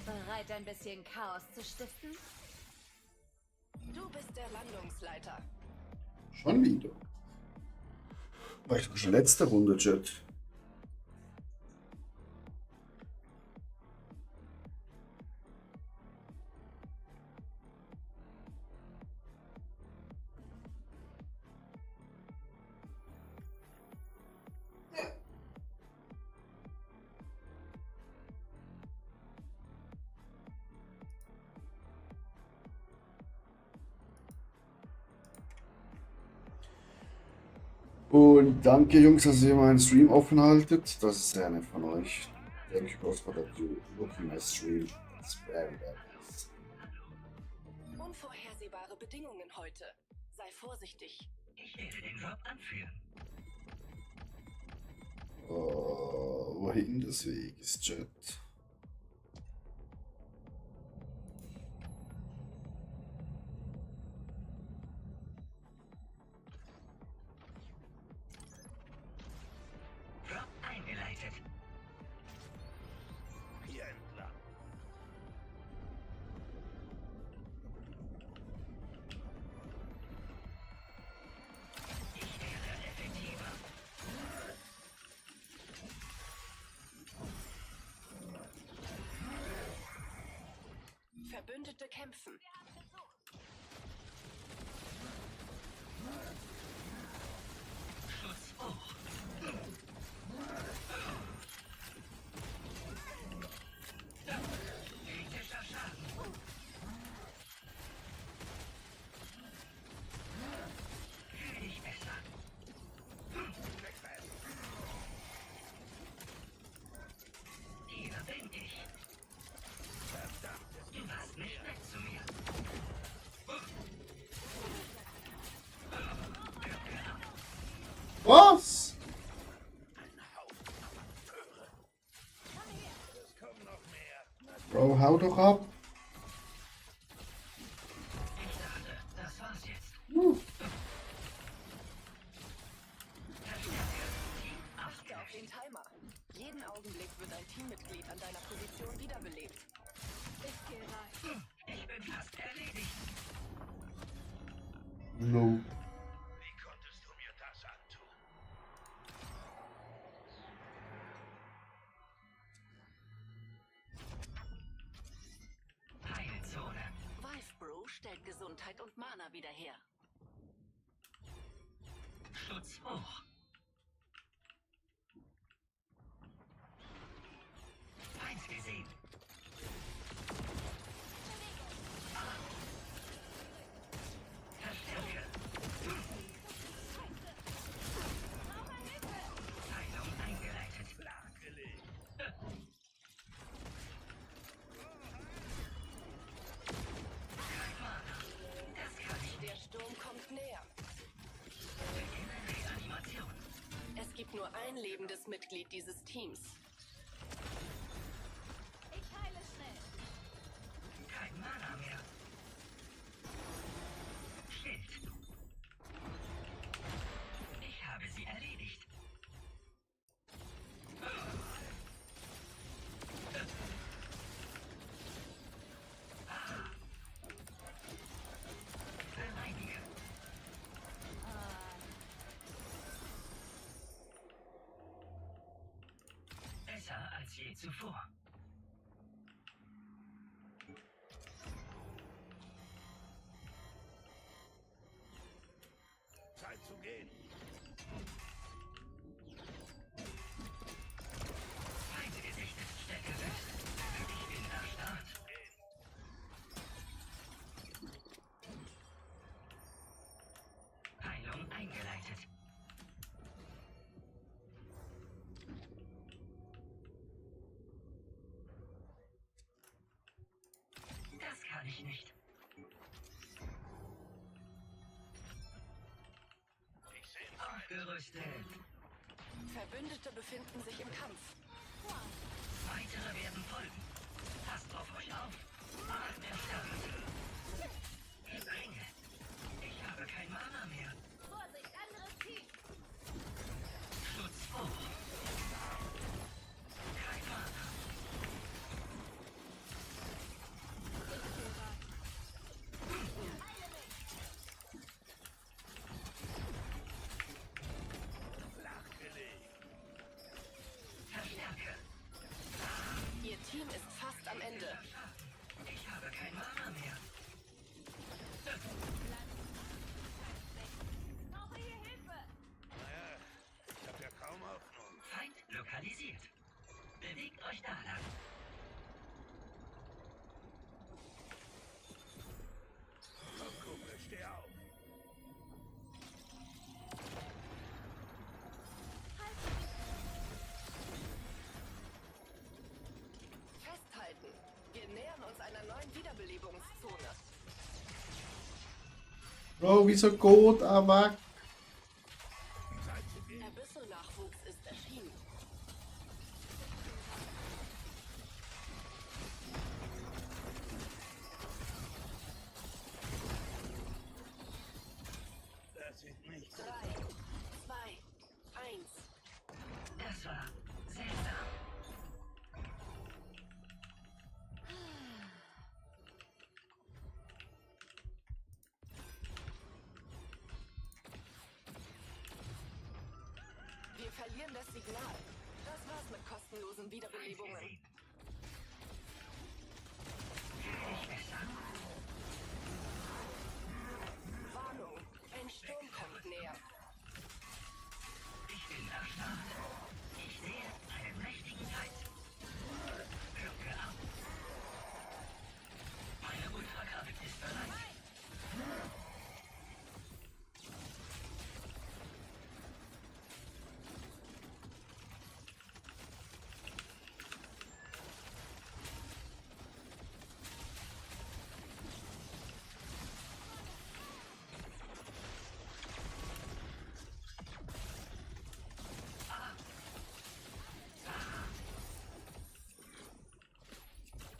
Bereit, ein bisschen Chaos zu stiften? Du bist der Landungsleiter. Schon wieder. War ich doch schon letzte Runde, Chat. Und danke, Jungs, dass ihr meinen Stream offen haltet. Das ist sehr nett von euch. Thank you both for that looking my stream. It's very nice. Unvorhersehbare Bedingungen heute. Sei vorsichtig. Ich werde den Job anführen. Oh, wohin des Weges, Chat? Drop eingeleitet. Hier entlang. Ich wäre effektiver. Verbündete kämpfen. Schutz hoch. Kritischer Schaden. Fühl dich besser. Hier bin ich. Du warst nicht nett zu mir. Was? Bro, hau doch ab. Ich dachte, das war's jetzt. Achte auf den Timer. Jeden Augenblick wird ein Teammitglied an deiner Position wiederbelebt. Ich gehe rein. Ich bin fast erledigt. No. Wie konntest du mir das antun? Heilzone. Vivebrew stellt Gesundheit und Mana wieder her. Schutz hoch. Eins gesehen. Verstärke. Heilung eingeleitet. Kein Mana. Das kann ich Der nicht. Sturm kommt näher. Beginne Reanimation. Es gibt nur ein lebendes Mitglied dieses Teams. Ich heile schnell. Kein Mana mehr. Schild. Ich habe sie erledigt. Verteidige. Besser als je zuvor. kann ich nicht. Aufgerüstet. Verbündete befinden sich im Kampf. Weitere werden folgen. Passt auf euch auf. Macht mehr Stärke. Ich bringe. Ich habe kein Mana mehr. Vorsicht, anderes Team! Schutz hoch. Kein Mana. Verstärke. Ihr Team ist fast am Ende. Ich habe kein Mana mehr. Brauche hier Hilfe! Naja, ich hab ja kaum Hoffnung. Feind lokalisiert. Bewegt euch da lang. Komm, Kumpel, steh auf. Festhalten. Wir nähern uns einer neuen Wiederbelebungszone. Oh, wieso geht aber? Der Bissel-Nachwuchs ist erschienen. Das ist nicht 3, 2, 1. Das war seltsam. Wir verlieren das Signal. Das war's mit kostenlosen Wiederbelebungen. Warnung, ein Sturm kommt näher. Ich bin erstarrt. Ich sehe einen mächtigen Feind. Glocke ab. Meine Ultrakraft ist bereit.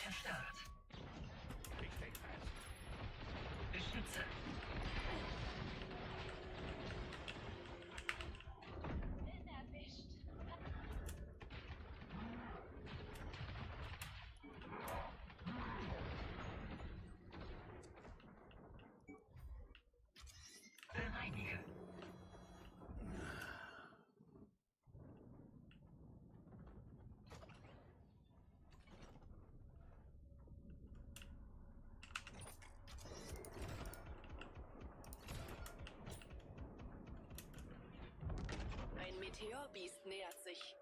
Erstarrt. Beschütze. Bin erwischt! Bereinige. Ein Meteorbiest nähert sich.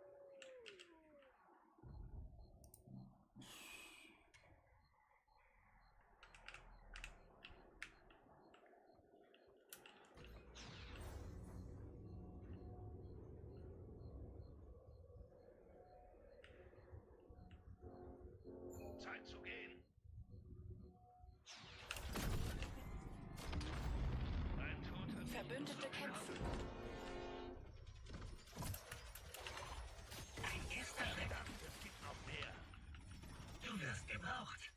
Zeit zu gehen. Ein Toter. Verbündete kämpfen. Ein erster Schritt. Es gibt noch mehr. Du wirst gebraucht.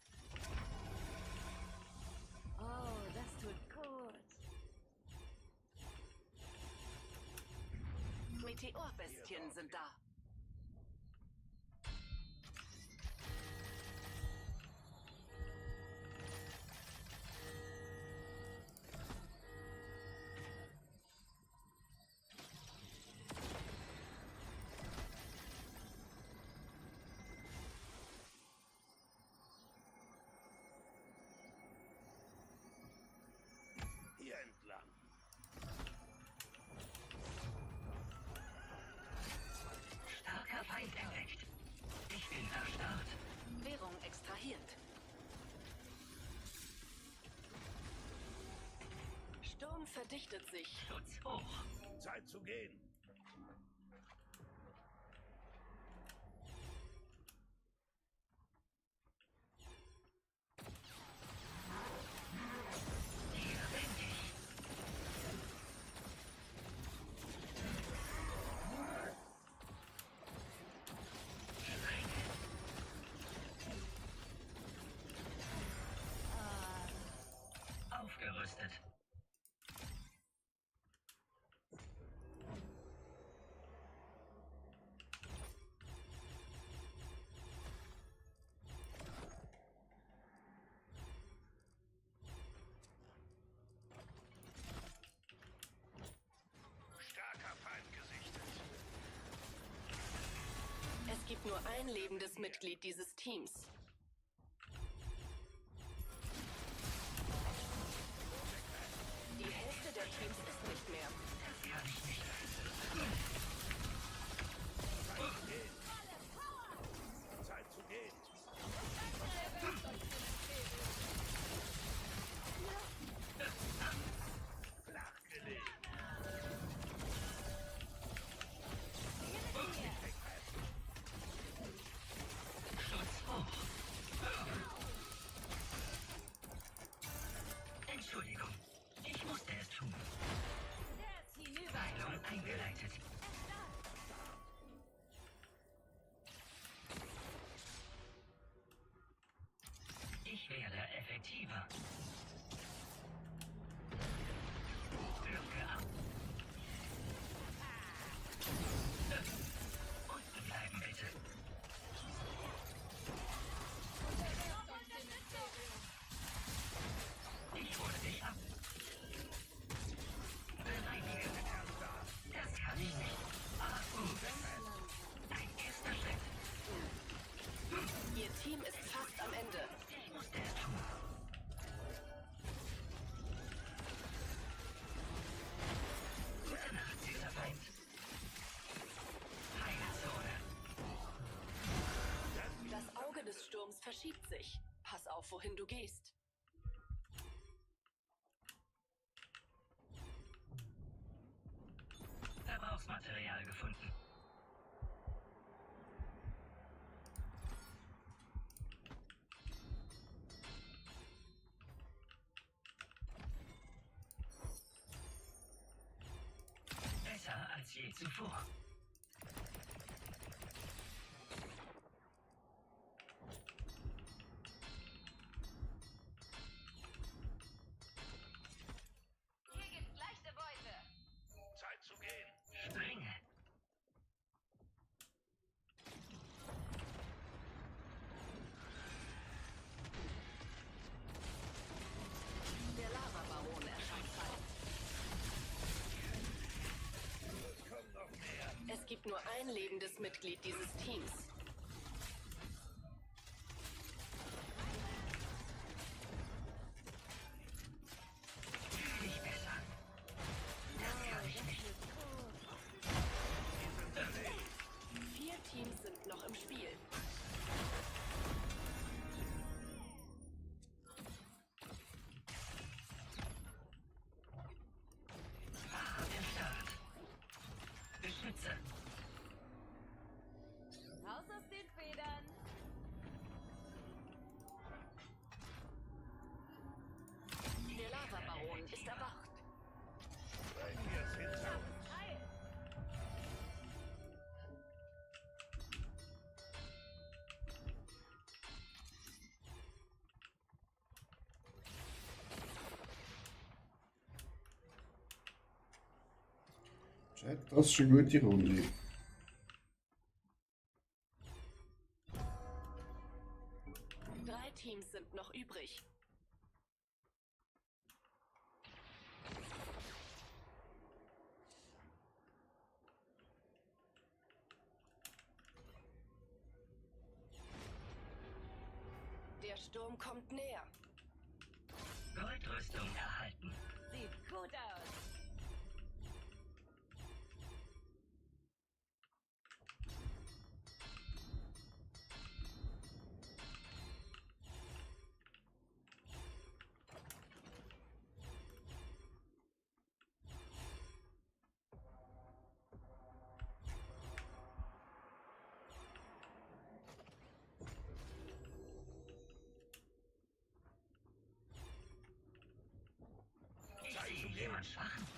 Oh, das tut gut. Meteorbestien sind da. Hier entlang. Starker Feind entdeckt. Ich bin erstarrt. Währung extrahiert. Sturm verdichtet sich. Schutz hoch. Zeit zu gehen. nur ein lebendes Mitglied dieses Teams. Die Hälfte der Teams ist nicht mehr. Das kann ich nicht. Zeit zu gehen. Flachgelegt. Schutz hoch. Entschuldigung, ich musste es tun. Der ist hinüber. Heilung eingeleitet. Ich werde effektiver. Blocke ab. Unten bleiben, bitte. Ich hole dich ab. Bereinige. Das kann ich nicht. Aber gut. Ein erster Schritt. Ihr Team ist fast am Ende. Ich musste es tun. Gute Nacht, süßer Feind. Heilzone. Das Auge des Sturms verschiebt sich. Pass auf, wohin du gehst. Verbrauchsmaterial gefunden. Besser als je zuvor. Hier gibt's leichte Beute. Zeit zu gehen. Springe. Der Lavabaron erscheint bald. Es gibt nur ein lebendes Mitglied dieses Teams. Nicht besser. Das kann ich nicht. 4 Teams sind noch im Spiel. Im Start. Beschütze. Raus aus den Federn. Der Lavabaron ist erwacht. Bei mir sind Heil. Chat, das ist eine gute Runde. Drei Teams sind noch übrig. Der Sturm kommt näher. Goldrüstung erhalten. Sieht gut aus. Ich sehe jemand schwachen.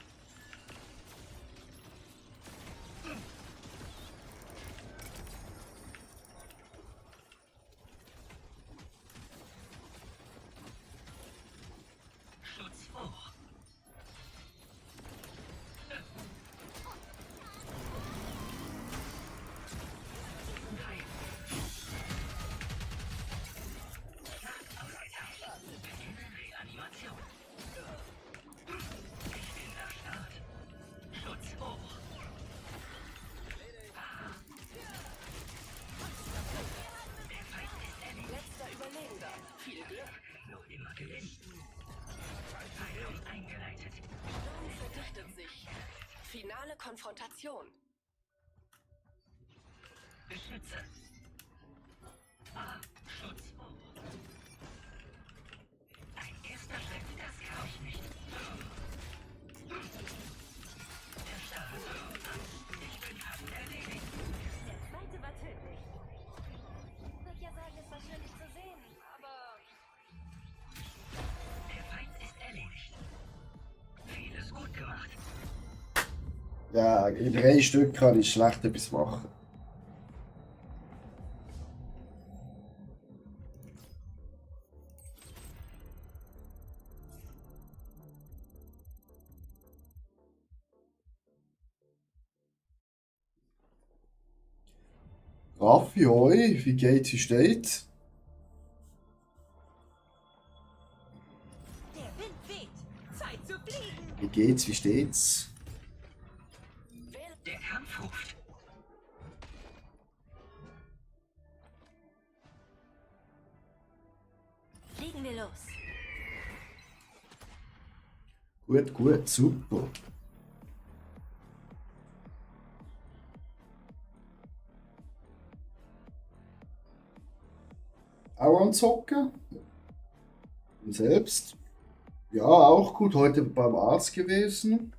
Konfrontation. Beschütze. Schutz. Ein erster Schritt, das kann ich nicht. Der Stachel. Ich bin fast erledigt. Der zweite war tödlich. Ich würde ja sagen, es war schön, dich zu sehen, aber Der Feind ist erledigt. Vieles gut gemacht. Ja, in 3 Stück kann ich schlecht etwas machen. Raffi, hoi, wie geht's, wie steht's? Der Wind weht. Zeit zu fliegen. Wie geht's, wie steht's? Der Kampf ruft. legen wir los. Gut, gut, super. Auch am Zocken. Und selbst. Ja, auch gut. Heute beim Arzt gewesen.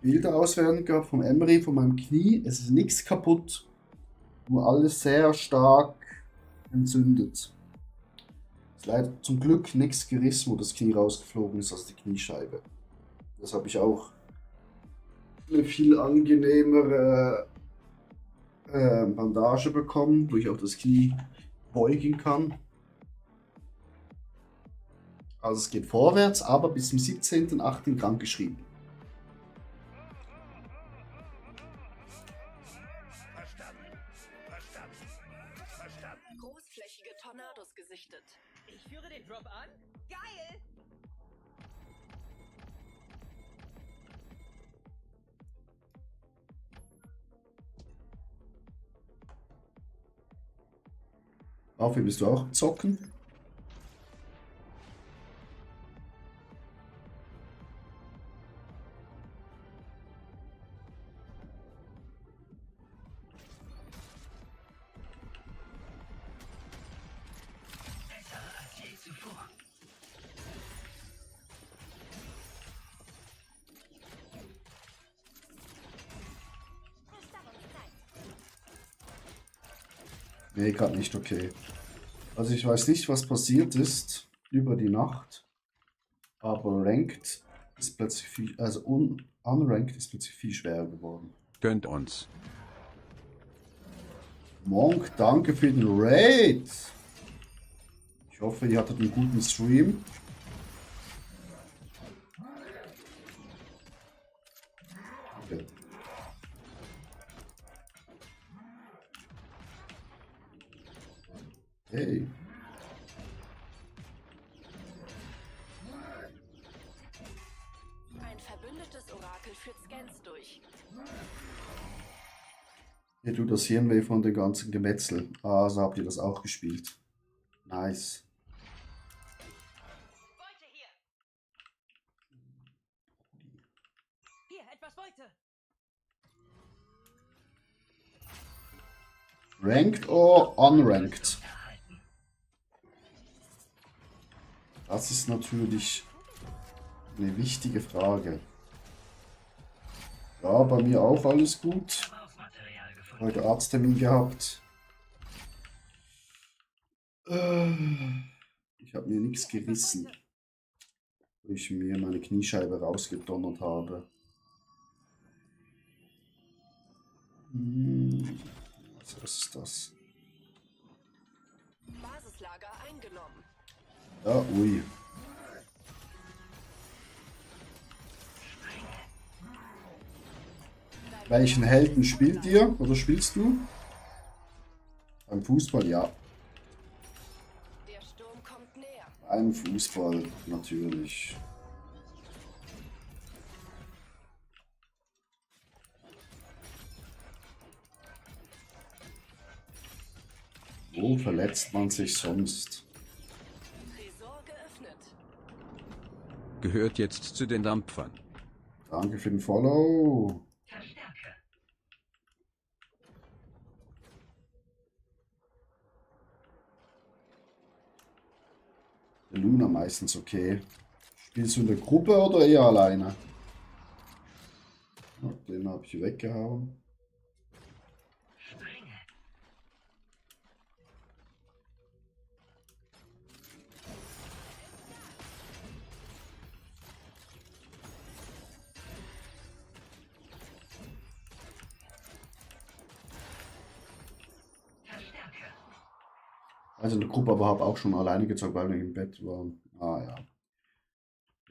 Bilder auswerten gehabt vom MRI, von meinem Knie. Es ist nichts kaputt. Nur alles sehr stark entzündet. Es ist leider zum Glück nichts gerissen, wo das Knie rausgeflogen ist aus der Kniescheibe. Das habe ich auch eine viel angenehmere Bandage bekommen, wo ich auch das Knie beugen kann. Also es geht vorwärts, aber bis zum 17.08. krankgeschrieben. Großflächige Tornados gesichtet. Ich führe den Drop an. Geil! Raffi, bist du auch zocken? Besser als je zuvor. Nee, gerade nicht okay. Also ich weiß nicht, was passiert ist über die Nacht, aber Ranked ist plötzlich viel, also Unranked ist plötzlich viel schwerer geworden. Gönnt uns. Monk, danke für den Raid. Ich hoffe, ihr hattet einen guten Stream. Okay. Hey. Ein verbündetes Orakel führt Scans durch. Ihr tut das Hirnweh von dem ganzen Gemetzel. Ah, so habt ihr das auch gespielt. Nice. Beute hier. Hier, etwas Beute. Ranked or unranked? Das ist natürlich eine wichtige Frage. Ja, bei mir auch alles gut. Heute Arzttermin gehabt. Ich habe mir nichts gerissen, wo ich mir meine Kniescheibe rausgedonnert habe. Was ist das? Basislager eingenommen. Ja, ui. Welchen Helden spielt ihr oder spielst du? Beim Fußball, ja. Der Sturm kommt näher. Beim Fußball, natürlich. Wo verletzt man sich sonst? Tresor geöffnet. Gehört jetzt zu den Dampfern. Danke für den Follow. Luna meistens okay. Spielst du in der Gruppe oder eher alleine? Oh, den habe ich weggehauen. Springe. Verstärke. Also in der Gruppe aber habe auch schon alleine gezockt, weil wir im Bett waren. Ah ja.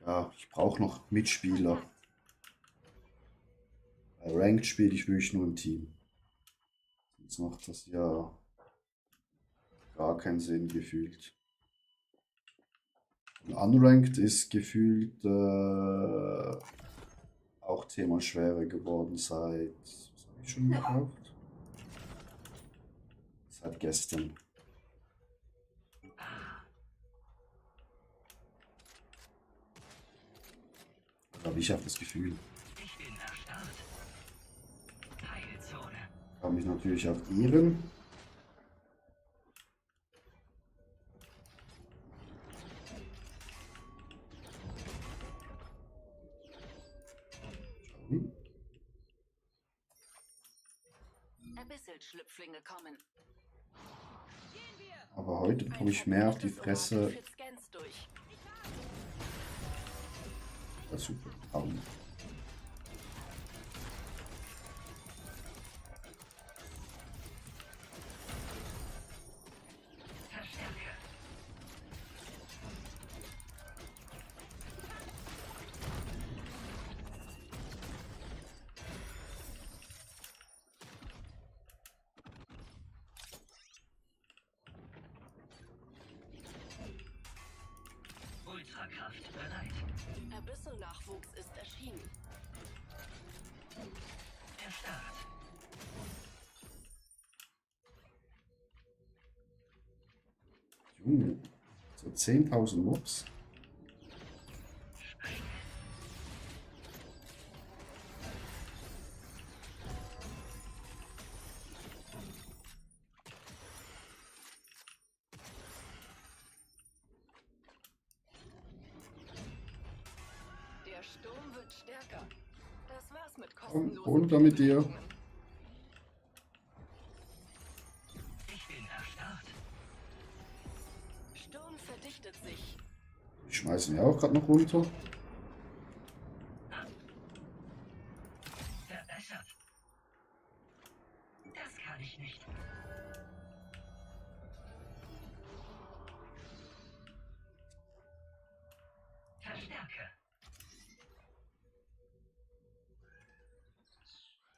Ja, ich brauche noch Mitspieler. Bei Ranked spiele ich wirklich nur im Team. Sonst macht das ja gar keinen Sinn gefühlt. Und Unranked ist gefühlt auch Thema schwerer geworden seit, was habe ich schon gekauft? Seit gestern. Aber ich habe das Gefühl. Ich bin erstarrt. Heilzone. Kann mich natürlich auch irren. Abyssal-Schlüpflinge kommen. Aber heute bekomme ich mehr auf die Fresse. Führt Scans durch. Ja, super. Augen. Verstärke. Ultrakraft bereit. Abyssal-Nachwuchs ist erschienen. Erstarrt. Junge. So 10.000 Mobs. Springe. Der Sturm wird stärker. Das war's mit Komm, kostenlosen runter mit dir. Wiederbelebungen. Ich bin erstarrt. Sturm verdichtet sich. Die schmeißen ja auch gerade noch runter. Verbessert. Das kann ich nicht. Verstärke.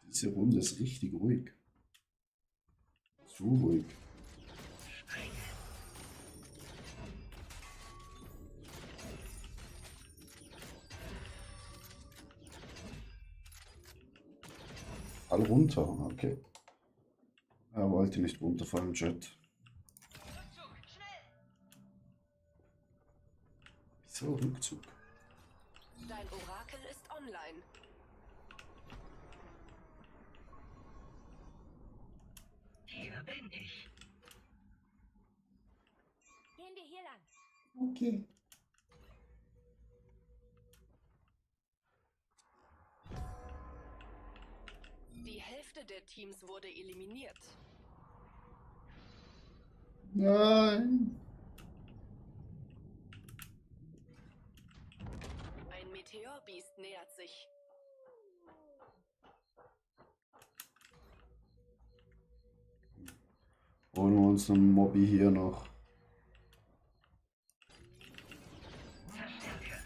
Diese Runde ist richtig ruhig. Zu ruhig. Springe. All runter. Okay. Er wollte nicht runterfallen, Chat. Rückzug, schnell! Wieso Rückzug? Dein Orakel ist online. Hier bin ich. Gehen wir hier lang. Okay. Die Hälfte der Teams wurde eliminiert. Nein. Ein Meteorbiest nähert sich. Holen wir uns einen Mobby hier noch. Verstärke.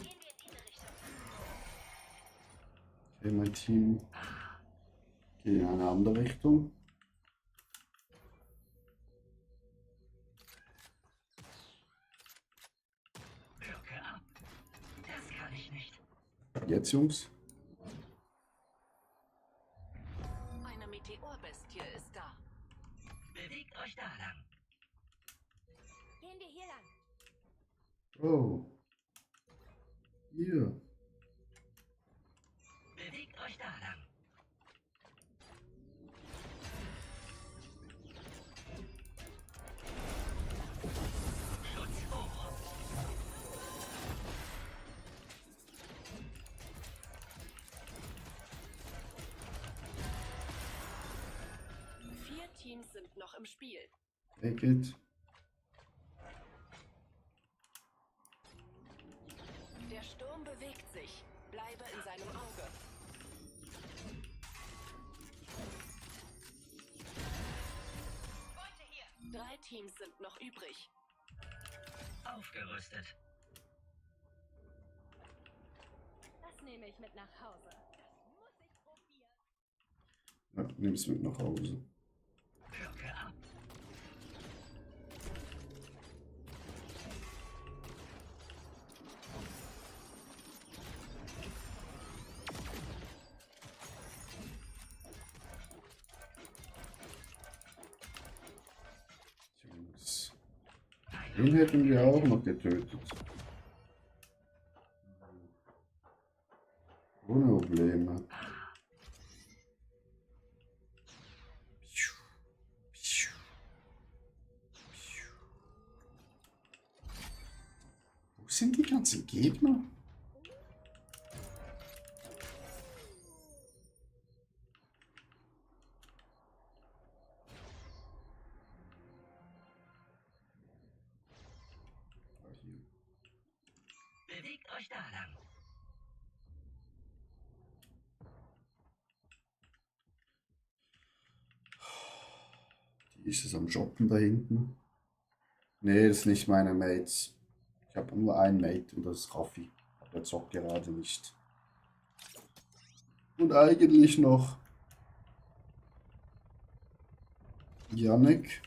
Gehen wir in diese Richtung. Okay, mein Team geht in eine andere Richtung. Wirke ab. Das kann ich nicht. Jetzt, Jungs. Eine Meteorbestie ist da. Bewegt euch da lang. Gehen wir hier lang. Oh. Hier. Bewegt Teams sind noch im Spiel. Take it. Der Sturm bewegt sich. Bleibe in seinem Auge. Beute hier. 3 Teams sind noch übrig. Aufgerüstet. Das nehme ich mit nach Hause. Das muss ich probieren. Ja, nimm's mit nach Hause. Glocke ab. Jungs. Den hätten wir auch noch getötet. Ohne Probleme. Wo sind die ganzen Gegner? Bewegt euch da lang. Die ist es am Shoppen da hinten. Nee, das ist nicht meine Mates. Ich habe nur einen Mate und das ist Raffi. Aber der zockt gerade nicht. Und eigentlich noch Yannick.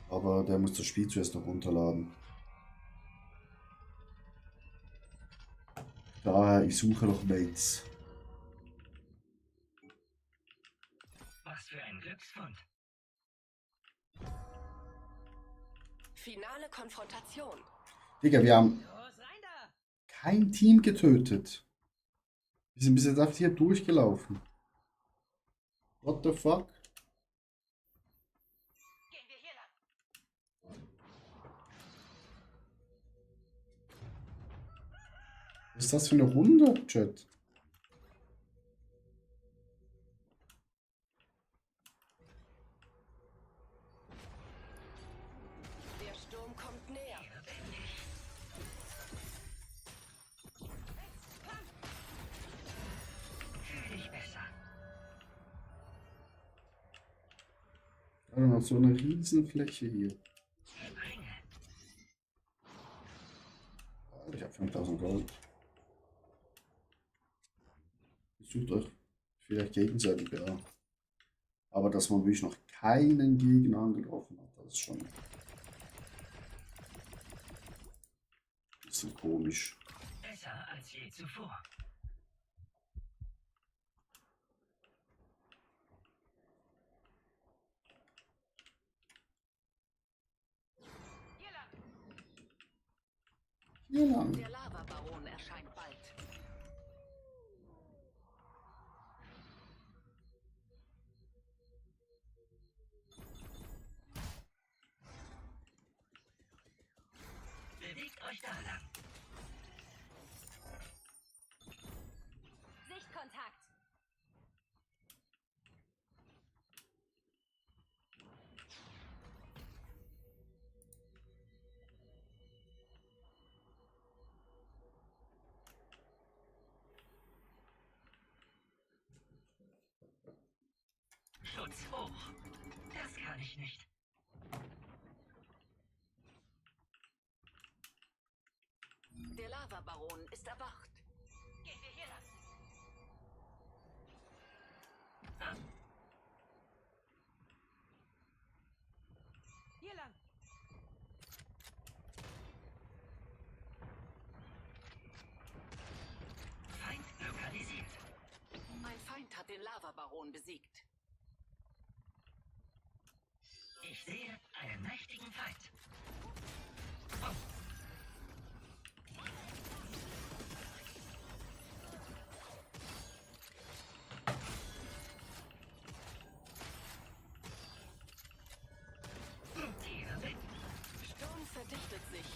Aber der muss das Spiel zuerst noch runterladen. Daher, ich suche noch Mates. Was für ein Glücksfund. Finale Konfrontation. Digga, wir haben Los, rein da. kein Team getötet. Wir sind bis jetzt einfach hier durchgelaufen. What the fuck? Gehen wir hier lang. Was ist das für eine Runde, Chat? Der Sturm kommt näher. Fühl dich besser. Also noch so eine riesen Fläche hier. Springe. Alter, ich habe 5000 Gold. Sucht euch vielleicht gegenseitig, ja. Aber dass man wirklich noch keinen Gegner angetroffen hat, das ist schon ein bisschen komisch. Besser als je zuvor. Hier lang. Hier lang. Der Lavabaron erscheint bald. Bewegt euch da lang. Sichtkontakt. Schutz hoch. Das kann ich nicht. Der Lavabaron ist erwacht. Gehen wir hier lang. Hier lang. Feind lokalisiert. Ein Feind hat den Lavabaron besiegt. Ich sehe einen mächtigen Feind. Tiere weg. Sturm verdichtet sich.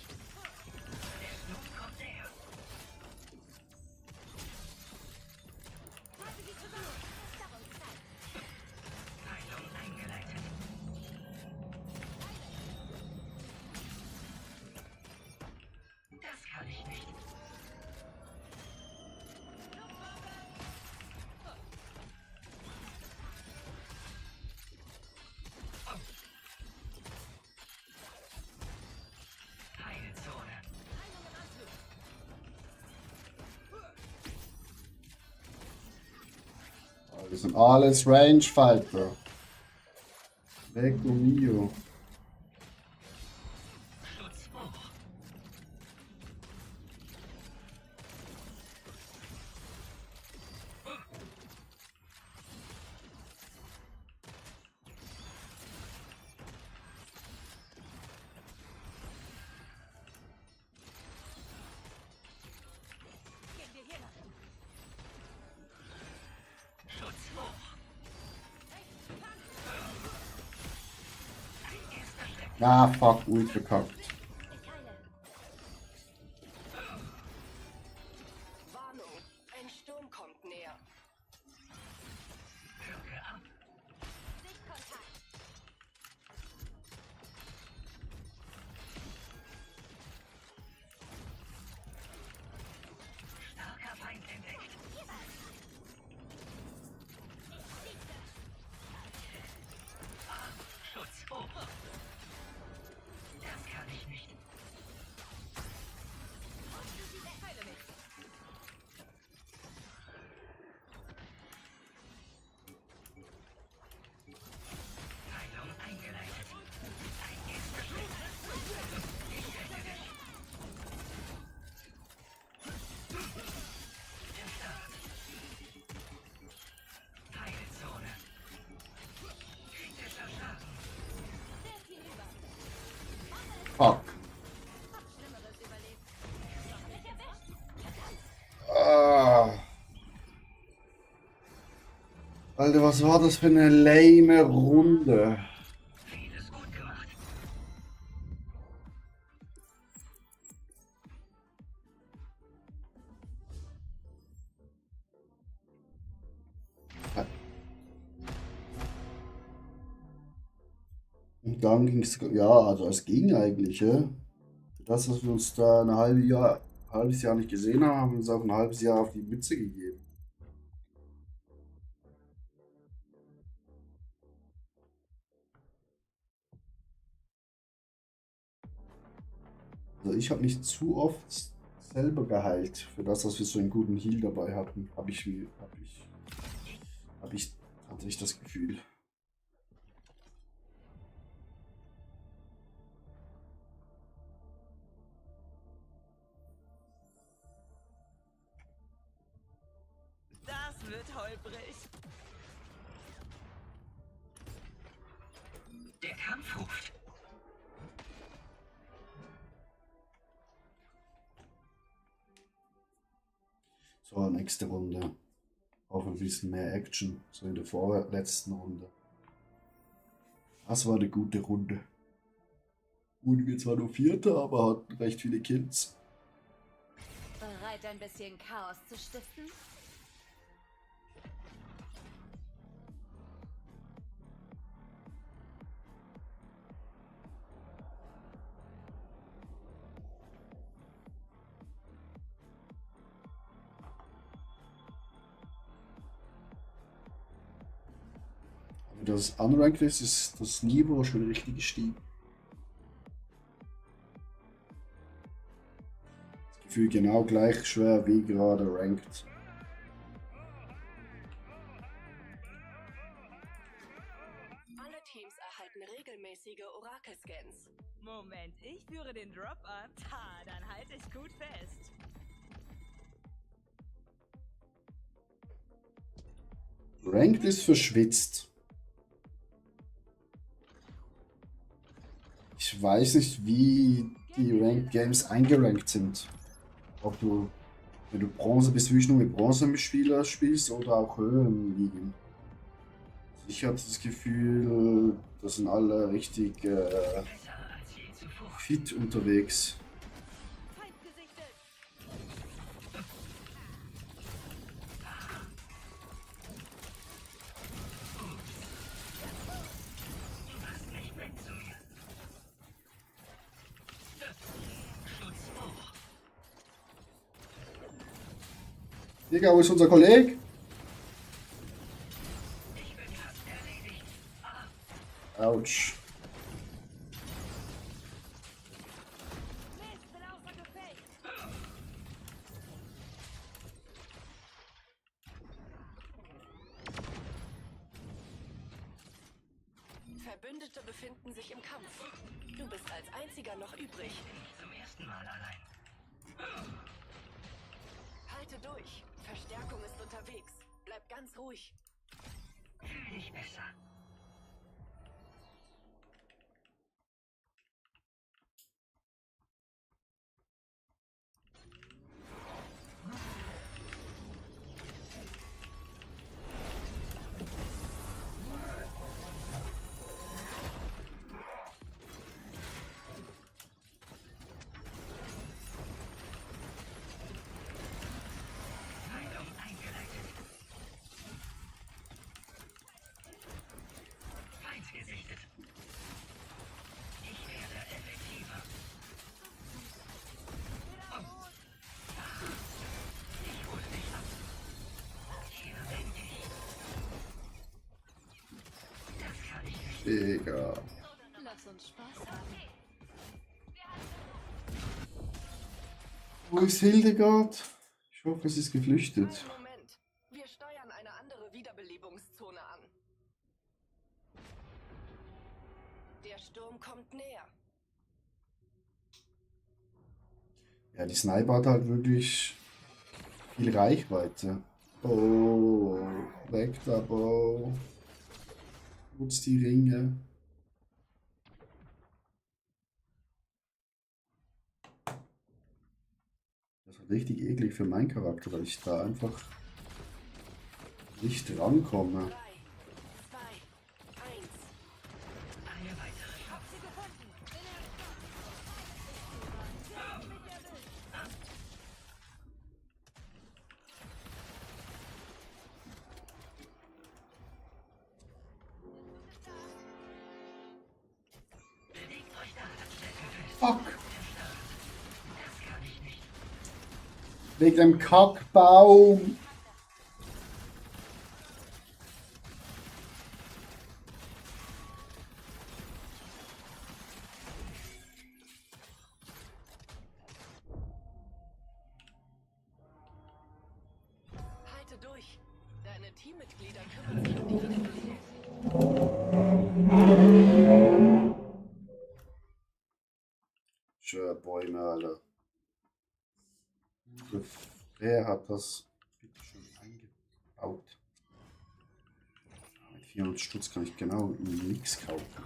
Der Sturm kommt näher. Halten Sie zusammen. Stop uns Zeit. Heilung Das sind alles Rangefighter. Lecco mio. Gehen wir hier lang. Ah, fuck, Ult verkackt. Warnung, ein Sturm kommt näher. Sichtkontakt. Starker Feind entdeckt. Schutz hoch. Das kann ich nicht. Heile mich. Heilung eingeleitet. Ein erster Schritt. Ich rette dich. Der Start. Heilzone. Kritischer Schaden. Wirf hinüber. Fuck. Schlimmeres überlebt. Mich erwischt. Ah. Alter, was war das für eine lame Runde? Vieles gut gemacht. Und dann ging es, ja, also es ging eigentlich, ja. Für das, dass wir uns da ein halbes Jahr nicht gesehen haben, haben wir uns auch ein halbes Jahr auf die Mütze gegeben. Also ich habe mich zu oft selber geheilt, für das, dass wir so einen guten Heal dabei hatten, hatte ich das Gefühl. Das wird holprig. Der Kampf ruft. So, nächste Runde. Auch ein bisschen mehr Action, so in der vorletzten Runde. Das war eine gute Runde. Wurden wir zwar nur Vierter, aber hatten recht viele Kills. Bereit, ein bisschen Chaos zu stiften? Wenn das unranked ist, ist das Niveau schon richtig gestiegen. Das Gefühl genau gleich schwer wie gerade ranked. Alle Teams erhalten regelmäßige Orakelscans. Moment, ich führe den Drop an. Ha, dann halte ich gut fest. Ranked ist verschwitzt. Ich weiß nicht, wie die Ranked Games eingerankt sind. Ob du, wenn du Bronze bist, wirklich nur mit Bronze-Spieler spielst oder auch höheren Ligen. Ich hatte das Gefühl, das sind alle richtig fit unterwegs. Feind gesichtet. Digga, wo ist unser Kollege? Autsch. Mist, bin außer Gefecht. Verbündete befinden sich im Kampf. Du bist als einziger noch übrig. Zum ersten Mal allein. Halte durch. Verstärkung ist unterwegs. Bleib ganz ruhig. Fühl dich besser. Heilung eingeleitet. Feind gesichtet. Ich werde effektiver. Ich hole dich ab. Hier bin ich. Das kann ich nicht. Digga. Lass uns Spaß haben. Wo ist Hildegard? Ich hoffe, sie ist geflüchtet. Einen Moment. Wir steuern eine andere Wiederbelebungszone an. Der Sturm kommt näher. Ja, die Sniper hat halt wirklich viel Reichweite. Oh, weg da, Bo. Nutzt die Ringe. Das ist richtig eklig für meinen Charakter, weil ich da einfach nicht rankomme. 3, 2, 1. Eine weitere Hab sie gefunden. bewegt euch da. Fuck! Das kann ich nicht. Wegen dem Kackbaum! Halte durch. Deine Teammitglieder kümmern sich um die Wiederbelebung. Schöne Bäume, Alter. Wer hat das bitte schon eingebaut? Mit 400 Stutz kann ich genau nichts kaufen.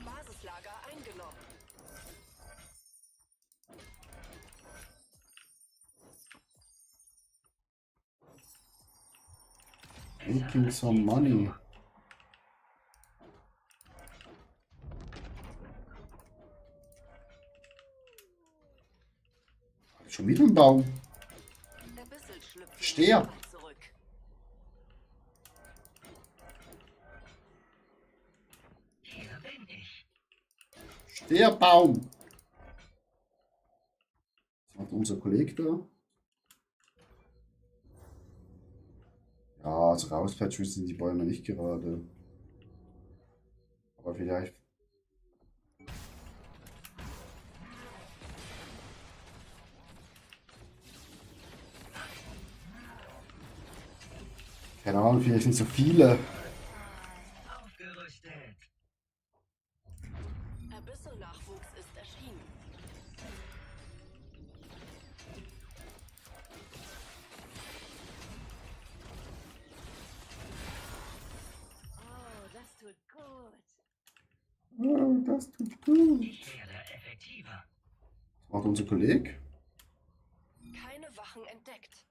Basislager eingenommen. Making some money. Schon wieder ein Baum. Der Bissel schlüpft Sterb. in die zurück. Hier bin ich. Der Baum. Was macht unser Kollege da? Ja, also rauspatchen sind die Bäume nicht gerade. Aber vielleicht. Keine Ahnung, vielleicht sind so viele. Aufgerüstet. Abyssal-Nachwuchs ist erschienen. Oh, das tut gut. Oh, das tut gut. Ich werde effektiver. Was macht unser Kollege? Keine Wachen entdeckt.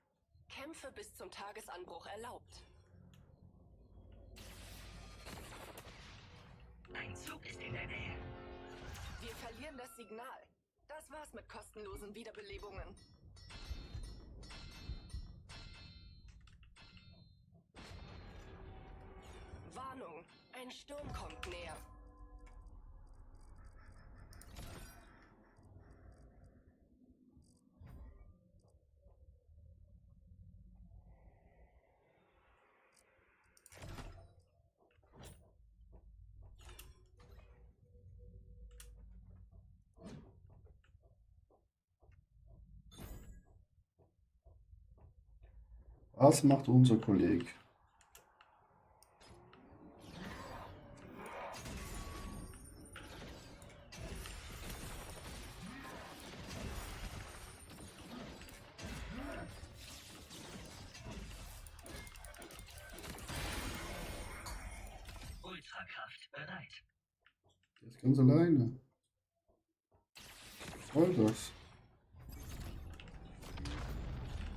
Kämpfe bis zum Tagesanbruch erlaubt. Ein Zug ist in der Nähe. Wir verlieren das Signal. Das war's mit kostenlosen Wiederbelebungen. Warnung, ein Sturm kommt näher. Was macht unser Kollege? ganz alleine. Was soll das?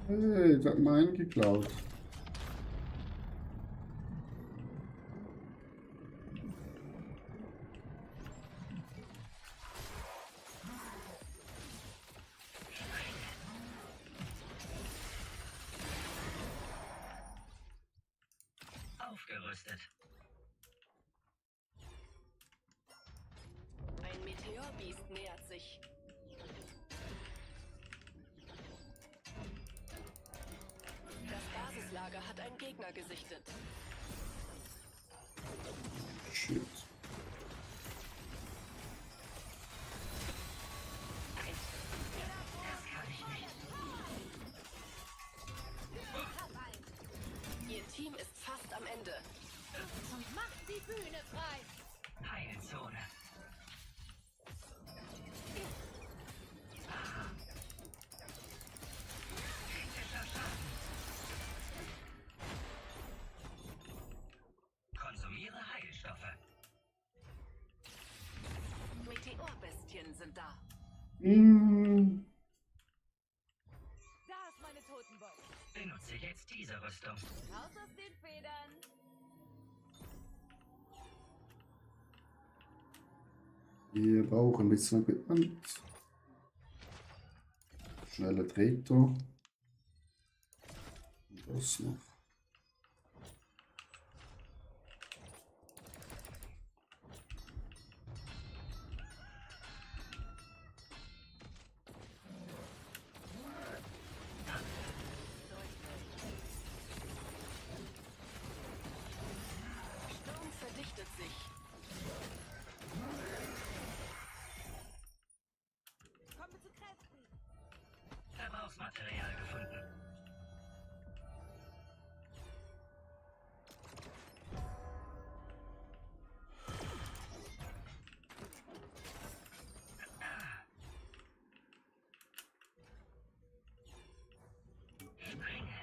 Hey, der hat meinen geklaut. Aufgerüstet. Ein Meteorbiest nähert sich. Das Basislager hat einen Gegner gesichtet. Shit. Ihr Team ist fast am Ende. Und macht die Bühne frei. Heilzone. Kritischer Schaden. Konsumiere Heilstoffe. Meteorbestien sind da. Hm. Da ist meine Totenbox. Benutze jetzt diese Rüstung. Raus aus den Federn. Wir brauchen ein bisschen Equipment. Schneller Treter. Und das noch. Sturm verdichtet sich. Komme zu Kräften. Verbrauchsmaterial gefunden. Springe.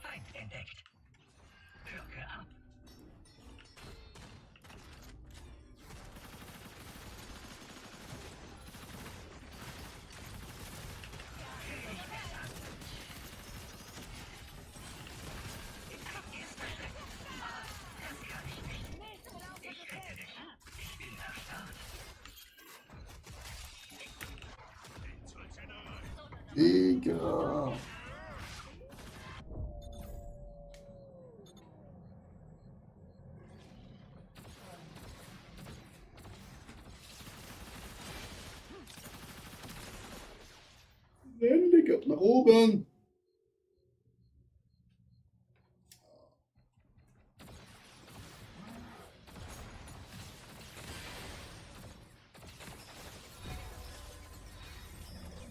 Feind entdeckt. Glocke ab. Das kann ich nicht. Ich rette dich. Ich bin erstarrt. Digga. Ende geht nach oben.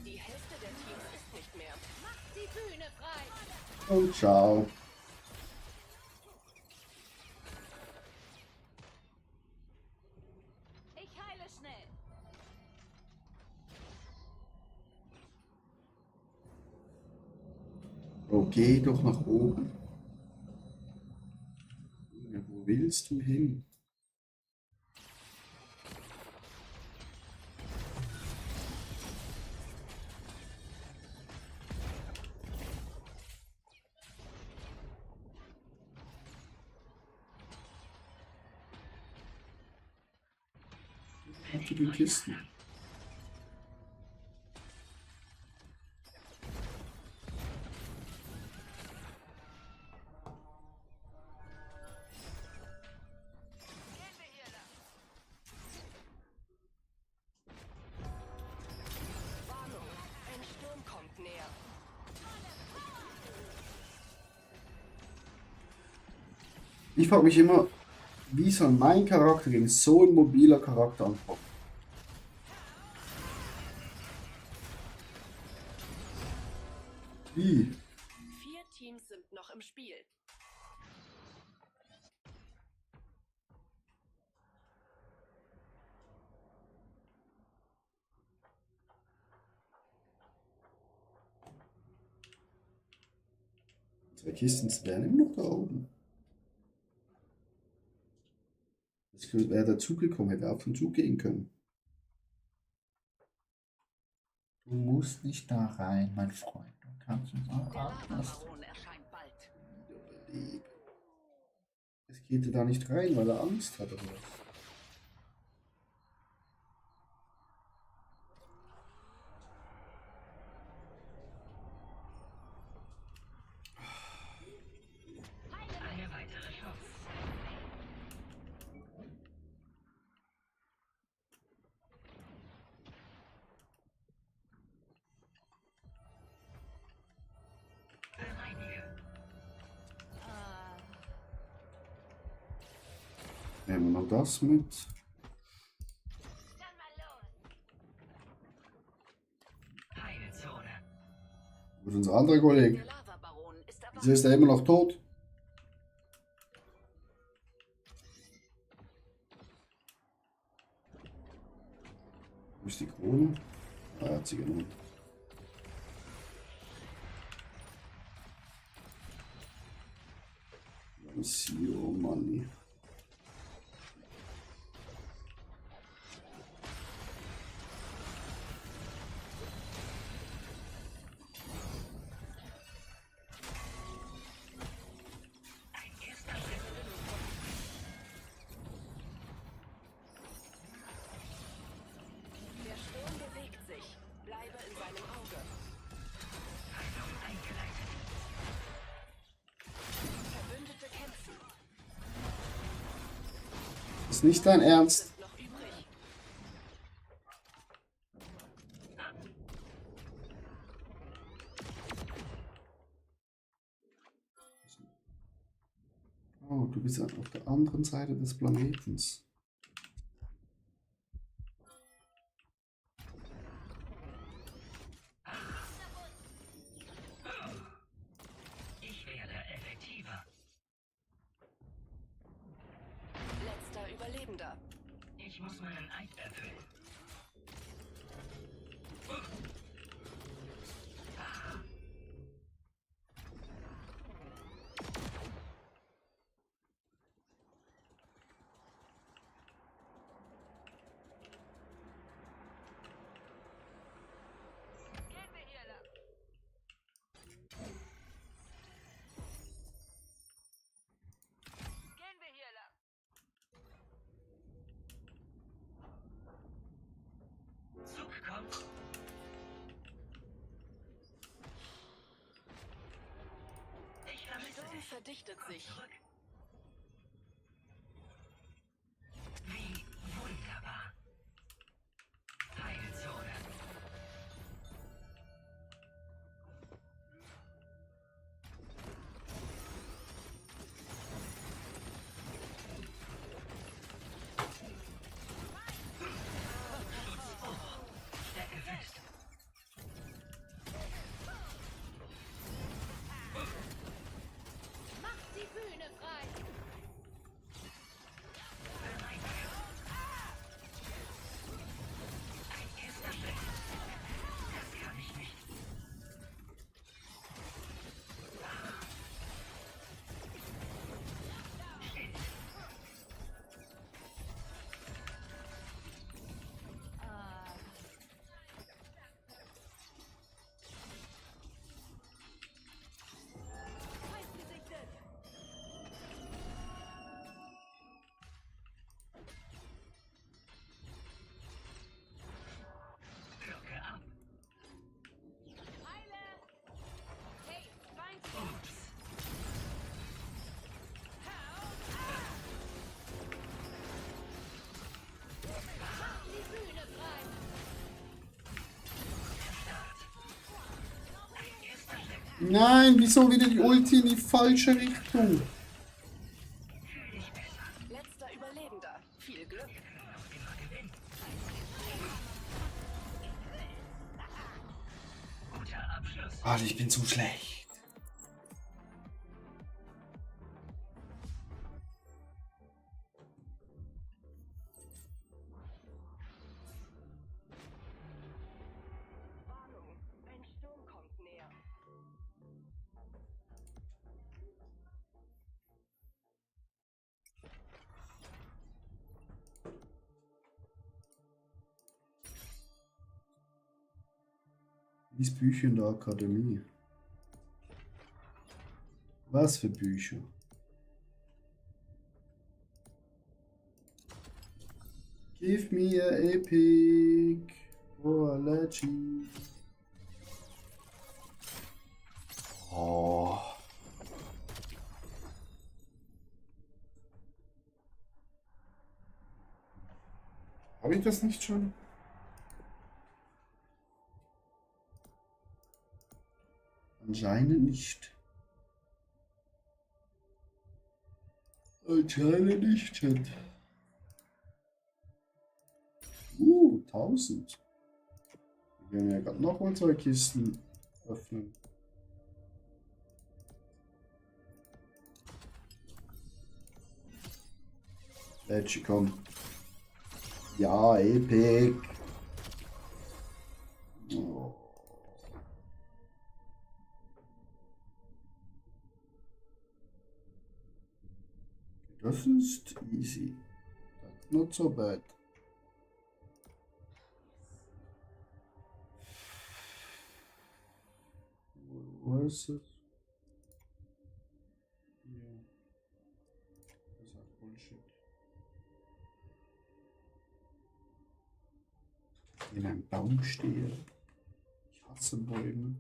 Die Hälfte der Teams ist nicht mehr. Macht die Bühne frei. Und ciao. Ich heile schnell. Oh, geh doch nach oben. Ja, wo willst du hin? Auf die Kisten. Warnung, ein Sturm kommt näher. Ich frage mich immer, wie soll mein Charakter gegen so ein mobiler Charakter ankommen? Wie? 4 Teams sind noch im Spiel. Zwei Kisten werden immer noch da oben. Es wäre dazugekommen, hätte auf den Zug gehen können. Du musst nicht da rein, mein Freund. Du kannst uns auch Der anders Lavabaron erscheint bald. überleben. Es geht da nicht rein, weil er Angst hat oder was? Eine weitere Chance. Bereinige. Nehmen wir noch das mit. Dann mal los. Heilzone. Wo ist unser anderer Kollege? Der Lavabaron ist erwacht. Wieso ist er immer noch tot? Wo ist die Krone? Ah, er hat sie genommen. Zero Money. Der Sturm bewegt sich. Bleibe in seinem Auge. Verbündete kämpfen. Ist nicht dein Ernst? Sind noch übrig. Oh, du bist auf der anderen Seite des Planetens. Ich werde effektiver. Letzter Überlebender. Ich muss meinen Eid erfüllen. Gehen wir hier lang. Gehen wir hier lang. Zug kommt. Ich vermisse Sturm dich. verdichtet sich. Zurück. Wie wunderbar. Heilzone. Stecke fest. Macht die Bühne frei. Ein erster Schritt. Das kann ich nicht. Feind gesichtet. Glocke ab. Heile. Hey, Feind. Ups. Macht die Bühne frei. Ein erster Schritt. Nein, wieso wieder die Ulti in die falsche Richtung? Letzter Überlebender. Viel Glück. Immer gewinnen. Guter Abschluss. Alter, ich bin zu schlecht. Warnung. Ein Sturm kommt näher. Lies Bücher in der Akademie. Was für Bücher? Give me a epic or a legend. Oh. Habe ich das nicht schon? Anscheinend nicht. Anscheinend nicht, Chat. 1000. Wir werden ja gerade nochmal 2 Kisten öffnen. Let's komm. Ja, Epic. Oh. Das ist easy. That's not so bad. Wo ist es? Ja. Das ist halt Bullshit. In einem Baum stehe. Ich hasse Bäume.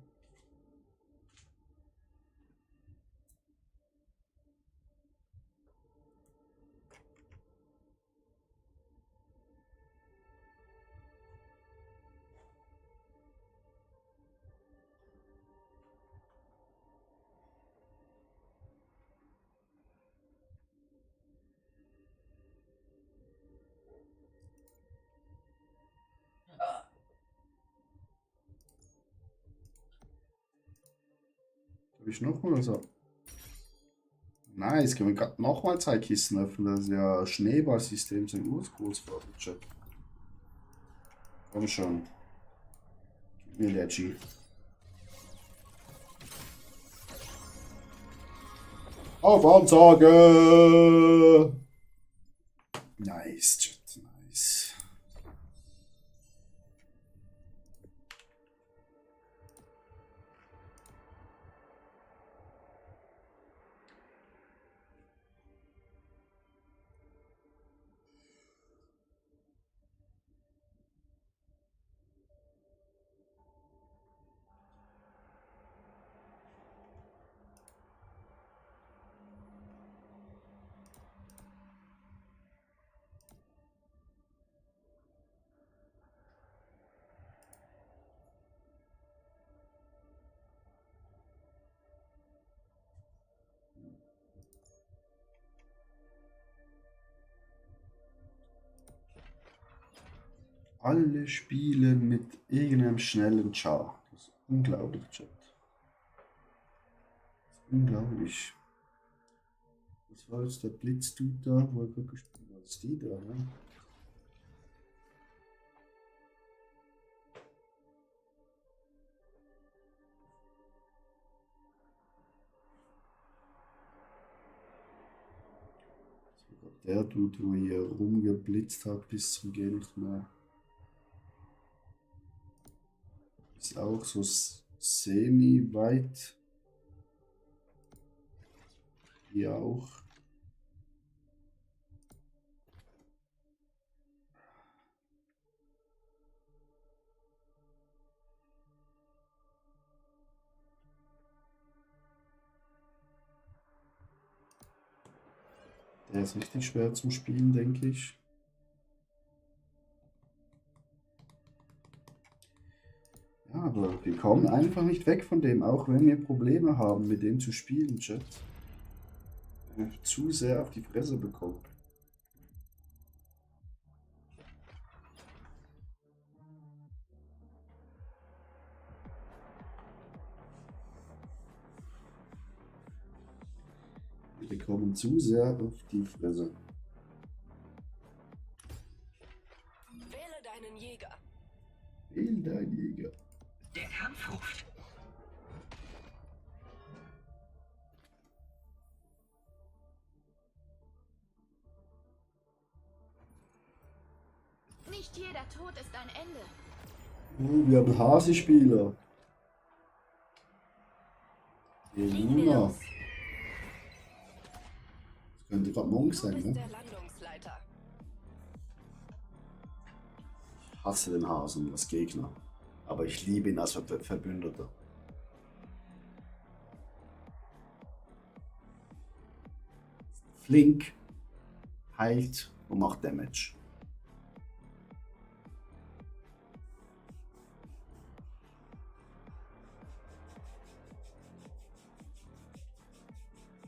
Habe ich noch mal so? Nice, können wir gerade nochmal 2 Kisten öffnen. Das ist ja Schneeballsystem, sind Großvater-Chat. Komm schon. Gib mir Leggy. Auf Ansage! Nice, Chat, nice. Alle Spiele mit irgendeinem schnellen Char. Das ist unglaublich, Chat. Das ist unglaublich. Das war jetzt der Blitzdude da, wo er gerade gespielt hat. Was ist die da, ne? Der Dude, wo hier rumgeblitzt hat bis zum Gehen nicht mehr. Ist auch so semi-weit. Hier auch. Der ist richtig schwer zum Spielen, denke ich. Ja, aber wir kommen einfach nicht weg von dem, auch wenn wir Probleme haben, mit dem zu spielen, Chat. Wenn er zu sehr auf die Fresse bekommt. Wir bekommen zu sehr auf die Fresse. Wähle deinen Jäger. Wähle deinen Jäger. Der Kampf ruft. Nicht jeder Tod ist ein Ende. Oh, wir haben Hase-Spieler. Die Legen wir Luna. los. Das könnte gerade Monk Du sein, bist ne? der Landungsleiter. Ich hasse den Hasen als Gegner. Aber ich liebe ihn als Verbündeter. Flink, heilt und macht Damage.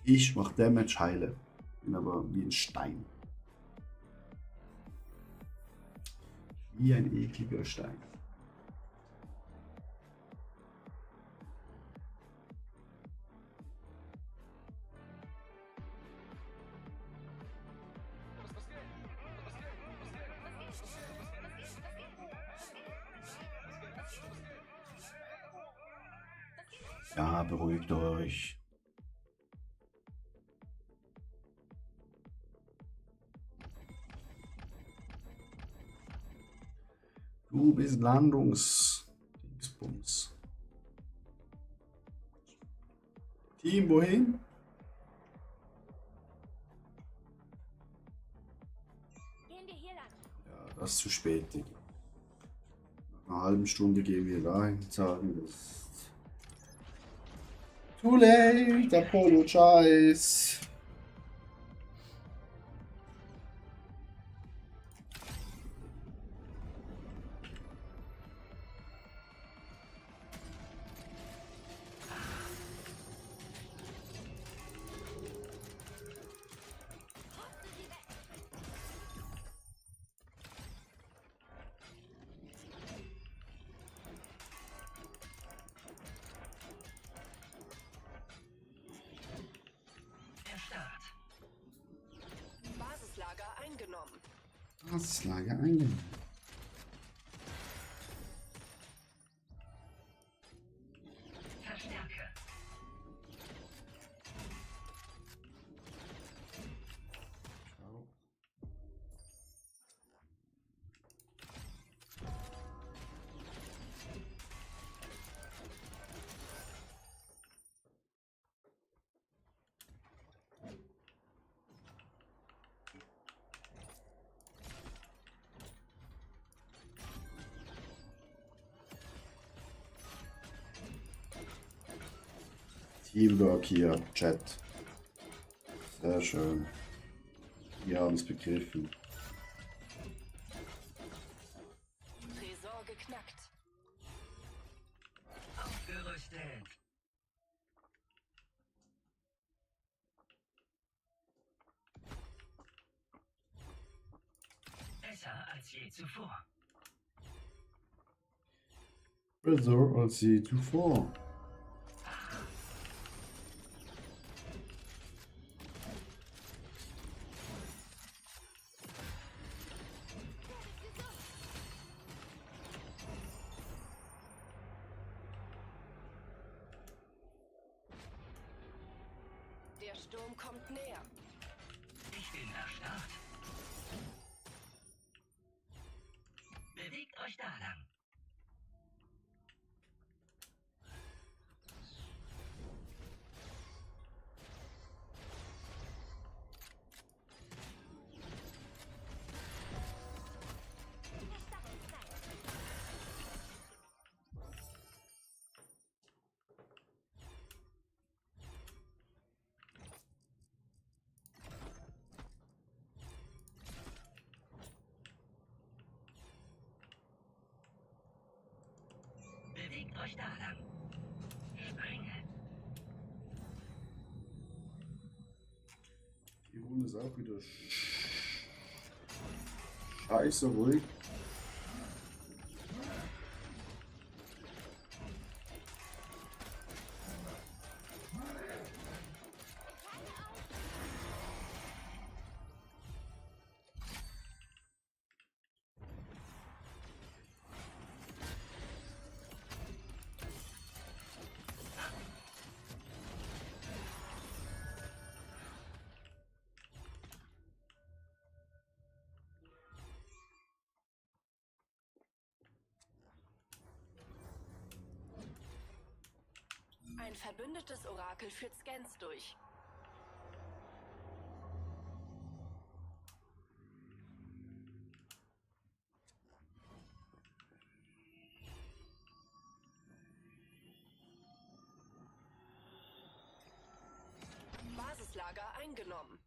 Ich mach Damage, heile. Bin aber wie ein Stein. Wie ein ekliger Stein. Ja, beruhigt euch. Du bist Landungsdingsbums. Team, wohin? Gehen wir hier lang. Ja, das ist zu spät, Digga. Nach einer halben Stunde gehen wir dahin, sagen das ist too late, apologize. Der Start. Basislager eingenommen. Das ist Lager eingenommen. Verstärke. Teamwork hier, Chat. Sehr schön. Wir haben es begriffen. Tresor geknackt. Aufgerüstet. Besser als je zuvor. Besser als je zuvor. Der Sturm kommt näher. Ich bin erstarrt. Bewegt euch da lang. Bewegt euch da lang. Springe. Die Runde ist auch wieder scheiße ruhig. Ein verbündetes Orakel führt Scans durch. Basislager eingenommen.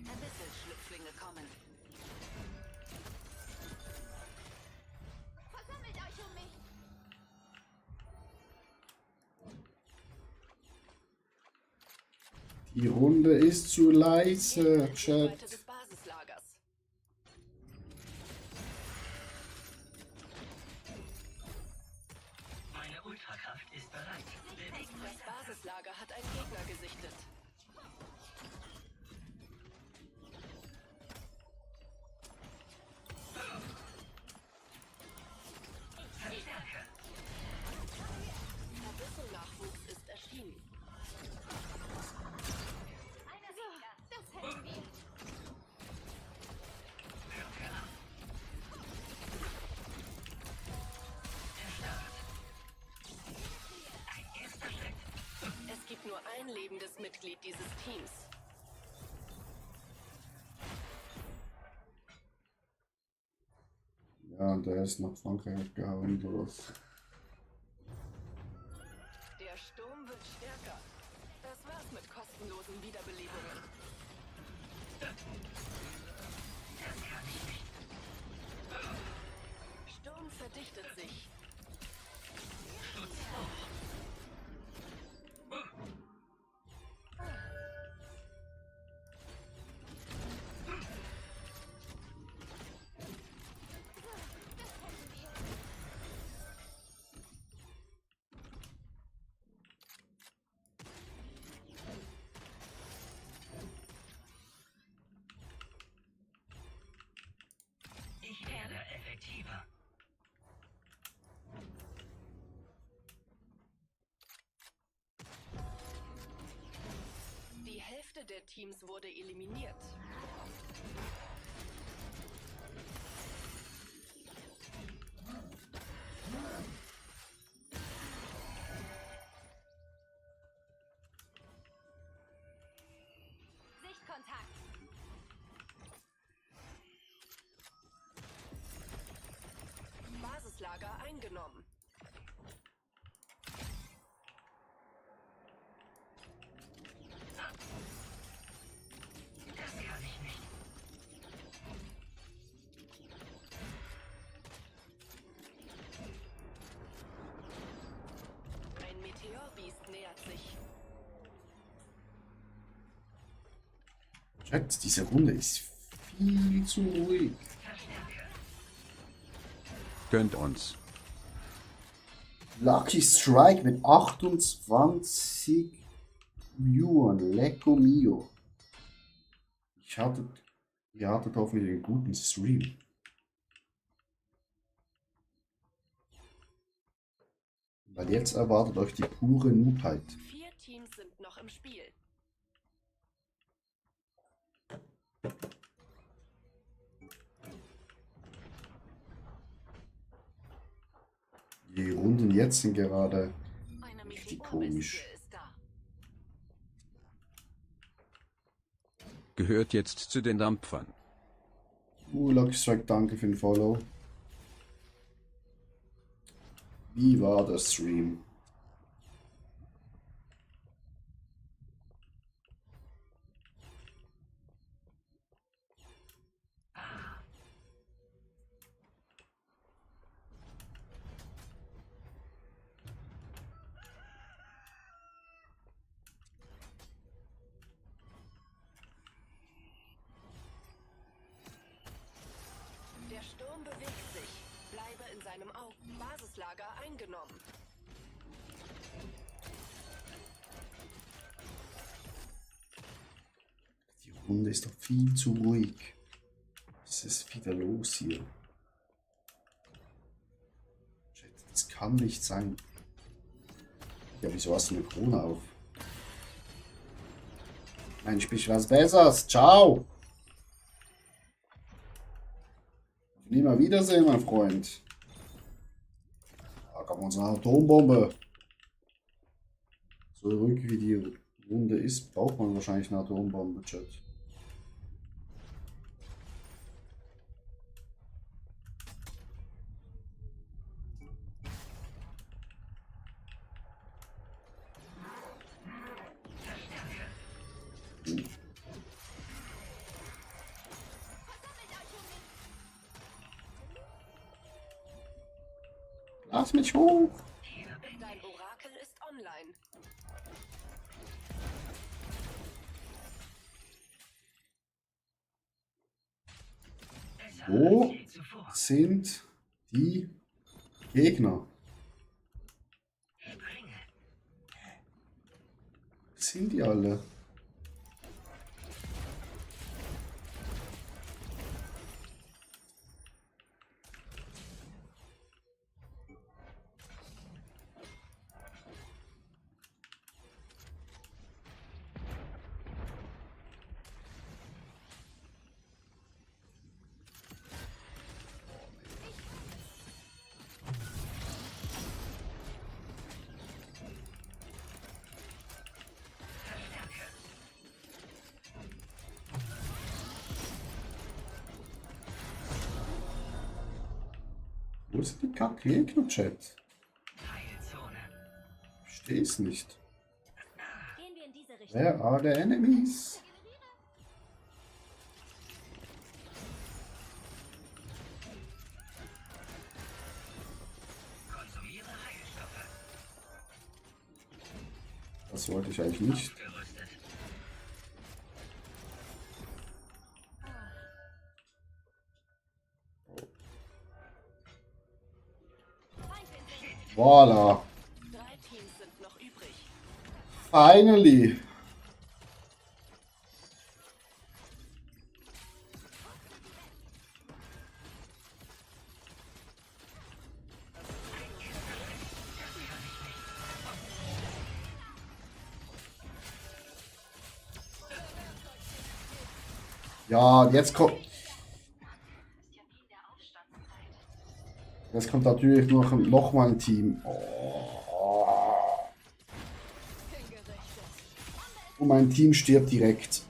Abyssal-Schlüpflinge kommen. Versammelt euch um mich. Die Runde ist zu leise, Chat. Seite des Basislagers. Meine Ultrakraft ist bereit. Bewegt Das euch. Basislager hat einen Gegner gesichtet. Verstärke. Abyssal-Nachwuchs ist erschienen. Das hätten wir. Wirke ab. Erstört. Ein erster Schritt. Es gibt nur ein lebendes Mitglied dieses Teams. Ja, und der ist nach Frankreich abgehauen oder was? Der Sturm wird stärker. Das war's mit kostenlosen Wiederbelebungen. Sturm verdichtet sich. Ich werde effektiver. Die Hälfte der Teams wurde eliminiert. Sichtkontakt. Basislager eingenommen. Das kann ich nicht. Ein Meteorbiest nähert sich. Chat, diese Runde ist viel zu ruhig. Verstärke. Gönnt uns. Lucky Strike mit 28 Viewern. Lecco mio. Ihr hattet hoffentlich einen guten Stream. Weil jetzt erwartet euch die pure Noobheit. 4 Teams sind noch im Spiel. Die Runden jetzt sind gerade Eine richtig komisch. Meteorbestie ist da. Gehört jetzt zu den Dampfern. Lucky Strike, danke für den Follow. Wie war der Stream? Der Sturm bewegt sich. Bleibe in seinem Auge. Basislager eingenommen. Die Runde ist doch viel zu ruhig. Was ist wieder los hier? Shit, das kann nicht sein. Ja, wieso hast du eine Krone auf? Nein, ich spiele was Besseres. Ciao! Immer Wiedersehen, mein Freund. Da kommt unsere Atombombe. So ruhig wie die Runde ist, braucht man wahrscheinlich eine Atombombe, Chat. Lass mich hoch! Dein Orakel ist online. Wo sind die Gegner? Wo sind die alle? Wo sind die Kack-Gegner, Chat? Ich verstehe es nicht. Gehen wir in diese Richtung. Where are the enemies? Das wollte ich eigentlich nicht. Voila. 3 Teams sind noch übrig. Finally. Ja, jetzt kommt. Jetzt kommt natürlich noch mal ein Team. Oh. Und mein Team stirbt direkt.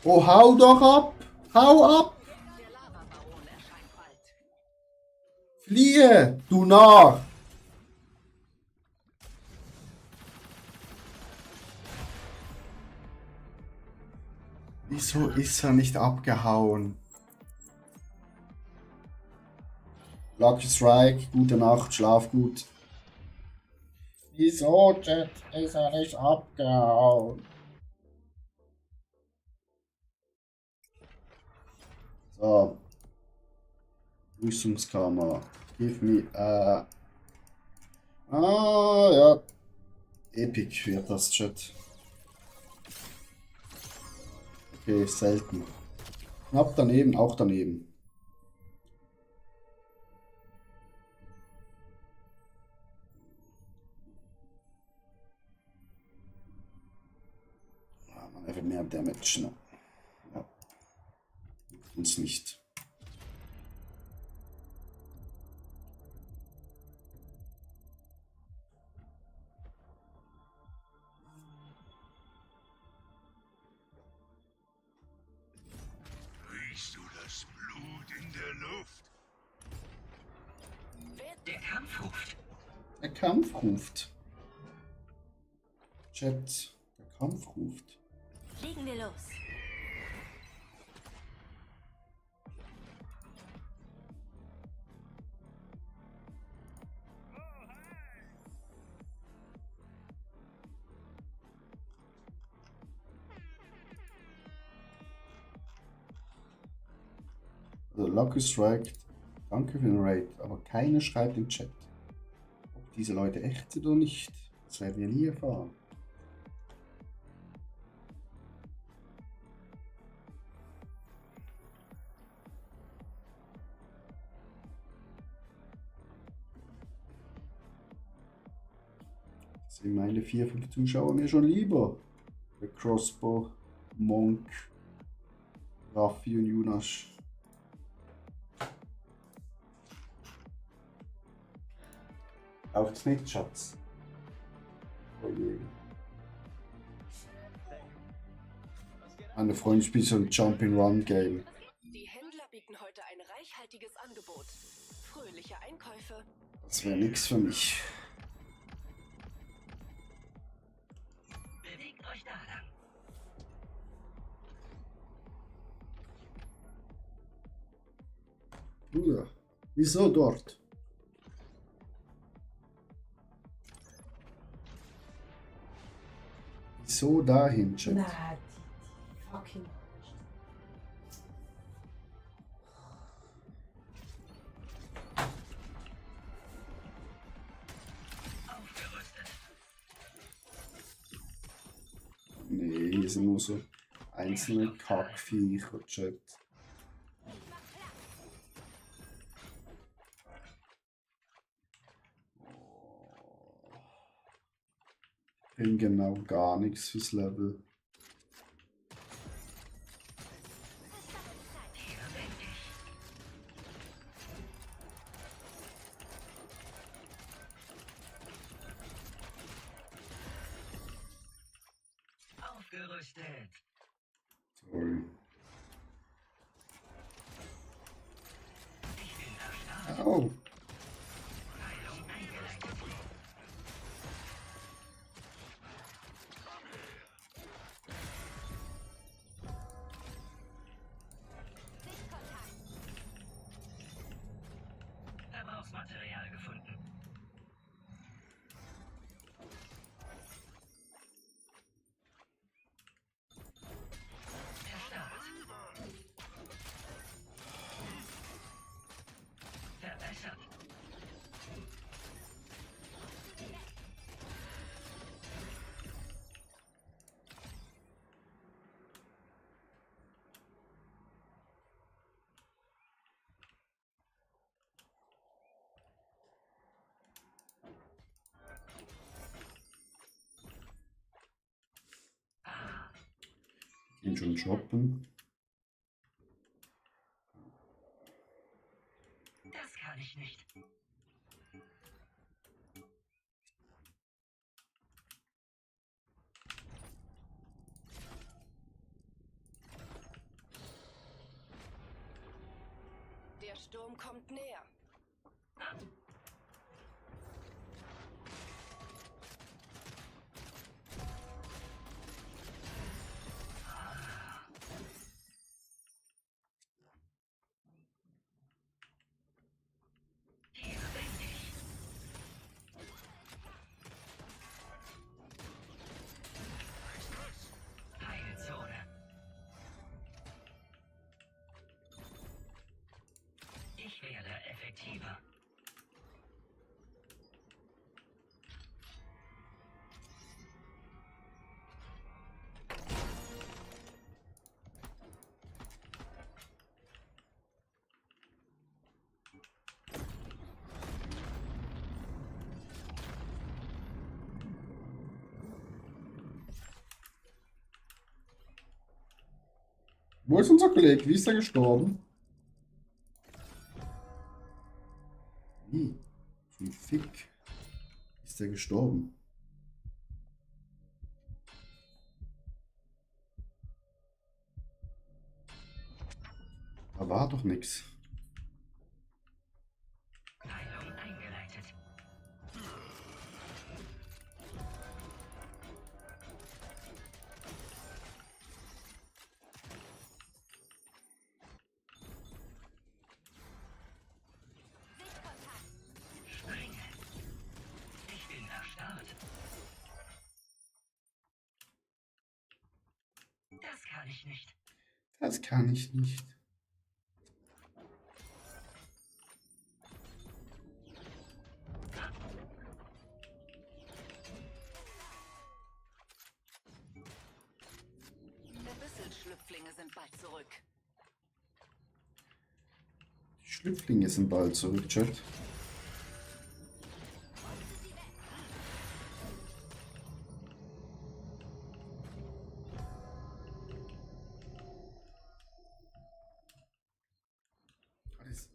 Oh, hau doch ab! Hau ab! Der Lavabaron erscheint bald. Fliehe, du Narr! Wieso ist er nicht abgehauen? Lucky Strike, gute Nacht, schlaf gut. Wieso, Chat, ist er nicht abgehauen? So. Rüstungskammer. Give me ja. Epic wird das, Chat. Okay, selten. Knapp daneben, auch daneben. Ja, man einfach mehr Damage, ne? Ja. Uns nicht. Riechst du das Blut in der Luft? Der Kampf ruft. Der Kampf ruft. Chat, der Kampf ruft. Legen wir los. Also Lucky Strike, danke für den Raid, aber keiner schreibt im Chat, ob diese Leute echt sind oder nicht. Das werden wir nie erfahren. Das sind meine 4-5 Zuschauer mir schon lieber. Der Crossbow, Monk, Raffi und Junas. läuft's nicht, Schatz? Oh je. Meine Freundin spielt so ein Jump-and-Run-Game. Die Händler bieten heute ein reichhaltiges Angebot. Fröhliche Einkäufe. Das wäre nichts für mich. Bewegt euch da lang. Bruder, wieso dort? Wieso dahin, Chat? Na, die fucking. Aufgerüstet. Nee, hier sind nur so einzelne Kackviecher, Chat. Bin genau gar nichts fürs Level. Aufgerüstet. Sorry. Ich bin erstarrt. Au. Heilung eingeleitet. Verbrauchsmaterial gefunden. Erstarrt. Verbessert. Gehen schon shoppen. Das kann ich nicht. Der Sturm kommt näher. Hier bin ich. Heilzone. Ich werde effektiver. Wo ist unser Kollege? Wie ist er gestorben? Wie? Zum Fick ist er gestorben? Da war doch nichts. Heilung eingeleitet. Springe. Ich bin erstarrt. Das kann ich nicht. Das kann ich nicht. Schlüpflinge sind bald zurück. Die Schlüpflinge sind bald zurück, Chat.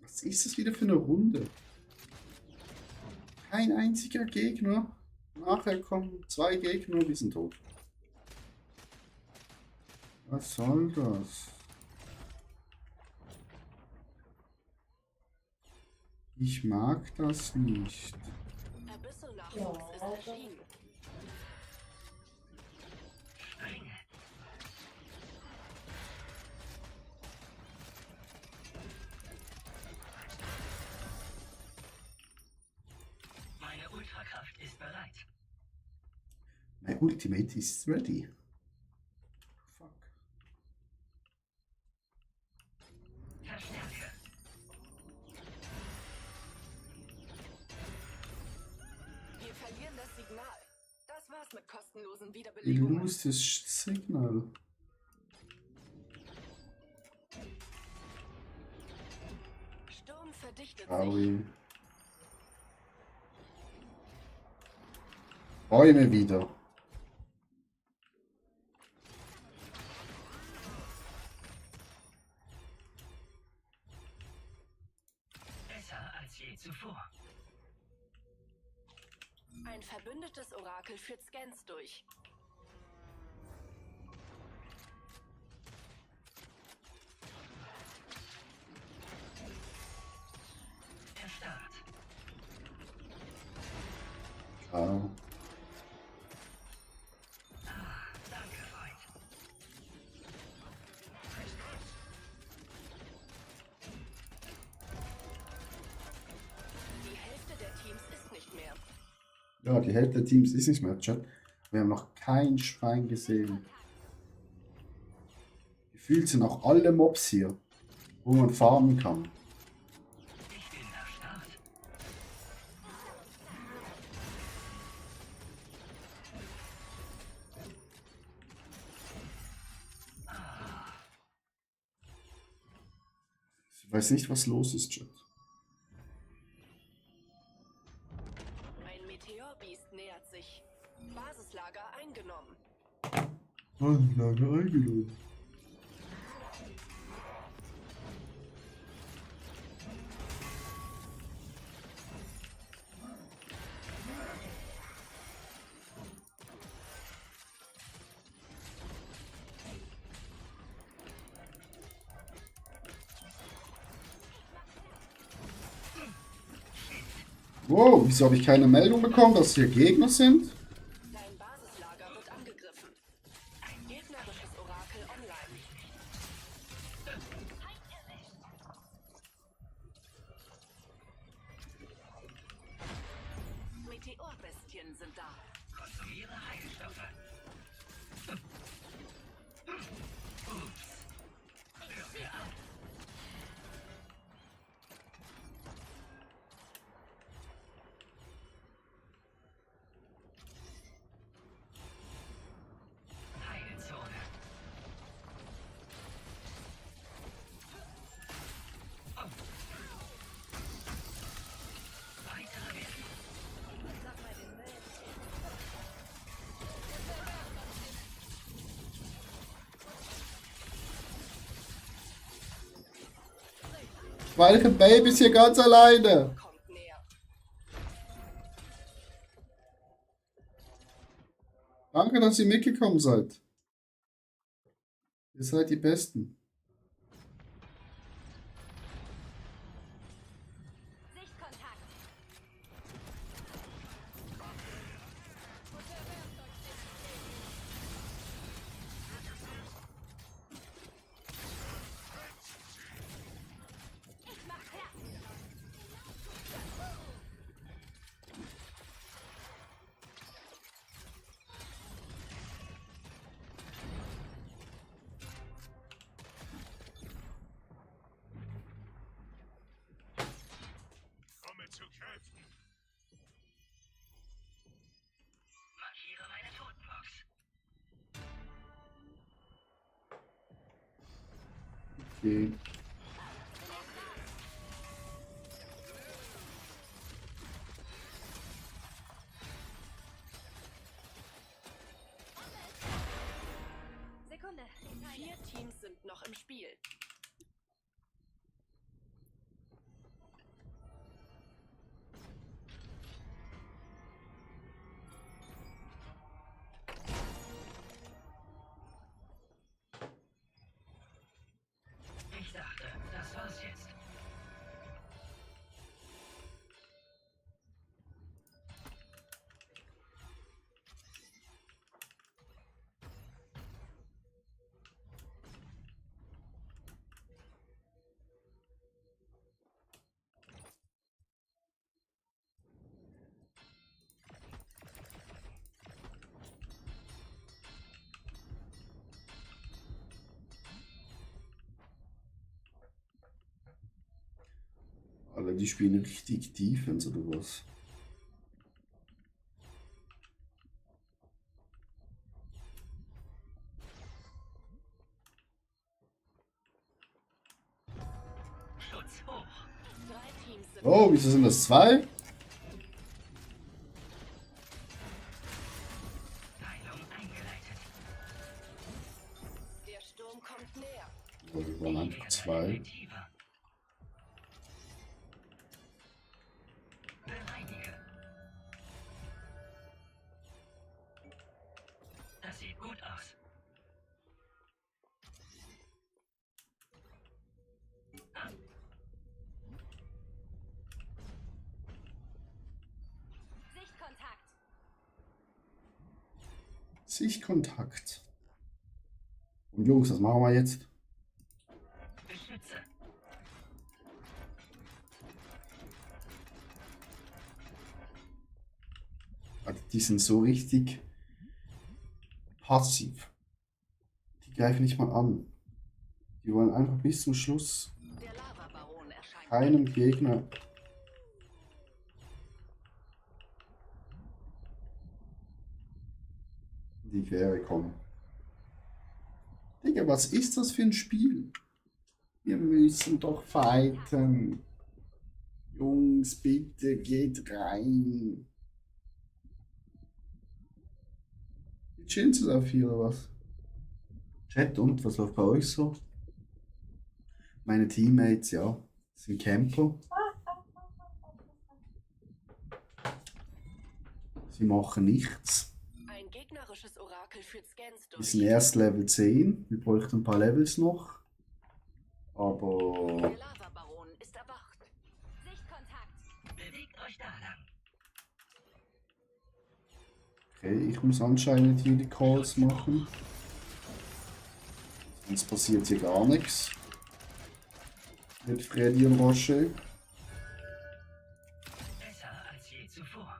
Was ist das wieder für eine Runde? ein einziger Gegner. Nachher kommen 2 Gegner und die sind tot. Was soll das? Ich mag das nicht. Abyssal-Nachwuchs ist erschienen. Meine Ultrakraft ist bereit. My ultimate is ready. Fuck. Verstärke. Wir verlieren das Signal. Das war's mit kostenlosen You Wiederbelebungen. lose this signal. Sturm verdichtet sich. Aui. Bäume wieder. Besser als je zuvor. Ein verbündetes Orakel führt Scans durch. Erstarrt. Ciao. Danke, Freund. Die Hälfte der Teams ist nicht mehr. Ja, die Hälfte der Teams ist nicht mehr, Chat. Wir haben noch kein Schwein gesehen. Gefühlt sind auch alle Mobs hier, wo man farmen kann. Ich bin erstarrt. Ich weiß nicht, was los ist, Chat. Ein Meteorbiest nähert sich. Basislager eingenommen. Anlage eingenommen. Wow, wieso habe ich keine Meldung bekommen, dass hier Gegner sind? Dein Basislager wird angegriffen. Ein gegnerisches Orakel online. Meteorbestien sind da. Konsumiere Heilstoffe. Ups. Hör mir auf. Heilzone. Oh. Weitere Werte. Welche Babys hier ganz alleine? Kommt näher. Danke, dass ihr mitgekommen seid. Ihr seid die Besten. Sichtkontakt. Ich mach Platz. Komme zu Kräften. Markiere meine Totenbox. Okay. Sekunde. 4 Teams sind noch im Spiel. die spielen richtig Defense oder was? Schutz hoch. 3 Teams sind Oh, wieso sind das 2? Heilung eingeleitet. Der Sturm kommt näher. Oh, die waren einfach 2. Tiefer. Bereinige. Das sieht gut aus. Sichtkontakt. Sichtkontakt. Und Jungs, was machen wir jetzt? Beschütze. Also die sind so richtig passiv. Die greifen nicht mal an. Die wollen einfach bis zum Schluss Der Lavabaron erscheint. keinem Gegner in die Quere kommen. Digga, was ist das für ein Spiel? Wir müssen doch fighten. Jungs, bitte geht rein. Chillen Sie auf hier oder was? Chat, und was läuft bei euch so? Meine Teammates, ja, sind Camper. Sie machen nichts. Ein gegnerisches Orakel führt Scans Wir durch. sind erst Level 10. Wir bräuchten ein paar Levels noch. Aber Der Lavabaron ist erwacht. Sichtkontakt. Bewegt euch da lang. okay, ich muss anscheinend hier die Calls machen. Sonst passiert hier gar nichts. Mit Freddy und Rocher. Besser als je zuvor.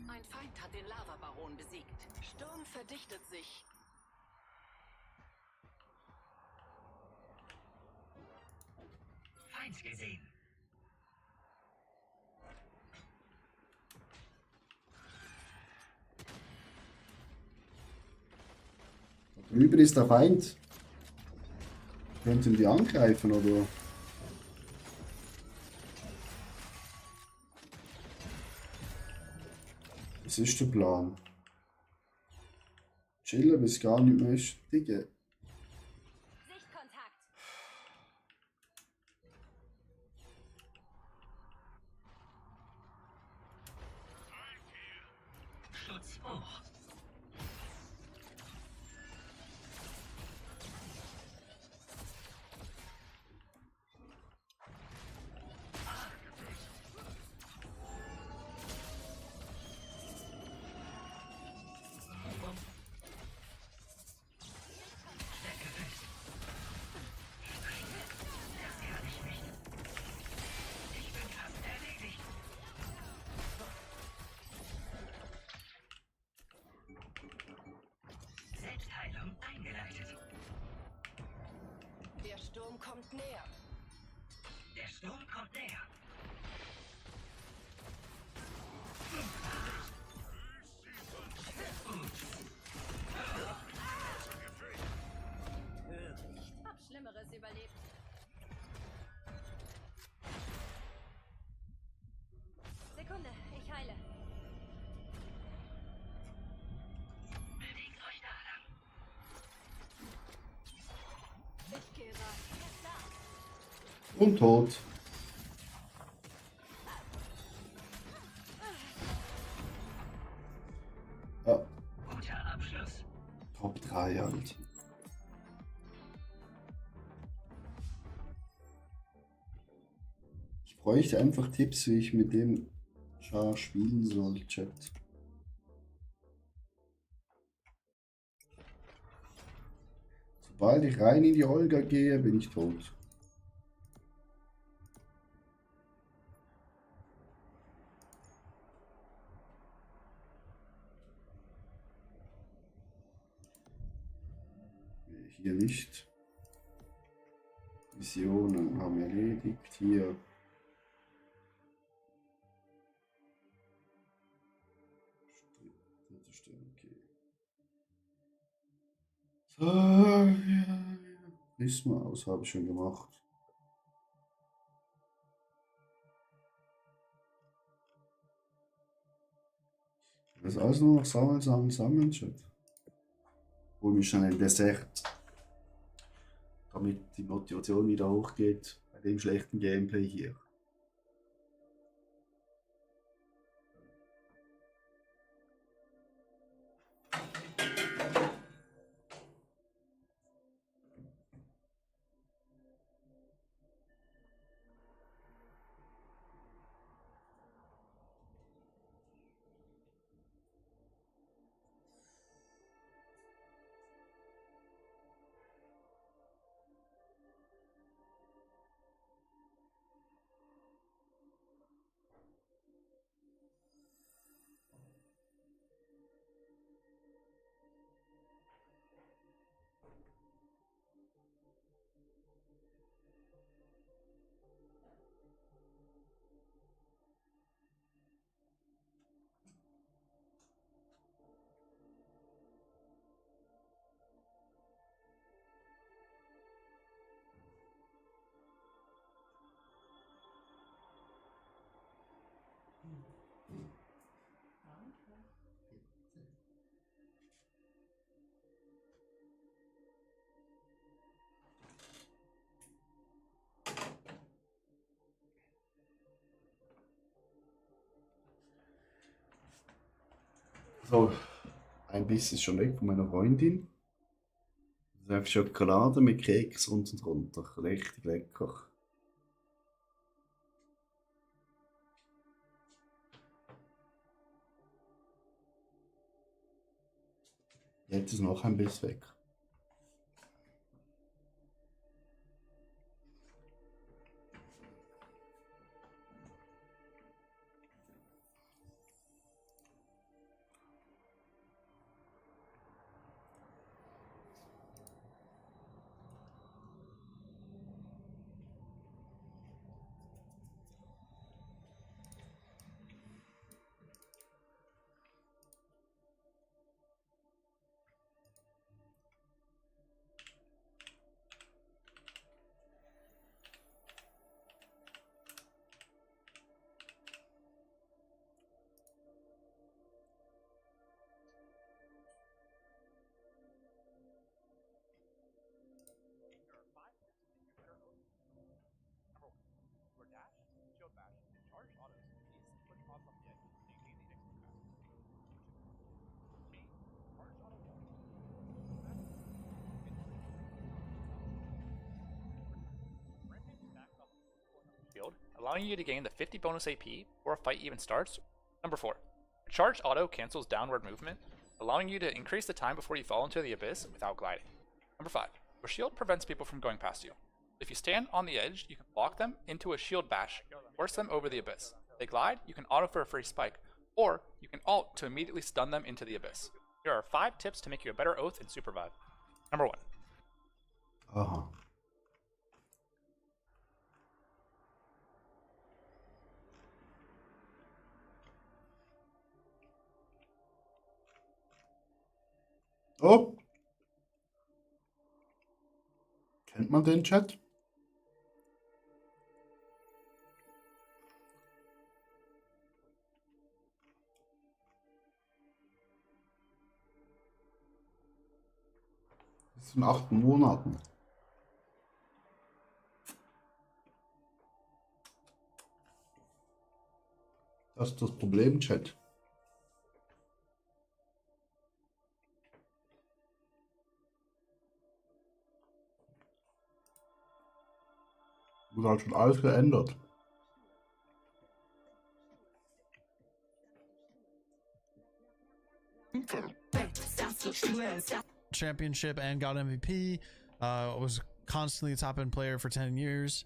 Ein Feind hat den Lavabaron besiegt. Sturm verdichtet sich. Feind gesehen. Drüben ist der Feind. Könnten die angreifen oder? Was ist der Plan? Chillen bis gar nicht mehr ist. Digga. Sichtkontakt. Schutz hoch. Stecke fest. Das kann ich nicht. Ich bin fast erledigt. Selbstheilung eingeleitet. Der Sturm kommt näher. Der Sturm kommt näher. Hab Schlimmeres überlebt. Sekunde, ich heile. Bewegt euch da lang. Lichtkehrer, jetzt da. Und tot. Ja, Guter Abschluss. Top 3 halt. Ich bräuchte einfach Tipps, wie ich mit dem Char spielen soll, Chat. Sobald ich rein in die Olga gehe, bin ich tot. Hier nicht. Missionen haben wir erledigt. Hier. Dritte Stelle, okay. So, ja. Prisma aus habe ich schon gemacht. Das ist alles nur noch sammeln, sammeln, sammeln, Chat. Hol mir schnell ein Dessert. Damit die Motivation wieder hochgeht bei dem schlechten Gameplay hier. So, ein Biss ist schon weg von meiner Freundin. Das ist einfach Schokolade mit Keks unten drunter. Richtig lecker. Jetzt ist noch ein Biss weg. Allowing you to gain the 50 bonus AP before a fight even starts. Number 4. Charge auto cancels downward movement, allowing you to increase the time before you fall into the abyss without gliding. Number 5. Your shield prevents people from going past you. If you stand on the edge, you can block them into a shield bash, force them over the abyss. If they glide, you can auto for a free spike, or you can ult to immediately stun them into the abyss. Here are 5 tips to make you a better oath in Supervive. Number 1. Aha. Oh! Kennt man den Chat? Das sind 8 Monaten. Das ist das Problem, Chat. Wurde halt schon alles geändert. Championship and got MVP. Was constantly a top end player for 10 years.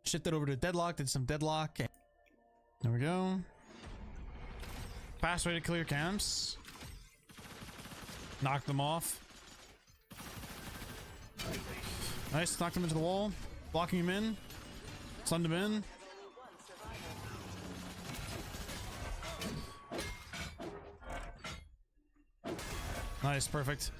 Shifted over to Deadlock, did some Deadlock. There we go. Fast way to clear camps. Knock them off. Nice, knocked him into the wall. Blocking him in. Stunned him in. Nice, perfect.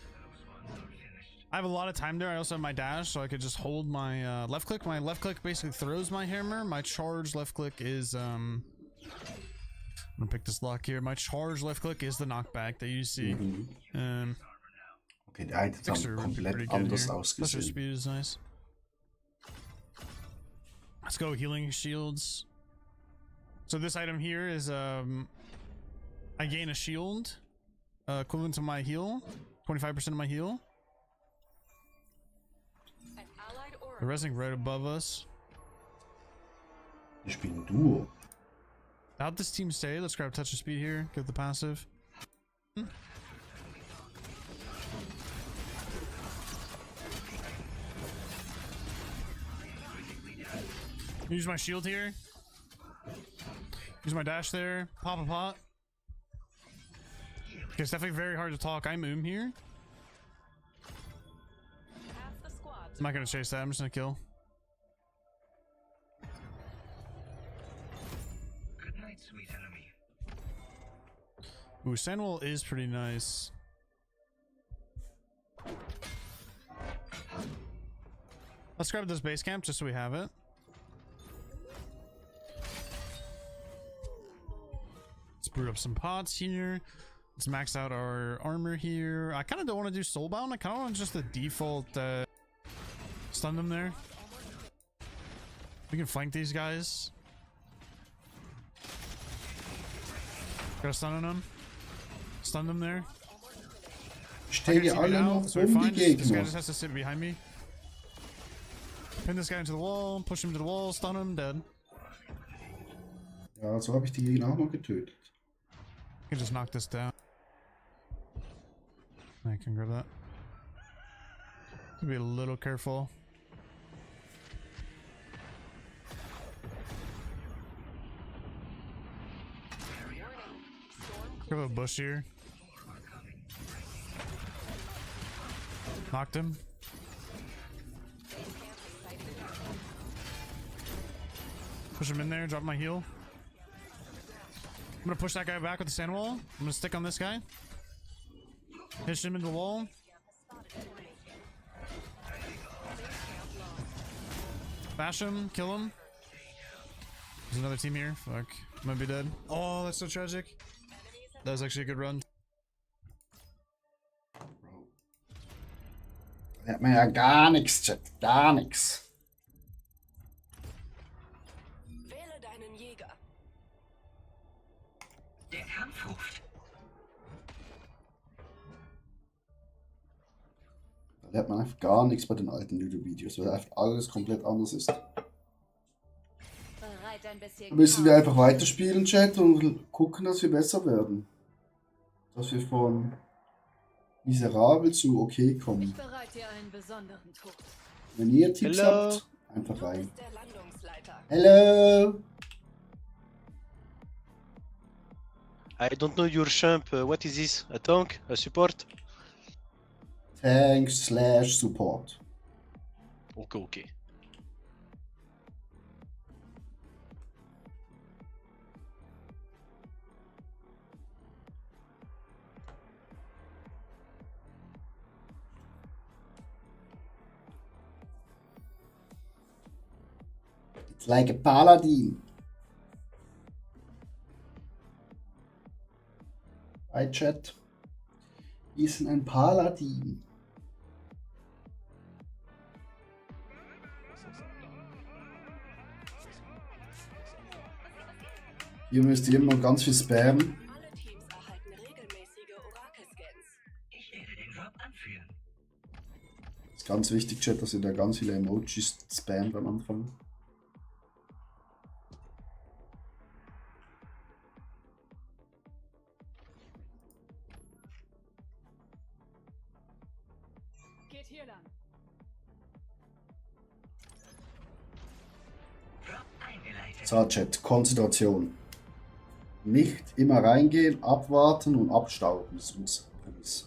I have a lot of time there. I also have my dash, so I could just hold my left click. My left click basically throws my hammer. My charge left click is I'm gonna pick this lock here. My charge left click is the knockback that you see. Okay, der Items haben komplett anders Special ausgesehen. speed is nice. Let's go healing shields. So this item here is I gain a shield equivalent to my heal, 25% of my heal. They're resting right above us. Wir spielen Duo. How'd this team stay? Let's grab touch of speed here. Get the passive. Use my shield here. Use my dash there. Pop a pot. Okay, it's definitely very hard to talk. I'm here. I'm not gonna chase that. I'm just gonna kill. Good night, sweet enemy. Ooh, Sandwell is pretty nice. Let's grab this base camp just so we have it. Let's brew up some pots here. Let's max out our armor here. I kind of don't want to do soulbound. I kind of want just the default stun them there. We can flank these guys. Got a stun on them. Stun them there. Stehen die alle noch so we're um die fine. This guy Gegner. just has to sit behind me. Pin this guy into the wall, push him to the wall, stun him, dead. Ja, so habe ich die Gegner auch noch getötet. I can just knock this down. I can grab that. Be a little careful. Grab a bush here. Knocked him. Push him in there, drop my heal. I'm gonna push that guy back with the sand wall. I'm gonna stick on this guy. Hit him into the wall. Bash him, kill him. There's another team here. Fuck. Might be dead. Oh, that's so tragic. That was actually a good run. Da hat man ja gar nichts, Chat. Gar nichts. Wähle deinen Jäger. Der Kampf ruft. Da lernt man einfach gar nichts bei den alten YouTube-Videos, weil einfach alles komplett anders ist. Bereit, ein bisschen Da müssen wir einfach weiterspielen, Chat, und gucken, dass wir besser werden. Dass wir von miserabel zu okay kommen. Ich bereite dir einen besonderen Tod. Wenn ihr Tipps Hello. habt, einfach rein. Der Landungsleiter. Hello! I don't know your champ. What is this? A tank? A support? Tank/support. Okay, okay. It's like a paladin. Hi Chat. Wir sind ein Paladin. Hier müsst ihr immer ganz viel spammen. Alle Teams erhalten regelmäßige Orakel-Scans. Ich werde den Job anführen. Ist ganz wichtig, Chat, dass ihr da ganz viele Emojis spammt am Anfang. Geht hier lang. So, Chat, Konzentration. Nicht immer reingehen, abwarten und abstauben. Das ist unsere Prämisse.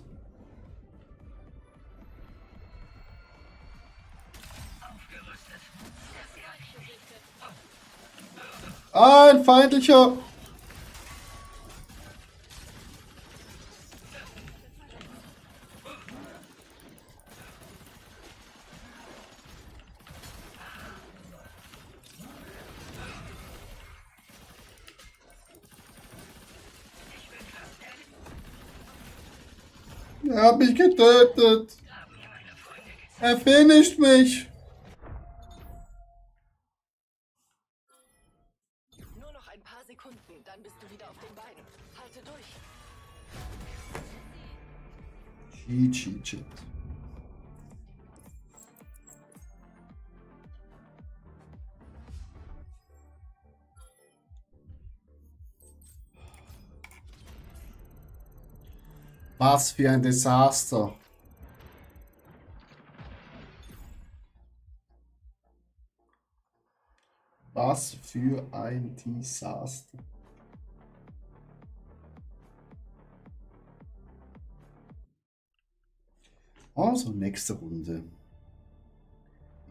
Ein feindlicher! Er hat mich getötet. Er finisht mich. Nur noch ein paar Sekunden, dann bist du wieder auf den Beinen. Halte durch. GG. Was für ein Desaster. Was für ein Desaster. Also, nächste Runde.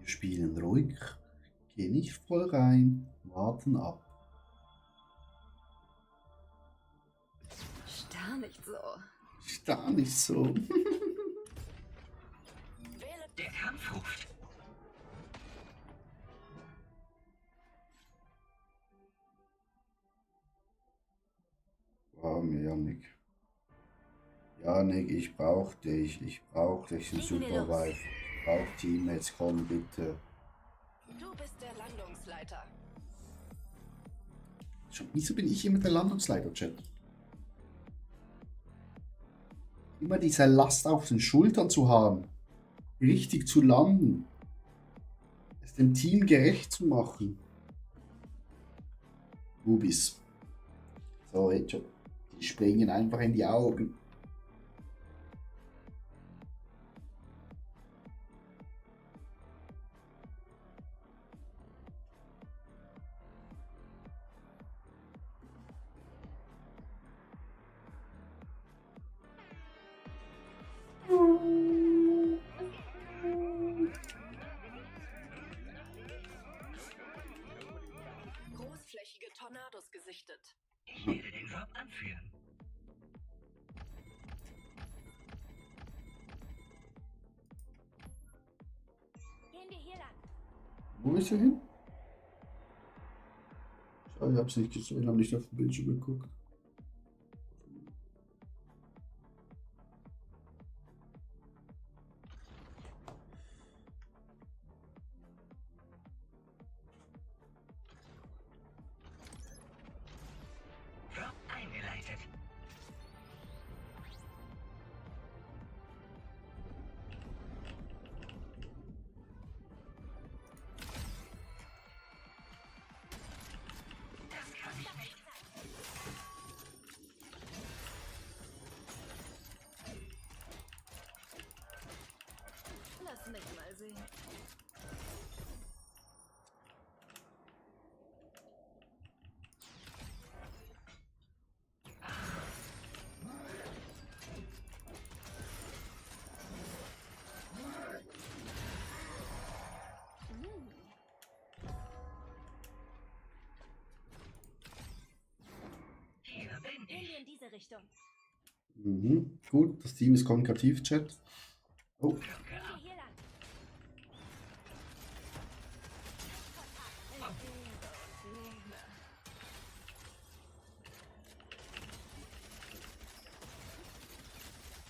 Wir spielen ruhig, gehen nicht voll rein, warten ab. Starr nicht so. Starr nicht so. Der Kampf ruft. War mir Janik. Janik, ich brauch dich. Ich brauch dich in Supervive. Ich brauch Teammates, komm bitte. Du bist der Landungsleiter. Schon, wieso bin ich immer der Landungsleiter, Chat? Immer diese Last auf den Schultern zu haben. Richtig zu landen. Es dem Team gerecht zu machen. Rubis. So, jetzt schon. Die springen einfach in die Augen. Großflächige Tornados gesichtet. Ich werde den Drop anführen. Gehen wir hier lang. Wo ist er hin? Schau, ich hab's nicht gesehen, hab nicht auf den Bildschirm geguckt. Drop eingeleitet. Das kann ich nicht. Lass mich mal sehen. Hier bin Gehen ich. wir in diese Richtung. Mhm. Gut, das Team ist kommunikativ, Chat. Oh. Glocke Gehen wir ab. hier lang.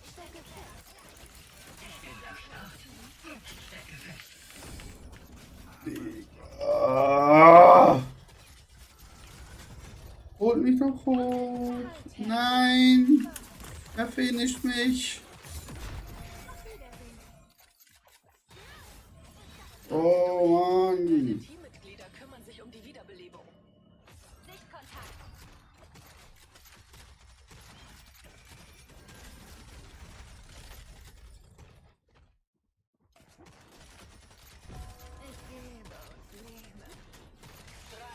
Stecke fest. Ich bin erstarrt. Stecke fest. Ah. Holt mich doch hoch. Nein. Er finisht mich. Oh Deine Mann. Teammitglieder kümmern sich um die Wiederbelebung. Sichtkontakt. Ich gebe und nehme. 3,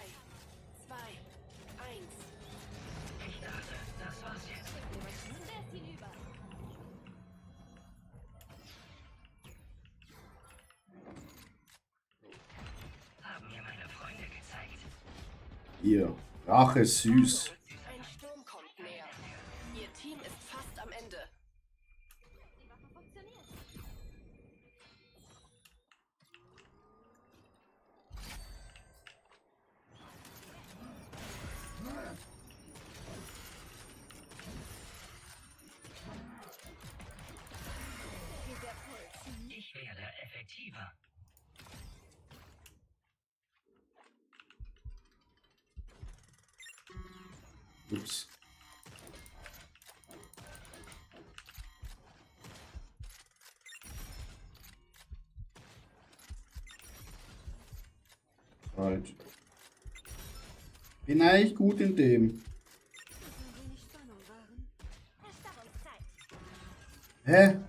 Ihr Rache süß. Ein Sturm kommt näher. Ihr Team ist fast am Ende. Die Waffe funktioniert. Ich werde effektiver. Ups. Falsch. Bin eigentlich gut in dem. Hä?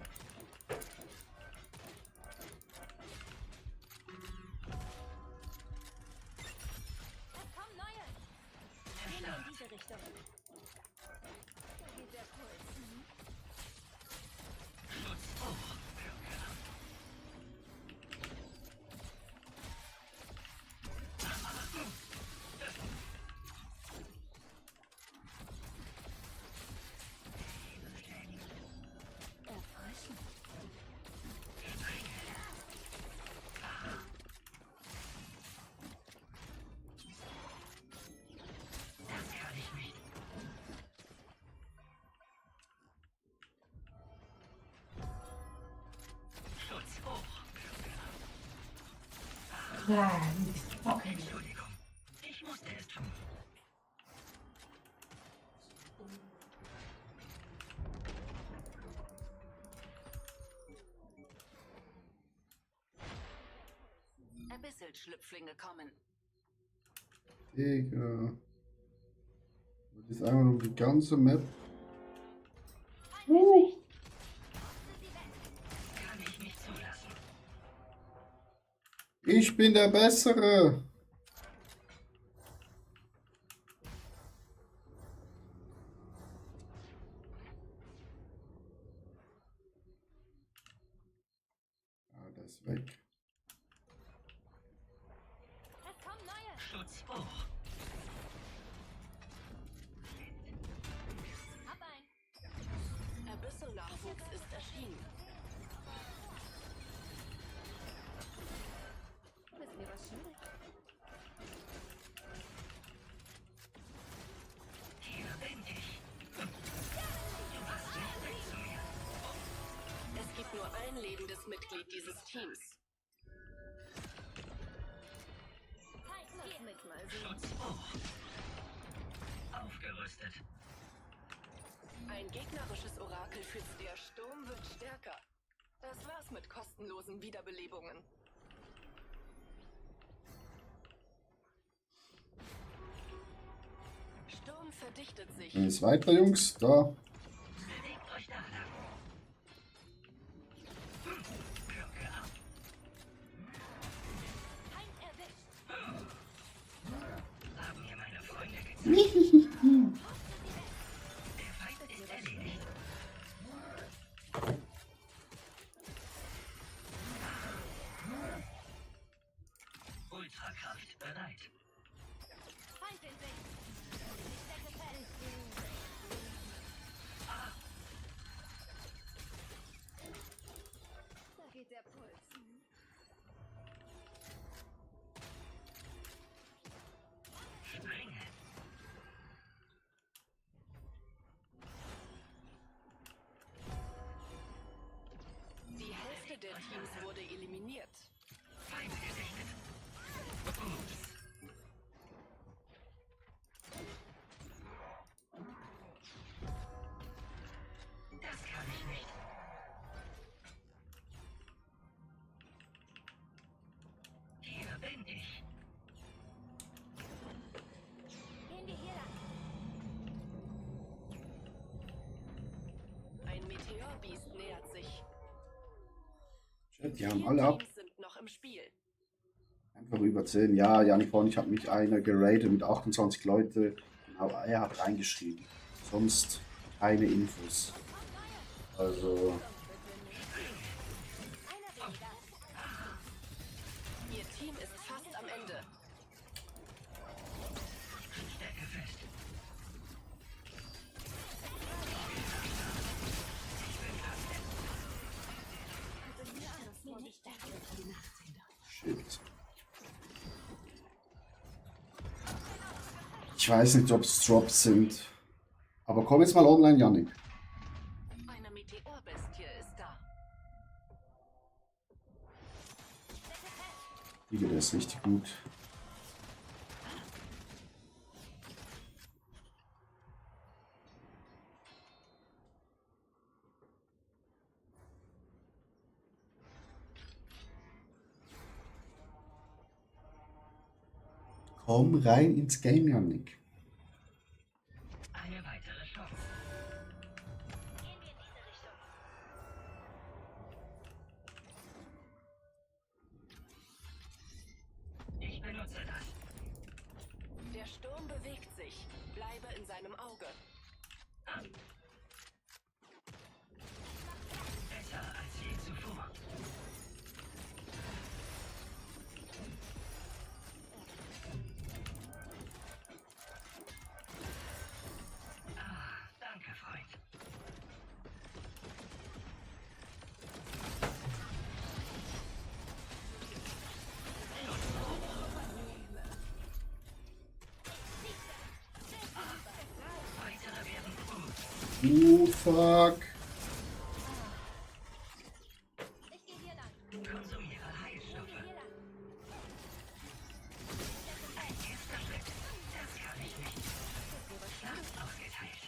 Es kommen neue. Gehen wir in diese Richtung. Da geht der Puls. Erfrischend. Das kann ich nicht. Schutz hoch. Entschuldigung. Ich musste es tun. Abyssal-Schlüpflinge kommen. Digga. Das ist einmal um die ganze Map. Kann ich nicht zulassen. Ich bin der Bessere. Ah, das ist weg. Es kommen neue. Schutz hoch. Hab ein. Abyssal-Nachwuchs ist erschienen. Wissen wir was schwierig? Hier bin ich. Du hast nicht weg zu mir. Es gibt nur ein lebendes Mitglied dieses Teams. Lass mich mal sehen. Schutz hoch. Aufgerüstet. Ein gegnerisches Orakel führt der Sturm wird stärker. Das war's mit kostenlosen Wiederbelebungen. Sturm verdichtet sich. Dann ist weiter, Jungs. Da. Bewegt euch da lang. Glocke ab. Feind erwischt. Haben mir meine Freunde gezeigt. Der Feind ist erledigt. Ultrakraft bereit. Feind in Sicht. Ich stecke fest. Da geht der Puls. Springe. Die Hälfte der Teams wurde eliminiert. Feind gesichtet. Ups. Das kann ich nicht. Hier bin ich. Gehen wir hier lang. Ein Meteorbiest nähert sich. Shit, die haben 4 alle ab. Teams sind noch im Spiel. Einfach über 10. Ja, Janik vorhin, ich habe mich einer geradet mit 28 Leute. Aber er hat reingeschrieben. Sonst keine Infos. Also, Einer weniger. Ihr Team ist fast am Ende. Ich weiß nicht, ob es Drops sind. Aber komm jetzt mal online, Yannick. Eine Meteorbestie ist da. Digga, der ist richtig gut. Komm rein ins Game, Yannick. Eine weitere Chance. Gehen wir in diese Richtung. Ich benutze das. Der Sturm bewegt sich. Bleibe in seinem Auge. Besser als je zuvor. Danke, Freund. Weitere werden gut. Fuck. Ich gehe hier lang. Konsumiere Heilstoffe. Hier lang. Ein erster Schritt. Das kann ich nicht. Schlacht ausgeteilt.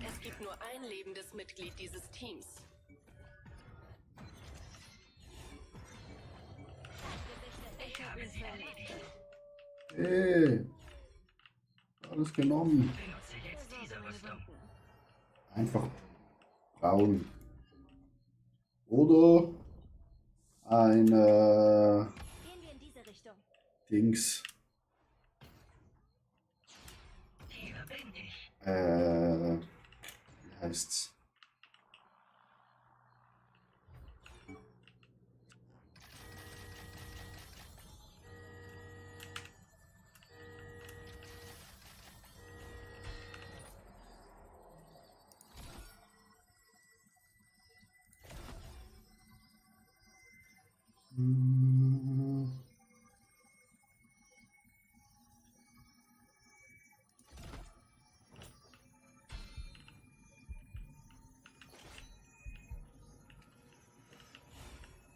Es gibt nur ein lebendes Mitglied dieses Teams. Ich habe sie erledigt. Hey. Alles genommen. Benutze jetzt diese Rüstung. Einfach braun. Oder eine Gehen wir in diese Richtung. Dings. Hier bin ich. Wie heißt's?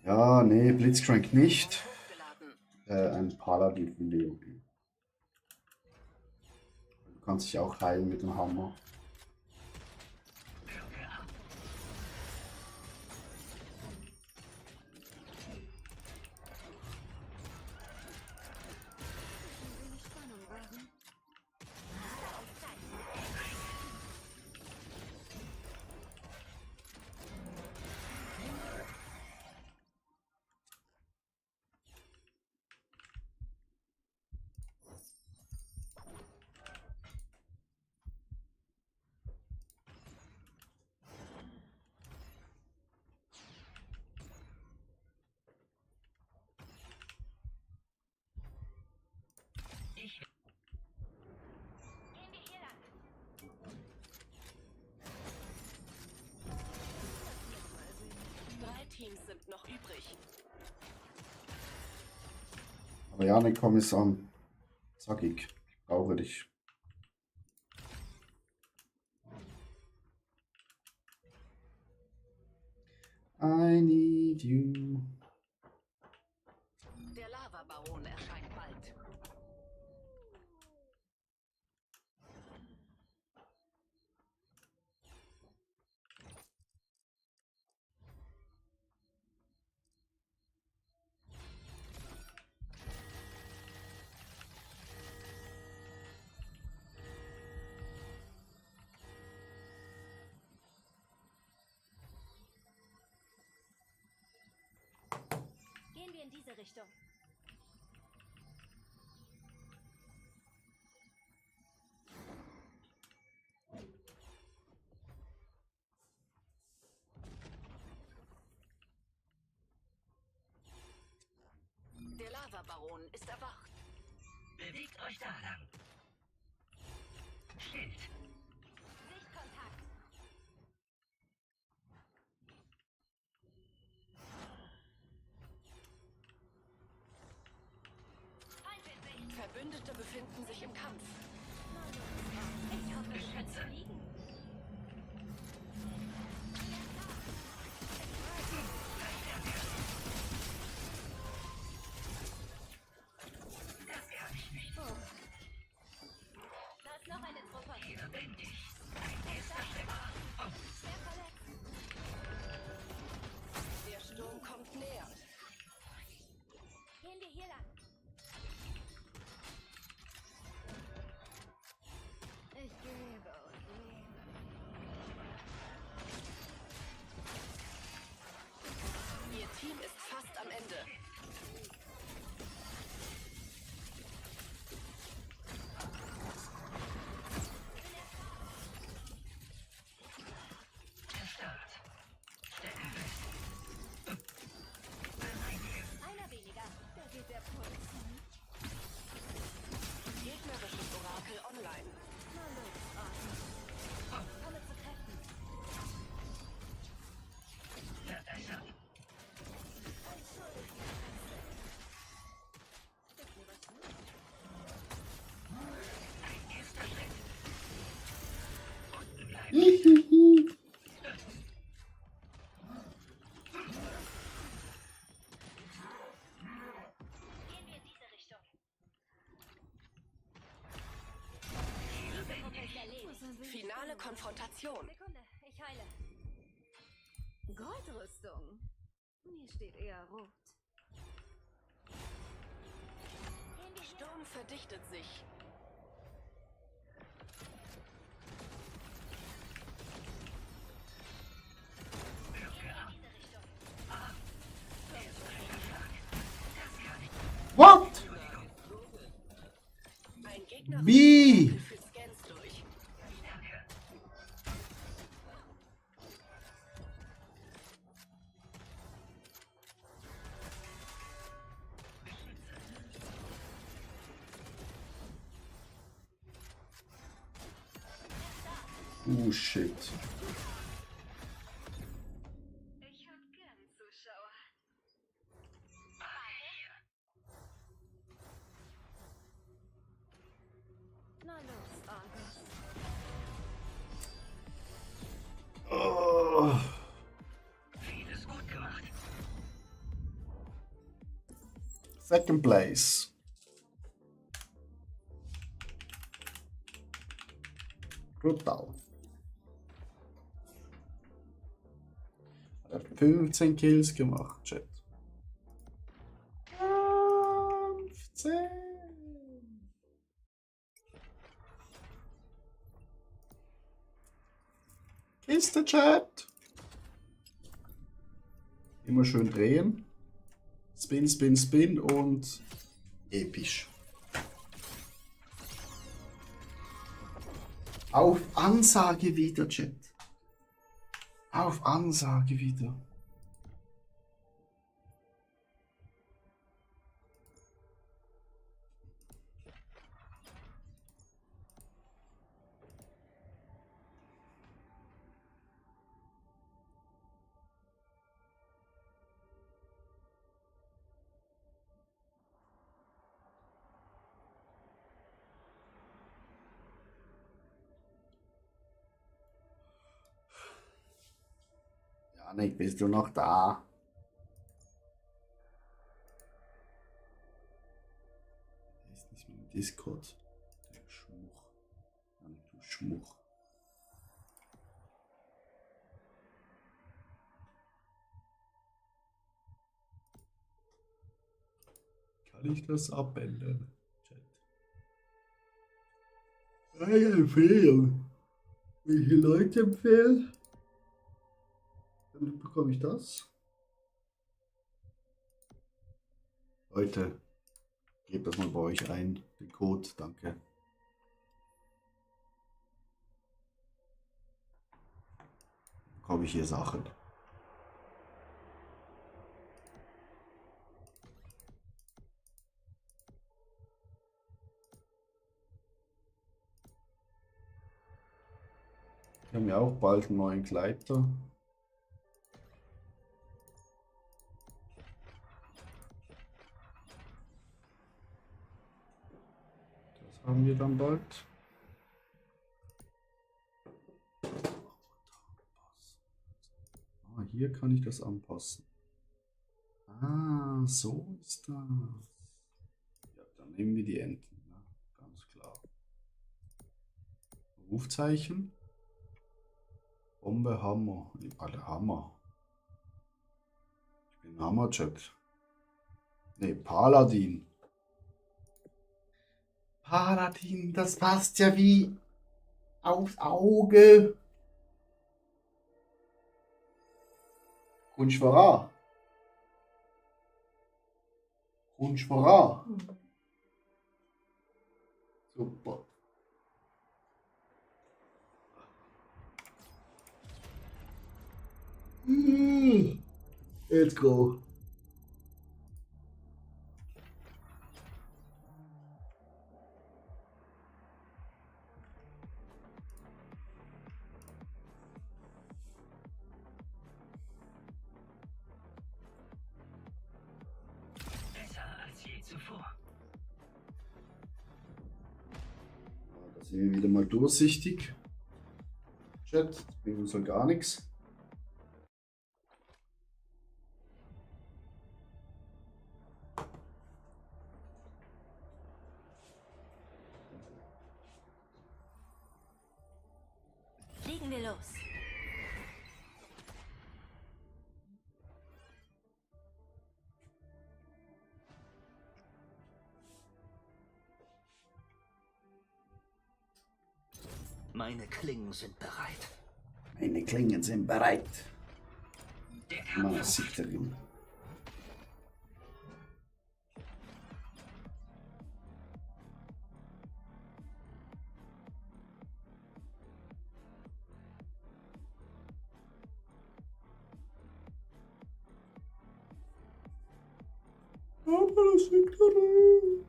Ja, nee, Blitzcrank nicht. Ein Paladin von WoW. Du kannst dich auch heilen mit dem Hammer. Gehen wir hier lang. Drei Teams sind noch übrig. Aber Janik, komm es an. Zackig. Brauche dich. I need you. Der Lavabaron erscheint bald. Gehen wir in diese Richtung. Der Lavabaron ist erwacht. Bewegt euch da lang. Schild. Sichtkontakt. Kräfte befinden sich im Kampf. Ich hoffe, du kannst fliegen. Da ist noch eine Truppe. Schwer verletzt. Der Sturm kommt näher. Gehen wir hier lang. Ich gebe und lebe. Ihr Team ist fast am Ende. Einer weniger. Da geht der Puls. Gegnerisches Orakel online. Na los, Arten. Komme zu Kräften. Gib mir was zu. Gehen wir in diese Richtung. Diese Gruppe ist erledigt. Finale Konfrontation. Sekunde, ich heile. Goldrüstung. Mir steht eher rot. Sturm verdichtet sich. What? Ein gegnerisches Wie? Orakel führt Scans durch. Oh shit. Ich hab gern Zuschauer. Na los, Argus. Oh. Vieles gut gemacht. Second place. Brutal. 15 Kills gemacht, Chat. 15. Kiste, Chat. Immer schön drehen. Spin, spin, spin und episch. Auf Ansage wieder, Chat. Auf Ansage wieder. Janik, bist du noch da? Der ist nicht mit dem Discord. Der Schmuch. Janik, du Schmuch. Kann ich das abändern? Chat. Eine Empfehlung. Welche Leute empfehlen? Dann bekomme ich das. Leute, gebt das mal bei euch ein, den Code, danke. Bekomme ich hier Sachen. Wir haben ja auch bald einen neuen Gleiter. Haben wir dann bald. Ah, hier kann ich das anpassen. Ah, so ist das. Ja, dann nehmen wir die Enten. Ja, ganz klar. Rufzeichen. Bombe, Hammer. Alle Hammer. Ich bin Hammerjack. Ne, Paladin. Paladin, das passt ja wie aufs Auge. Kunschwara. Kunschwara. Super. Let's go. Besser als je zuvor. Da sind wir wieder mal durchsichtig. Chat, das bringt uns ja gar nichts. Legen wir los. Meine Klingen sind bereit. Meine Klingen sind bereit. Der Kampf Massiterin. Aber das liegt daran.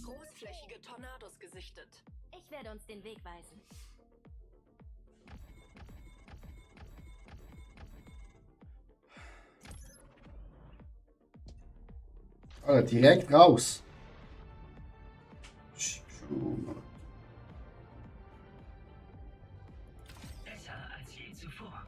Großflächige Tornados gesichtet. Ich werde uns den Weg weisen. Alter, direkt raus. Schon. besser als je zuvor.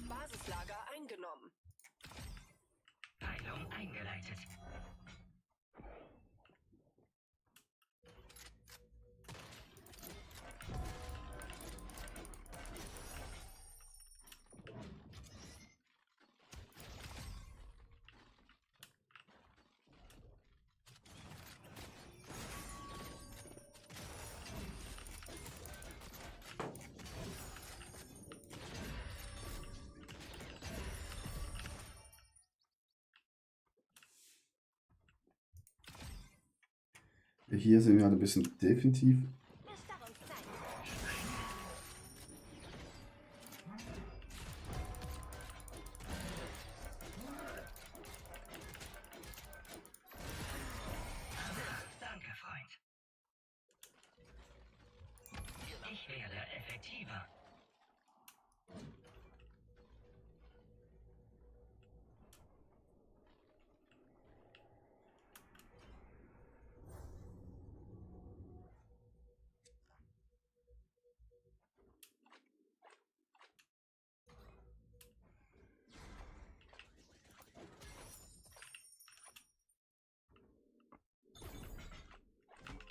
Basislager eingenommen. Heilung eingeleitet. Hier sind wir halt ein bisschen defensiv. Danke, Freund. Ich werde effektiver.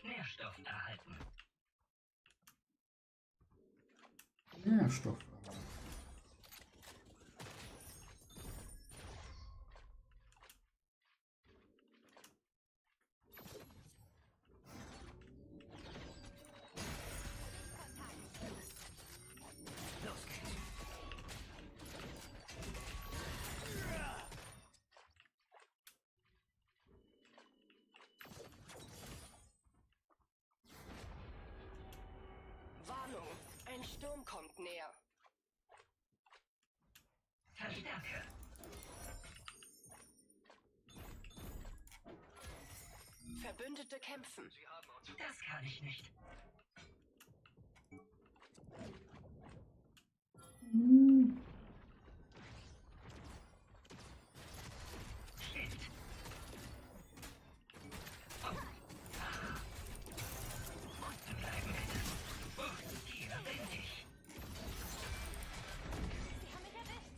Nährstoff erhalten. Nährstoff. Sturm kommt näher. Verstärke. Verbündete kämpfen. Das kann ich nicht. Shit. Unten bleiben bitte. Hier bin ich. Sie haben mich erwischt.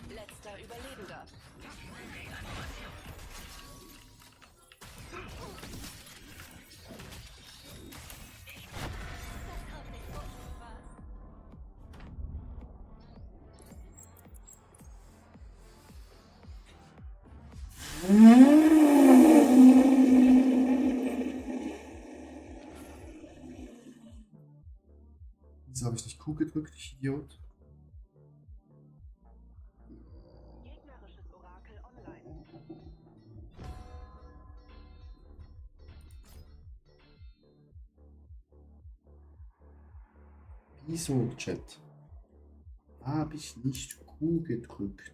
Letzter Überlebender. Reanimation. Das kommt nicht ohne Spaß. Wieso habe ich nicht Q gedrückt, ich Idiot? Gegnerisches Orakel online. Wieso, Chat? Habe ich nicht Q gedrückt?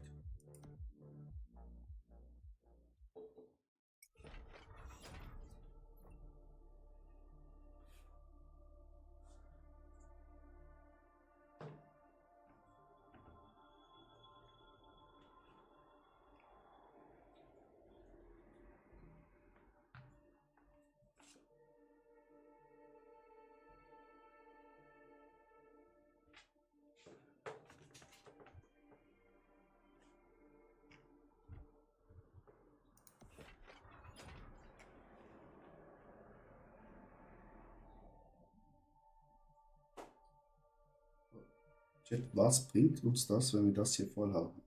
Chat, was bringt uns das, wenn wir das hier voll haben?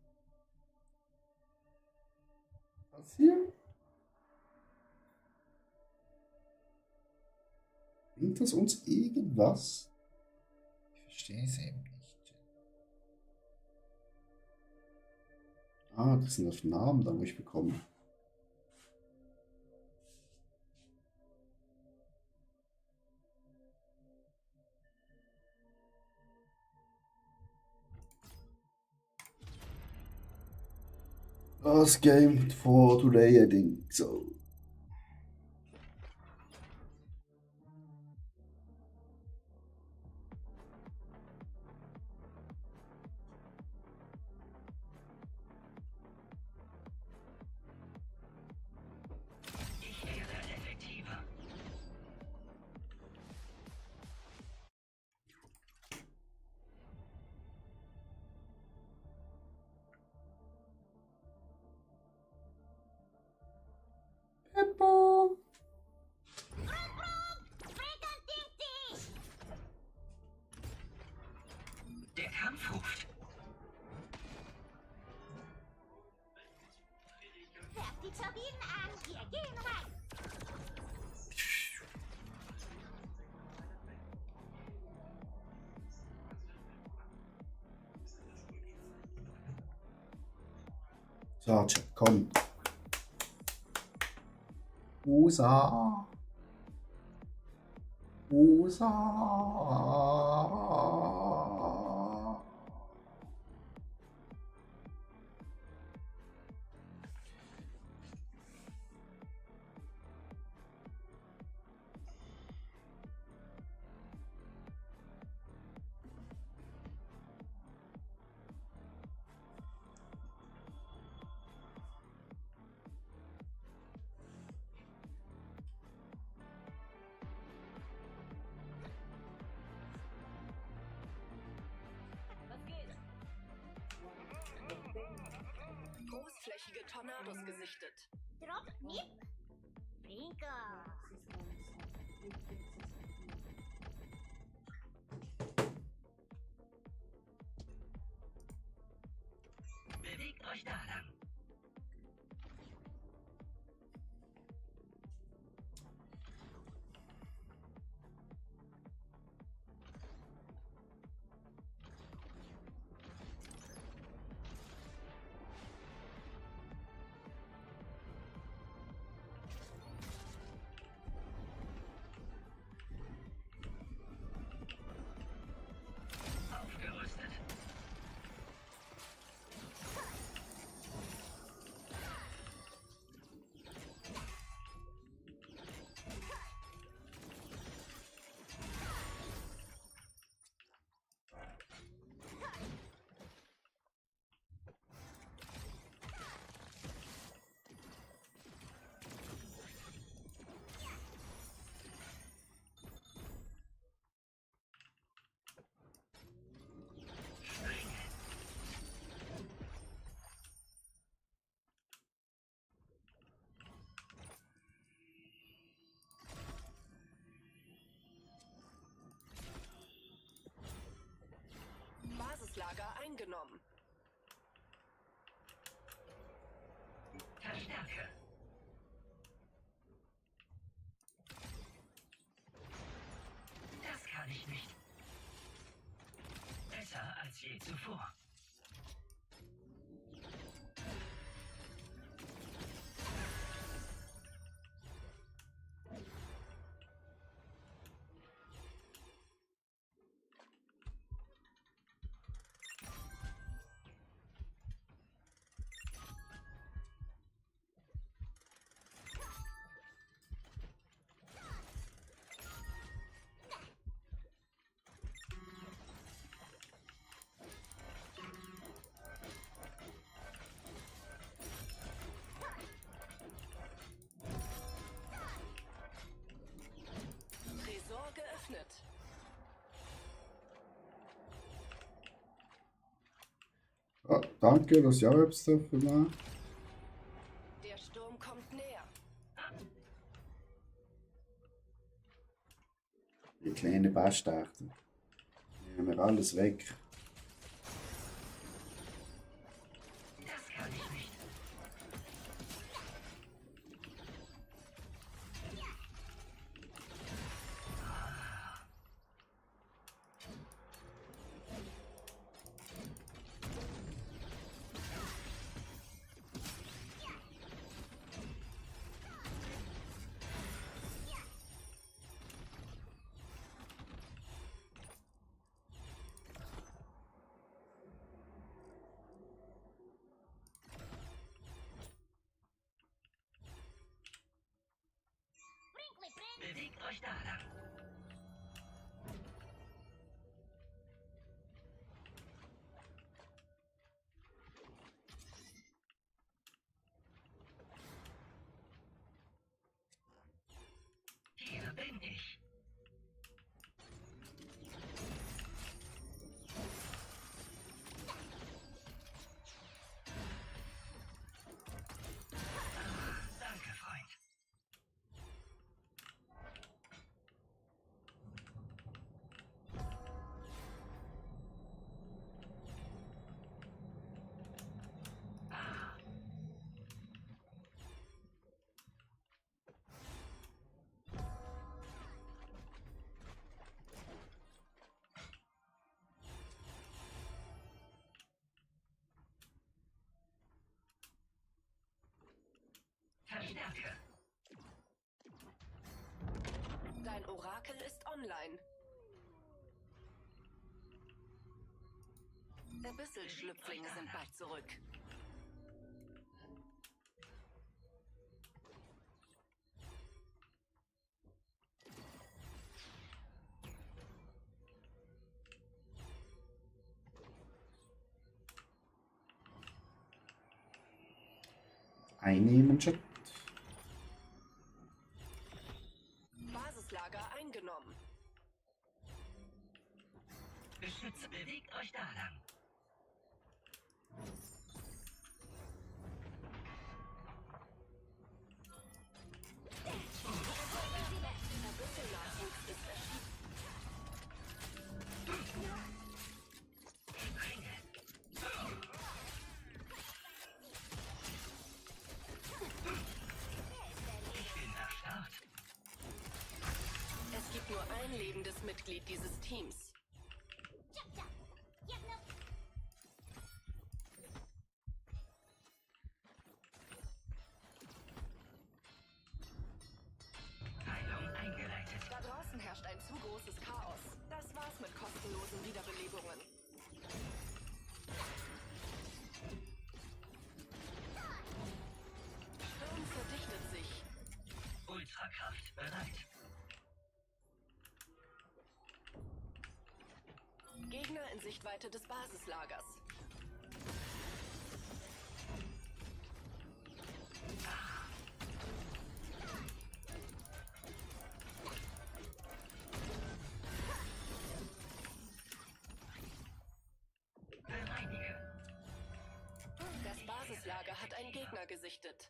Was hier? Bringt das uns irgendwas? Ich verstehe es eben nicht. Ah, das sind auf Namen, da wo ich bekomme. Das Game for today, I think so. Ich werde effektiver. Peppo. Der Kampf ruft. Werft die Turbinen an. Wir gehen rein. So, Chat, komm. USA. USA. Was geht? Großflächige Tornados gesichtet. Drop Nip. Bingo. Bewegt euch da lang. Danke. Das kann ich nicht. Besser als je zuvor. Tresor geöffnet. Ah, danke, dass ich auch etwas dafür machen. Der Sturm kommt näher. Die kleine Bastarde. Nehmen wir alles weg. Das kann ich nicht. Bewegt euch da lang. Hier bin ich. Danke, Freund. Verstärke. Dein Orakel ist online. Abyssal-Schlüpflinge sind bald zurück. Einnehmen, Chat. Basislager eingenommen. Beschütze, bewegt euch da lang. Abyssal-Nachwuchs ist erschienen. Ich bin erstarrt. Es gibt nur ein lebendes Mitglied dieses Teams. Heilung eingeleitet. Da draußen herrscht ein zu großes Chaos. Das war's mit kostenlosen Wiederbelebungen. Sturm verdichtet sich. Ultrakraft bereit. Gegner in Sichtweite des Basislagers. Bereinige. Das Basislager hat einen Gegner gesichtet.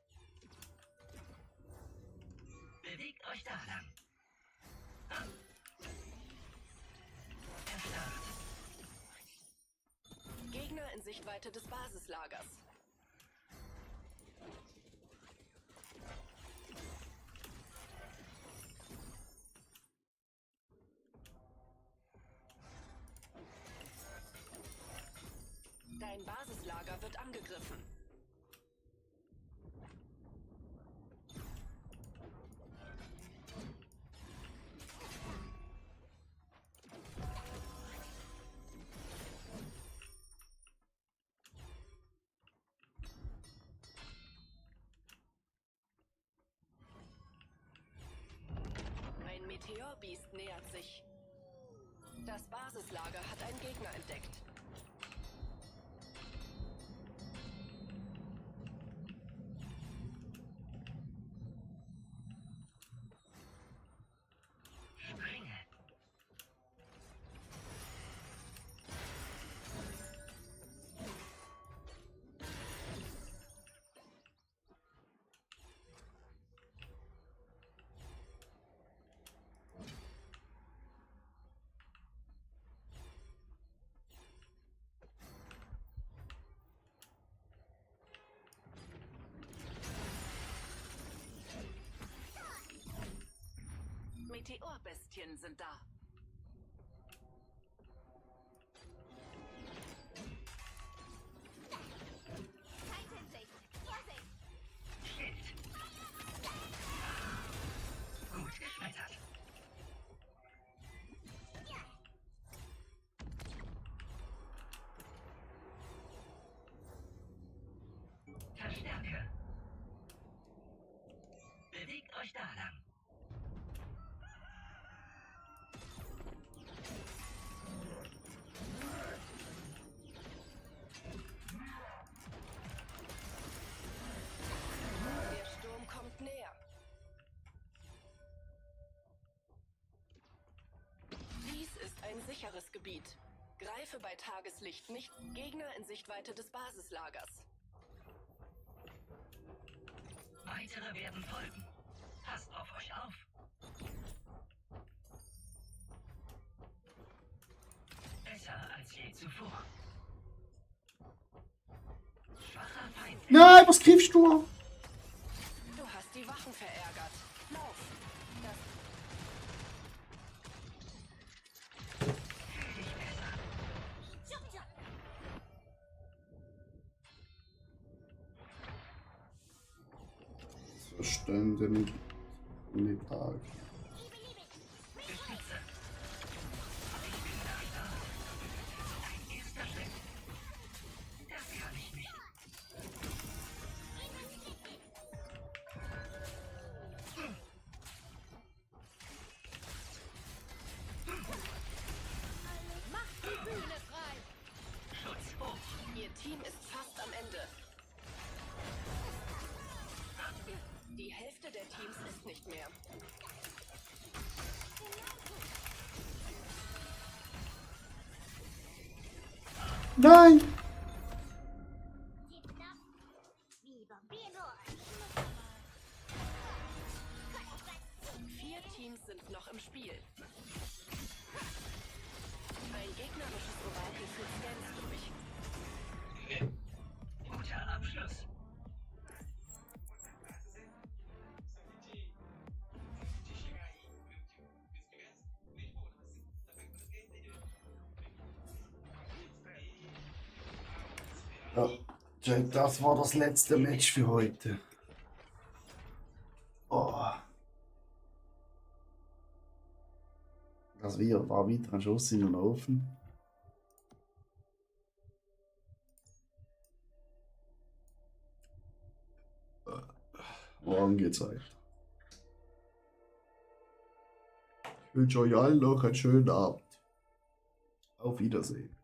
Bewegt euch da lang. Erstarrt. Gegner in Sichtweite des Basislagers. Basislager wird angegriffen. Ein Meteorbiest nähert sich. Das Basislager hat einen Gegner entdeckt. Springe. Meteorbestien sind da. Feindhinsicht. Vorsicht. Schild. Gut geschmettert. Verstärke. Bewegt euch da lang. Der Sturm kommt näher. Dies ist ein sicheres Gebiet. Greife bei Tageslicht nicht. Gegner in Sichtweite des Basislagers. Weitere werden folgen. Passt auf euch auf. Besser als je zuvor. Schwacher Feind. Nein, was griffst du? Du hast die Wachen verärgert. Lauf. Das Verstände nicht. Nicht arg. Spitze. Ich bin gleich da. Ein erster Schritt. Das kann ich nicht. Macht die Bühne frei. Schutz hoch. Ihr Team ist fast am Ende. Die Hälfte der Teams ist nicht mehr. Nein! Viva Benor. 4 Teams sind noch im Spiel. Ein gegnerisches Orakel führt Scans durch. Guter Abschluss. Ja, Jake, das war das letzte Match für heute. Oh. Das war wieder ein Schuss in den Ofen. Morgen geht's weiter. Ich wünsche euch allen noch einen schönen Abend. Auf Wiedersehen.